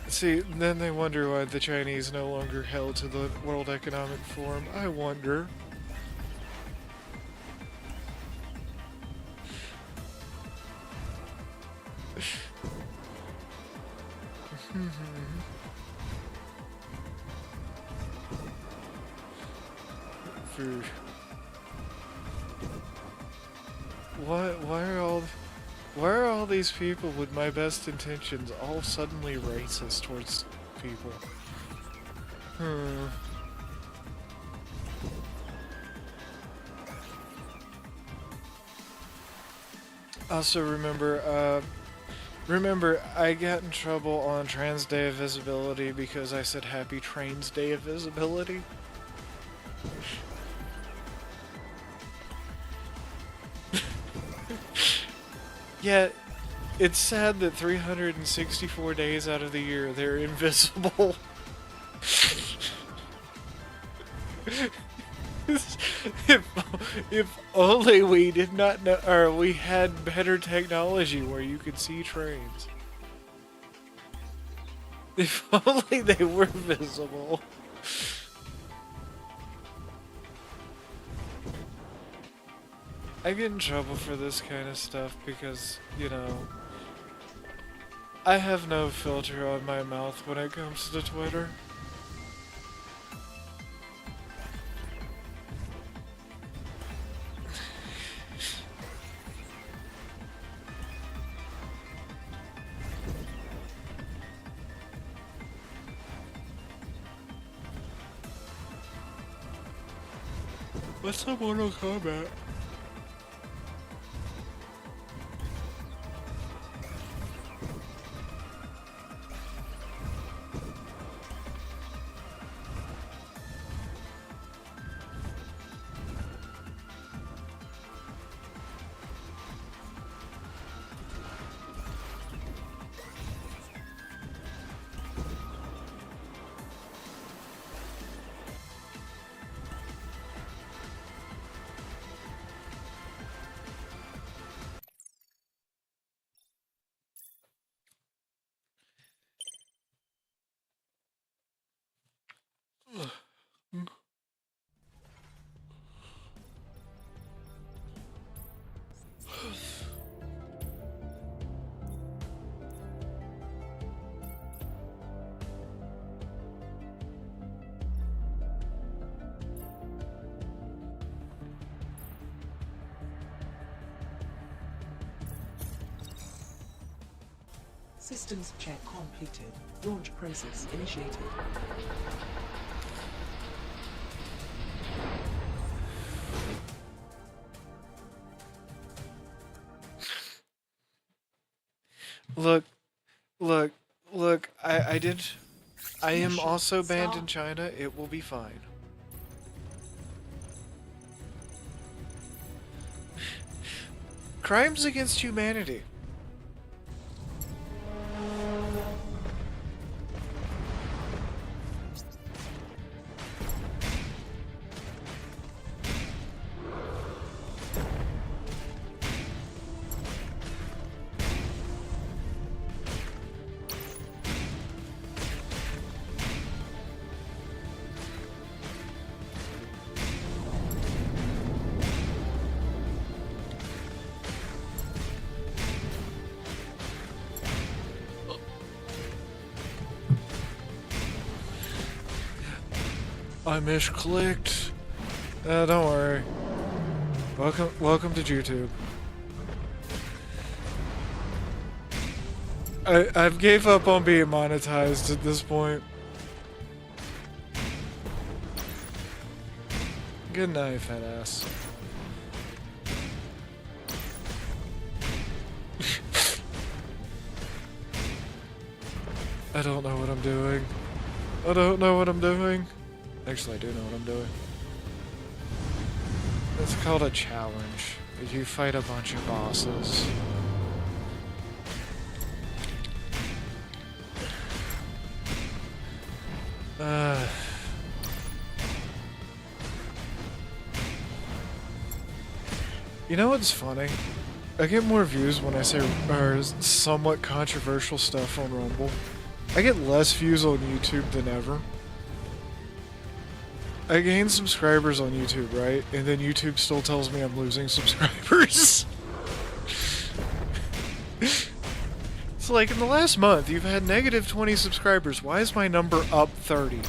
See, then they wonder why the Chinese no longer held to the World Economic Forum. I wonder. Why are all these people with my best intentions all suddenly racist towards people? Also remember, I got in trouble on Trans Day of Visibility because I said Happy Trains Day of Visibility. Yeah, it's sad that 364 days out of the year they're invisible. if only we did not know, or we had better technology where you could see trains. If only they were visible. I get in trouble for this kind of stuff because, you know, I have no filter on my mouth when it comes to Twitter. What's up, Mortal Kombat?
Systems check completed. Launch process initiated.
Look, I am also banned in China. It will be fine. Crimes against humanity. I misclicked. Don't worry. Welcome to YouTube. I've gave up on being monetized at this point. Good night, fat ass. I don't know what I'm doing. I don't know what I'm doing. Actually, I do know what I'm doing. It's called a challenge. You fight a bunch of bosses. You know what's funny? I get more views when I say somewhat controversial stuff on Rumble. I get less views on YouTube than ever. I gain subscribers on YouTube, right? And then YouTube still tells me I'm losing subscribers. It's like, in the last month, you've had negative 20 subscribers. Why is my number up 30?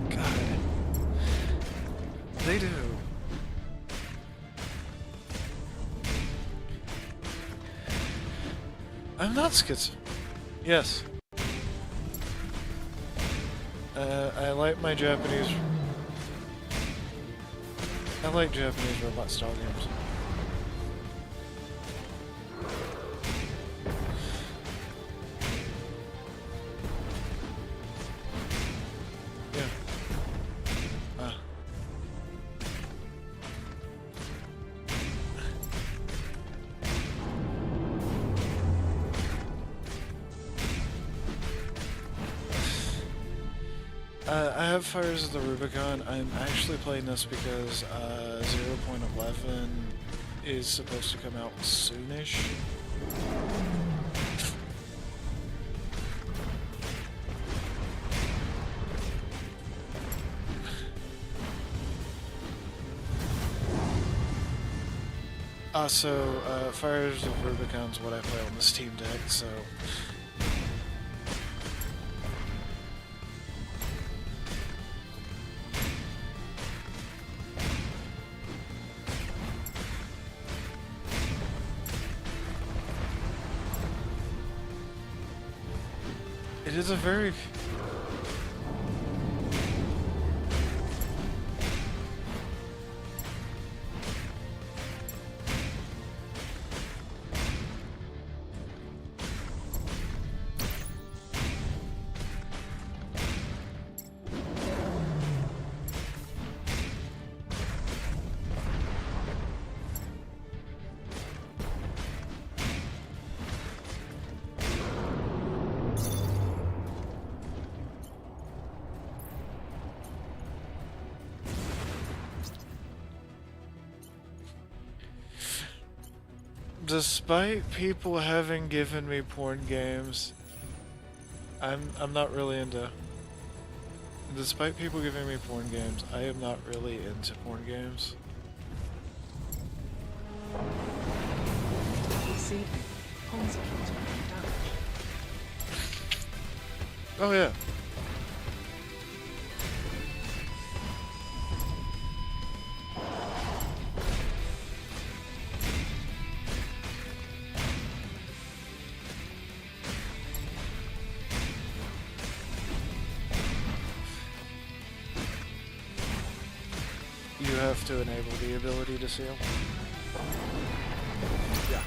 God. They do. I'm not schizo. Yes. I like my Japanese... I like Japanese robot style games. Yeah. I have Fires of the Rubicon. I'm actually playing this because 0.11 is supposed to come out soonish. Also, Fires of Rubicon's what I play on the Steam Deck, so... It is a very... Despite people having given me porn games, I'm not really into... Despite people giving me porn games, I am not really into porn games.
Receiving. Comms accounts damage.
Oh yeah. You have to enable the ability to seal. Yeah.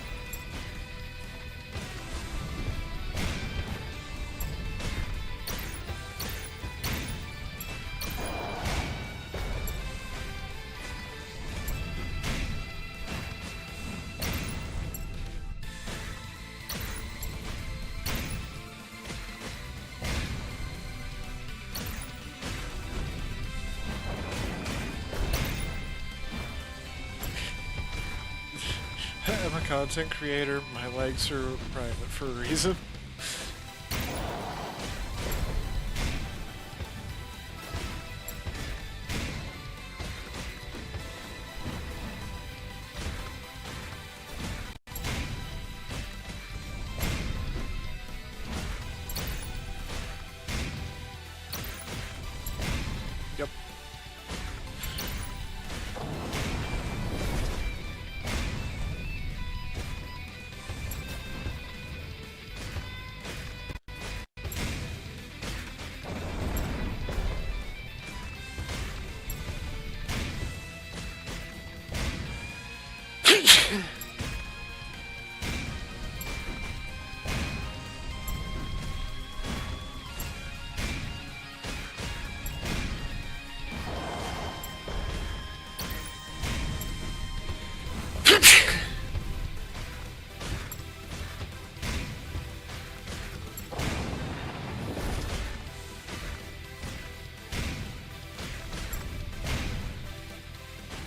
I'm a content creator, my legs are private for a reason. Yep.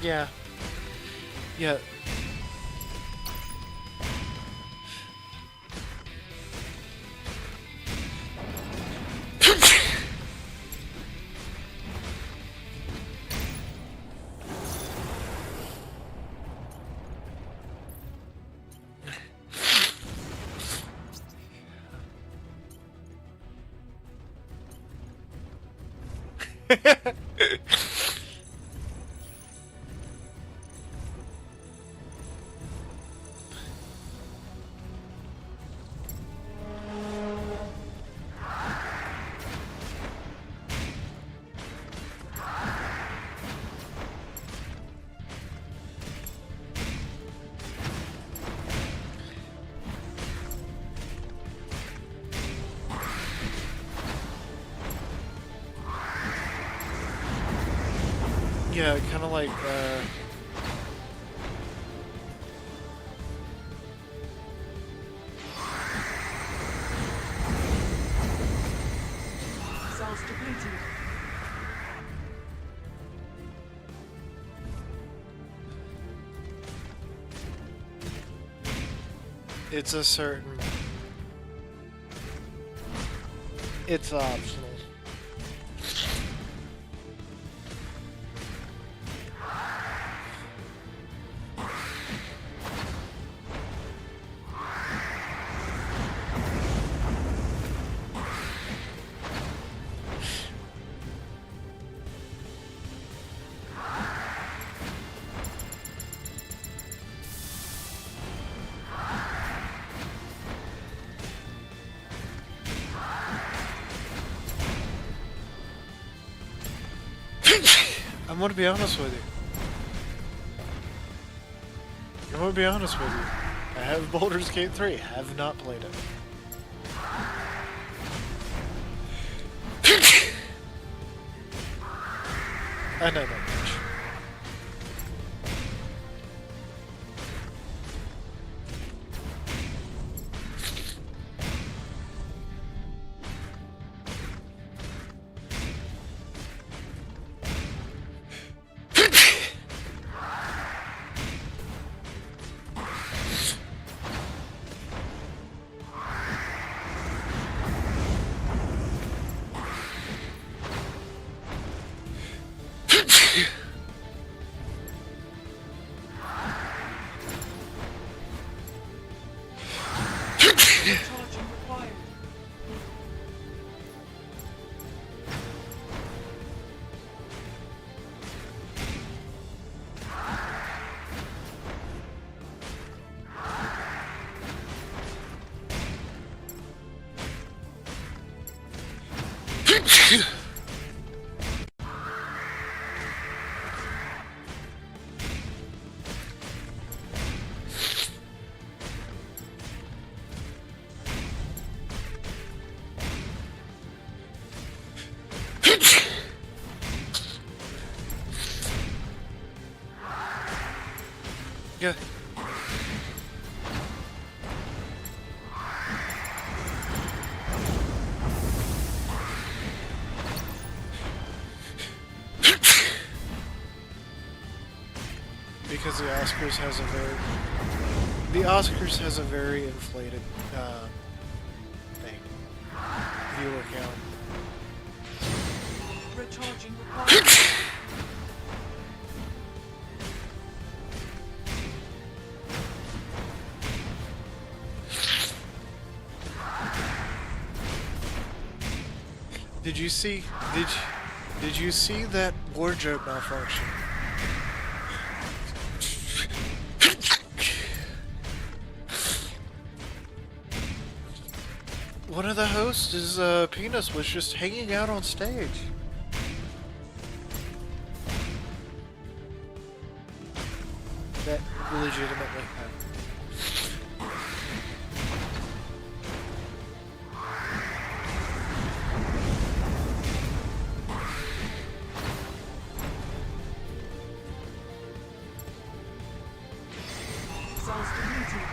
Yeah. Yeah. Yeah, kind of like,
Cells depleted.
it's a certain... It's optional. I'm gonna be honest with you. I'm gonna be honest with you. I have Baldur's Gate 3, have not played it. I know that much.
Recharging required.
Yeah. Because the Oscars has a very inflated thing, viewer count.
Recharging required.
Did you see that wardrobe malfunction? One of the hosts' penis was just hanging out on stage. That legitimately happened.
Cells depleted.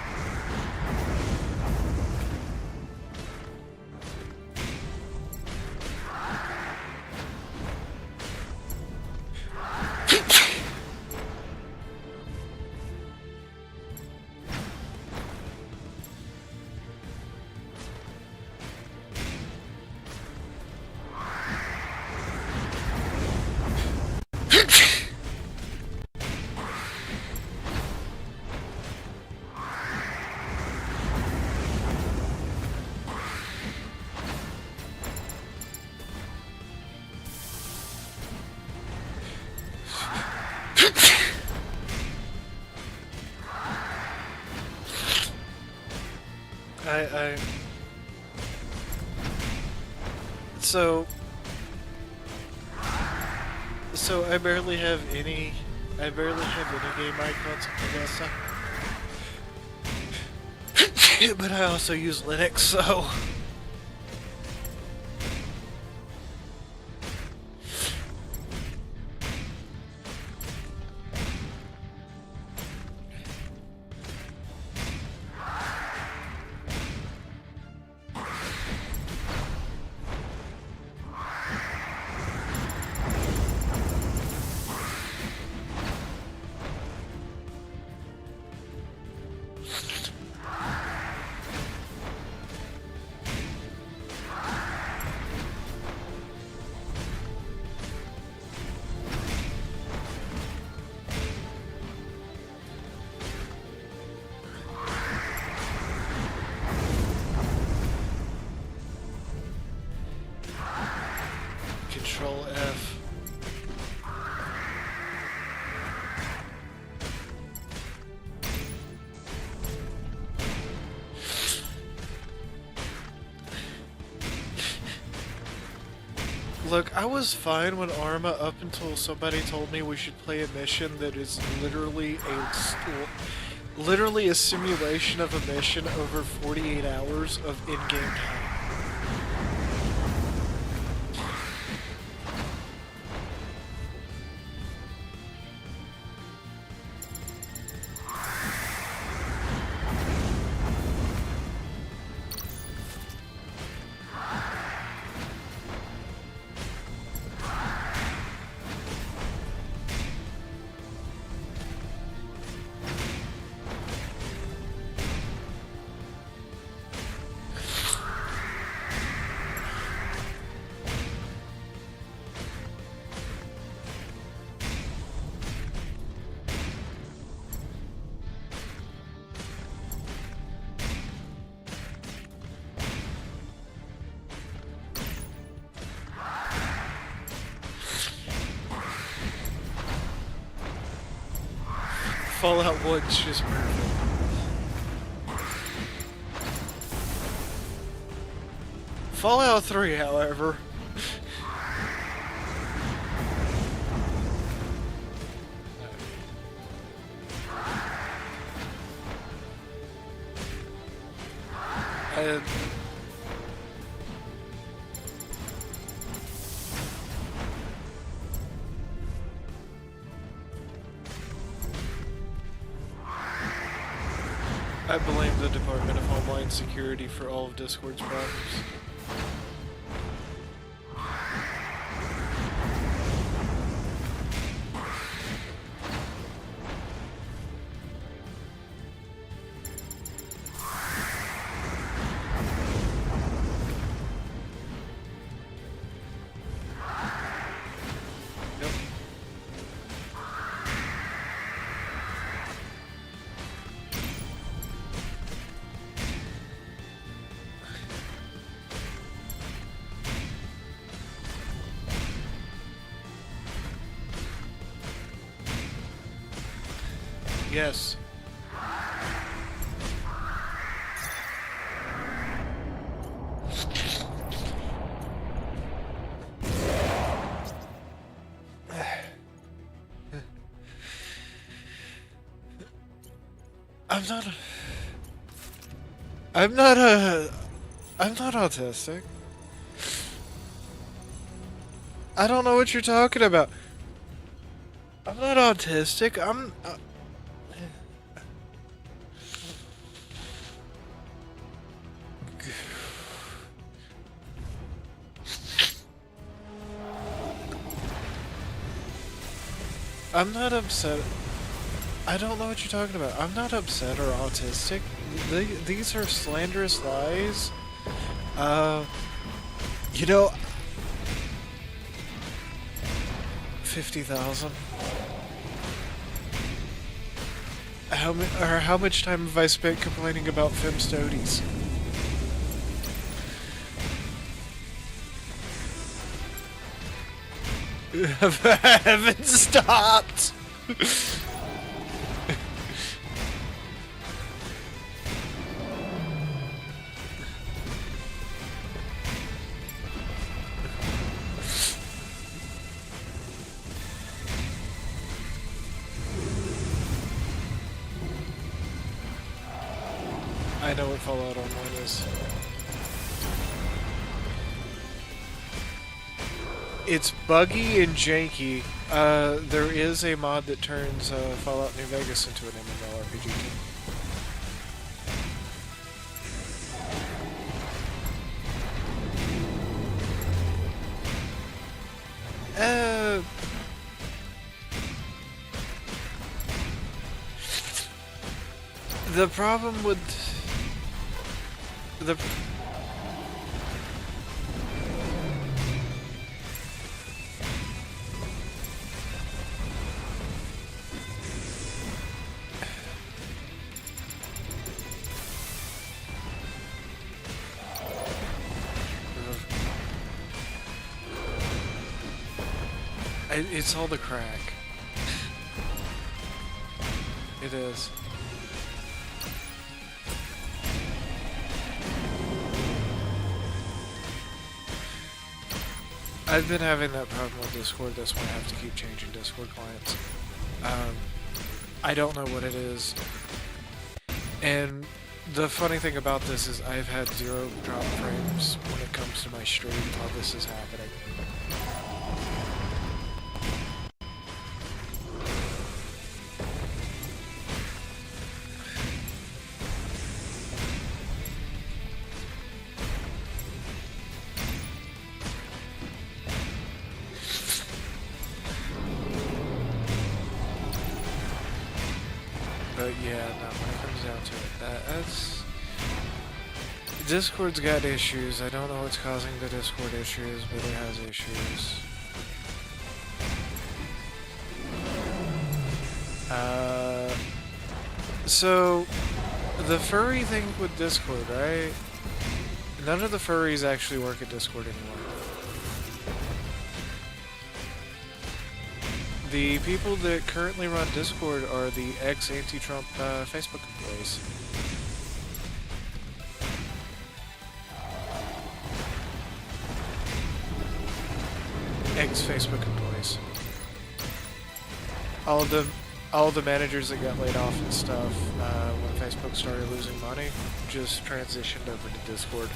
I so I barely have any game icons on my desktop. But I also use Linux, so
Look, I was fine with Arma up until somebody told me we should play a mission that is literally a simulation of a mission over 48 hours of in-game time. Fallout 1's just perfect. Fallout 3, however. I, I blame the Department of Homeland Security for all of Discord's problems. Yep. Yes. I'm not autistic. I don't know what you're talking about. I'm not autistic. I'm not upset. I don't know what you're talking about. I'm not upset or autistic. These are slanderous lies. You know, 50,000. How much time have I spent complaining about fem studies? I haven't stopped. I know what Fallout Online is. It's buggy and janky. There is a mod that turns Fallout New Vegas into an MMORPG too. The problem with the it's all the crack. It is. I've been having that problem with Discord. That's why I have to keep changing Discord clients. I don't know what it is. And the funny thing about this is I've had 0 drop frames when it comes to my stream while this is happening. But yeah, no, when it comes down to it, that's... Discord's got issues. I don't know what's causing the Discord issues, but it has issues. So, the furry thing with Discord, right? None of the furries actually work at Discord anymore. The people that currently run Discord are the ex-anti-Trump Facebook employees. Ex-Facebook employees. All of the managers that got laid off and stuff when Facebook started losing money just transitioned over to Discord.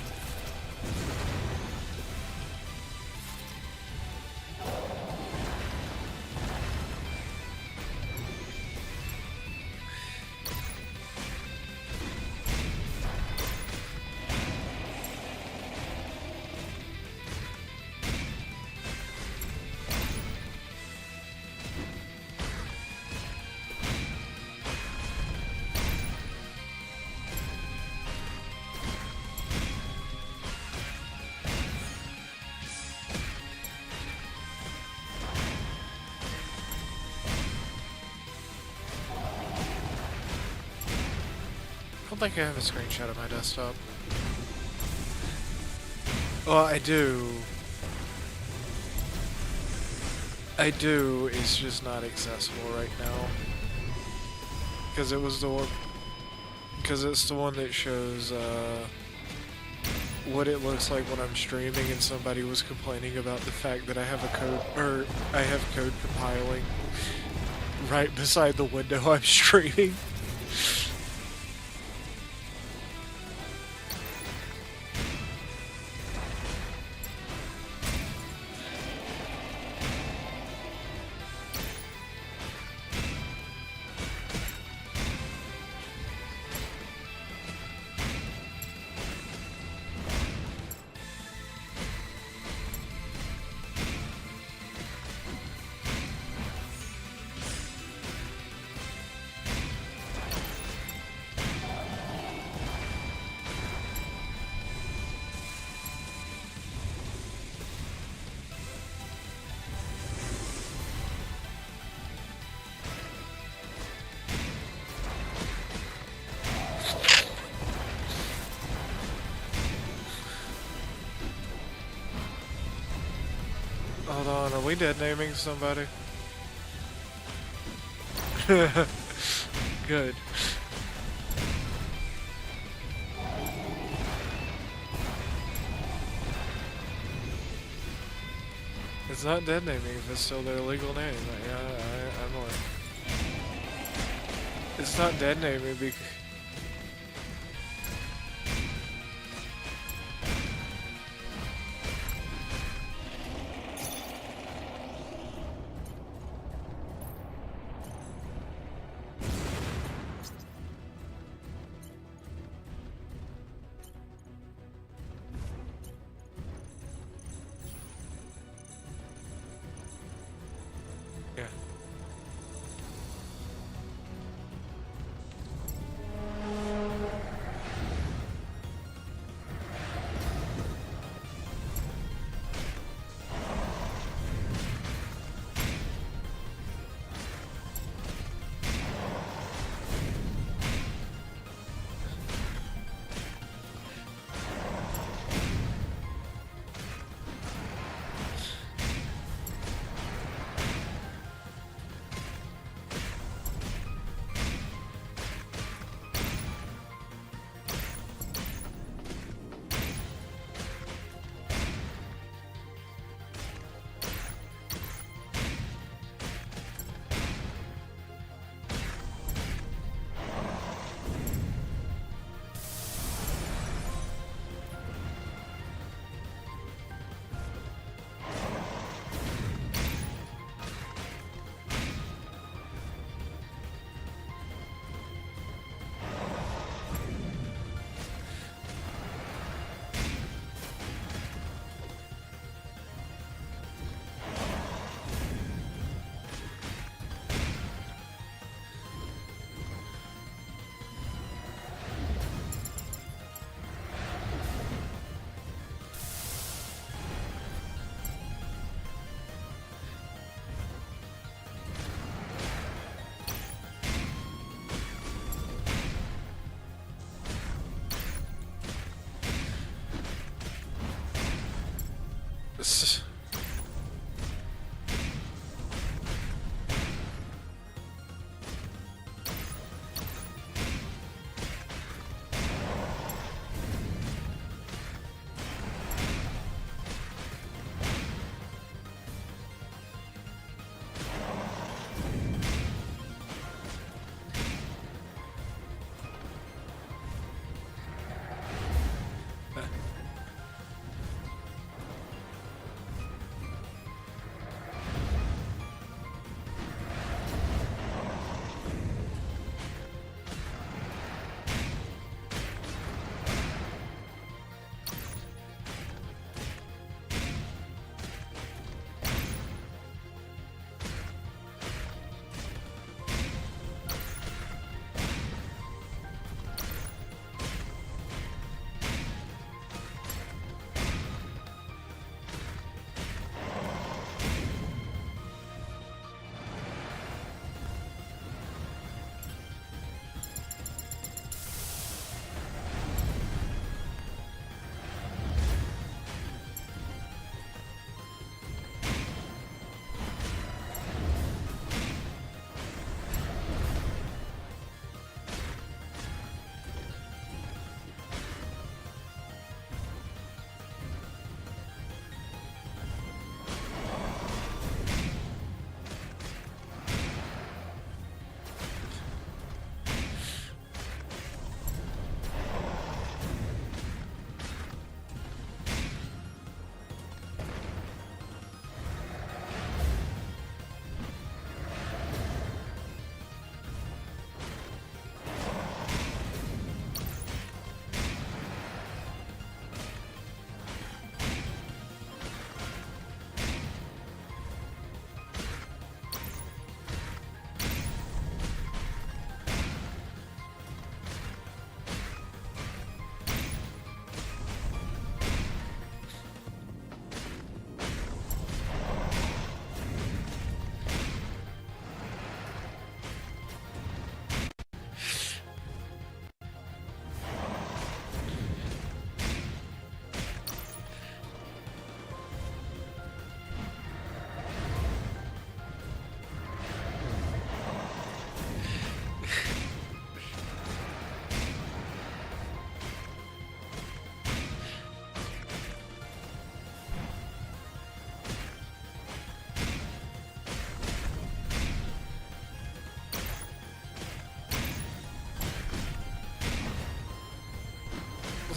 I don't think I have a screenshot of my desktop. Well, I do. It's just not accessible right now. Because it was the one... Because it's the one that shows, what it looks like when I'm streaming, and somebody was complaining about the fact that I have a code... Or, I have code compiling right beside the window I'm streaming. Hold on, are we dead naming somebody? Good. It's not dead naming if it's still their legal name. I'm aware. It's not dead naming because... Yeah.
S-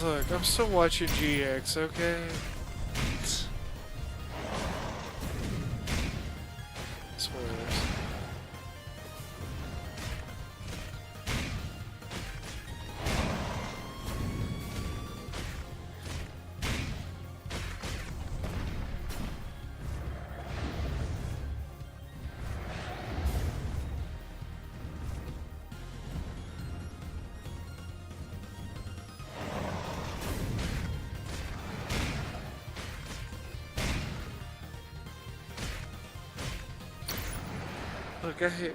Look, I'm still watching GX, okay? Spoilers. Look, I hate...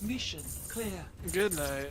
Mission clear.
Good night.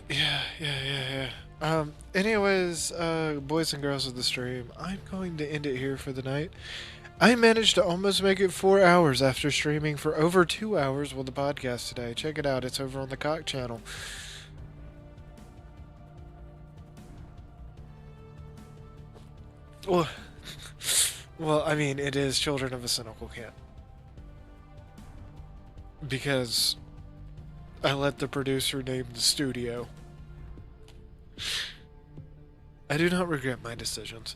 Yeah. Anyways, boys and girls of the stream, I'm going to end it here for the night. I managed to almost make it 4 hours after streaming for over 2 hours with the podcast today. Check it out, it's over on the Cock channel.
Well, well, I mean, it is Children of a Cynical Camp. Because I let the producer name the studio. I do not regret my decisions.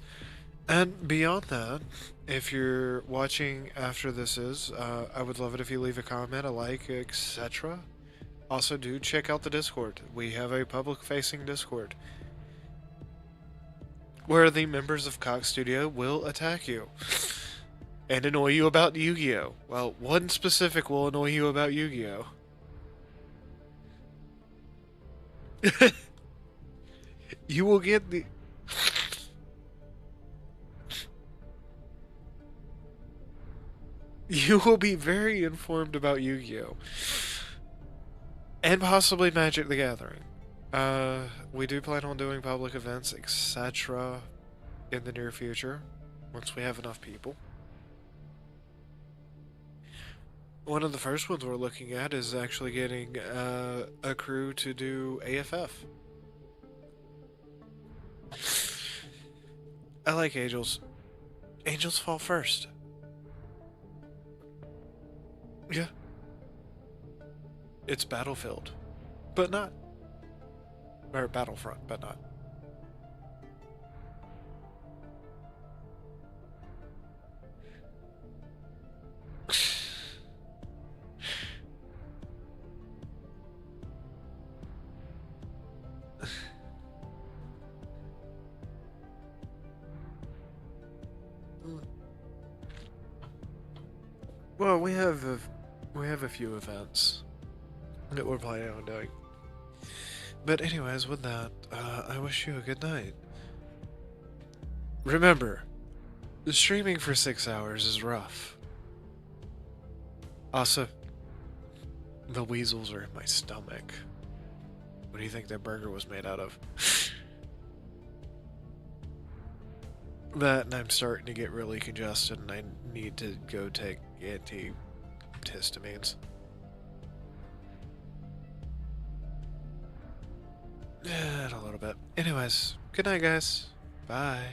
And beyond that, if you're watching after this I would love it if you leave a comment, a like, etc. Also, do check out the Discord. We have a public-facing Discord where the members of Cox Studio will attack you and annoy you about Yu-Gi-Oh! Well, one specific will annoy you about Yu-Gi-Oh! You will get the... You will be very informed about Yu-Gi-Oh! And possibly Magic the Gathering. We do plan on doing public events, etc. in the near future, once we have enough people. One of the first ones we're looking at is actually getting a crew to do AFF. I like Angels. Angels fall first. Yeah. It's Battlefield, but not. Or Battlefront, but not. Well, we have a few events that we're planning on doing. But anyways, with that, I wish you a good night. Remember, streaming for 6 hours is rough. Also, the weasels are in my stomach. What do you think that burger was made out of? That, and I'm starting to get really congested, and I need to go take antihistamines. Yeah, in a little bit. Anyways, good night, guys. Bye.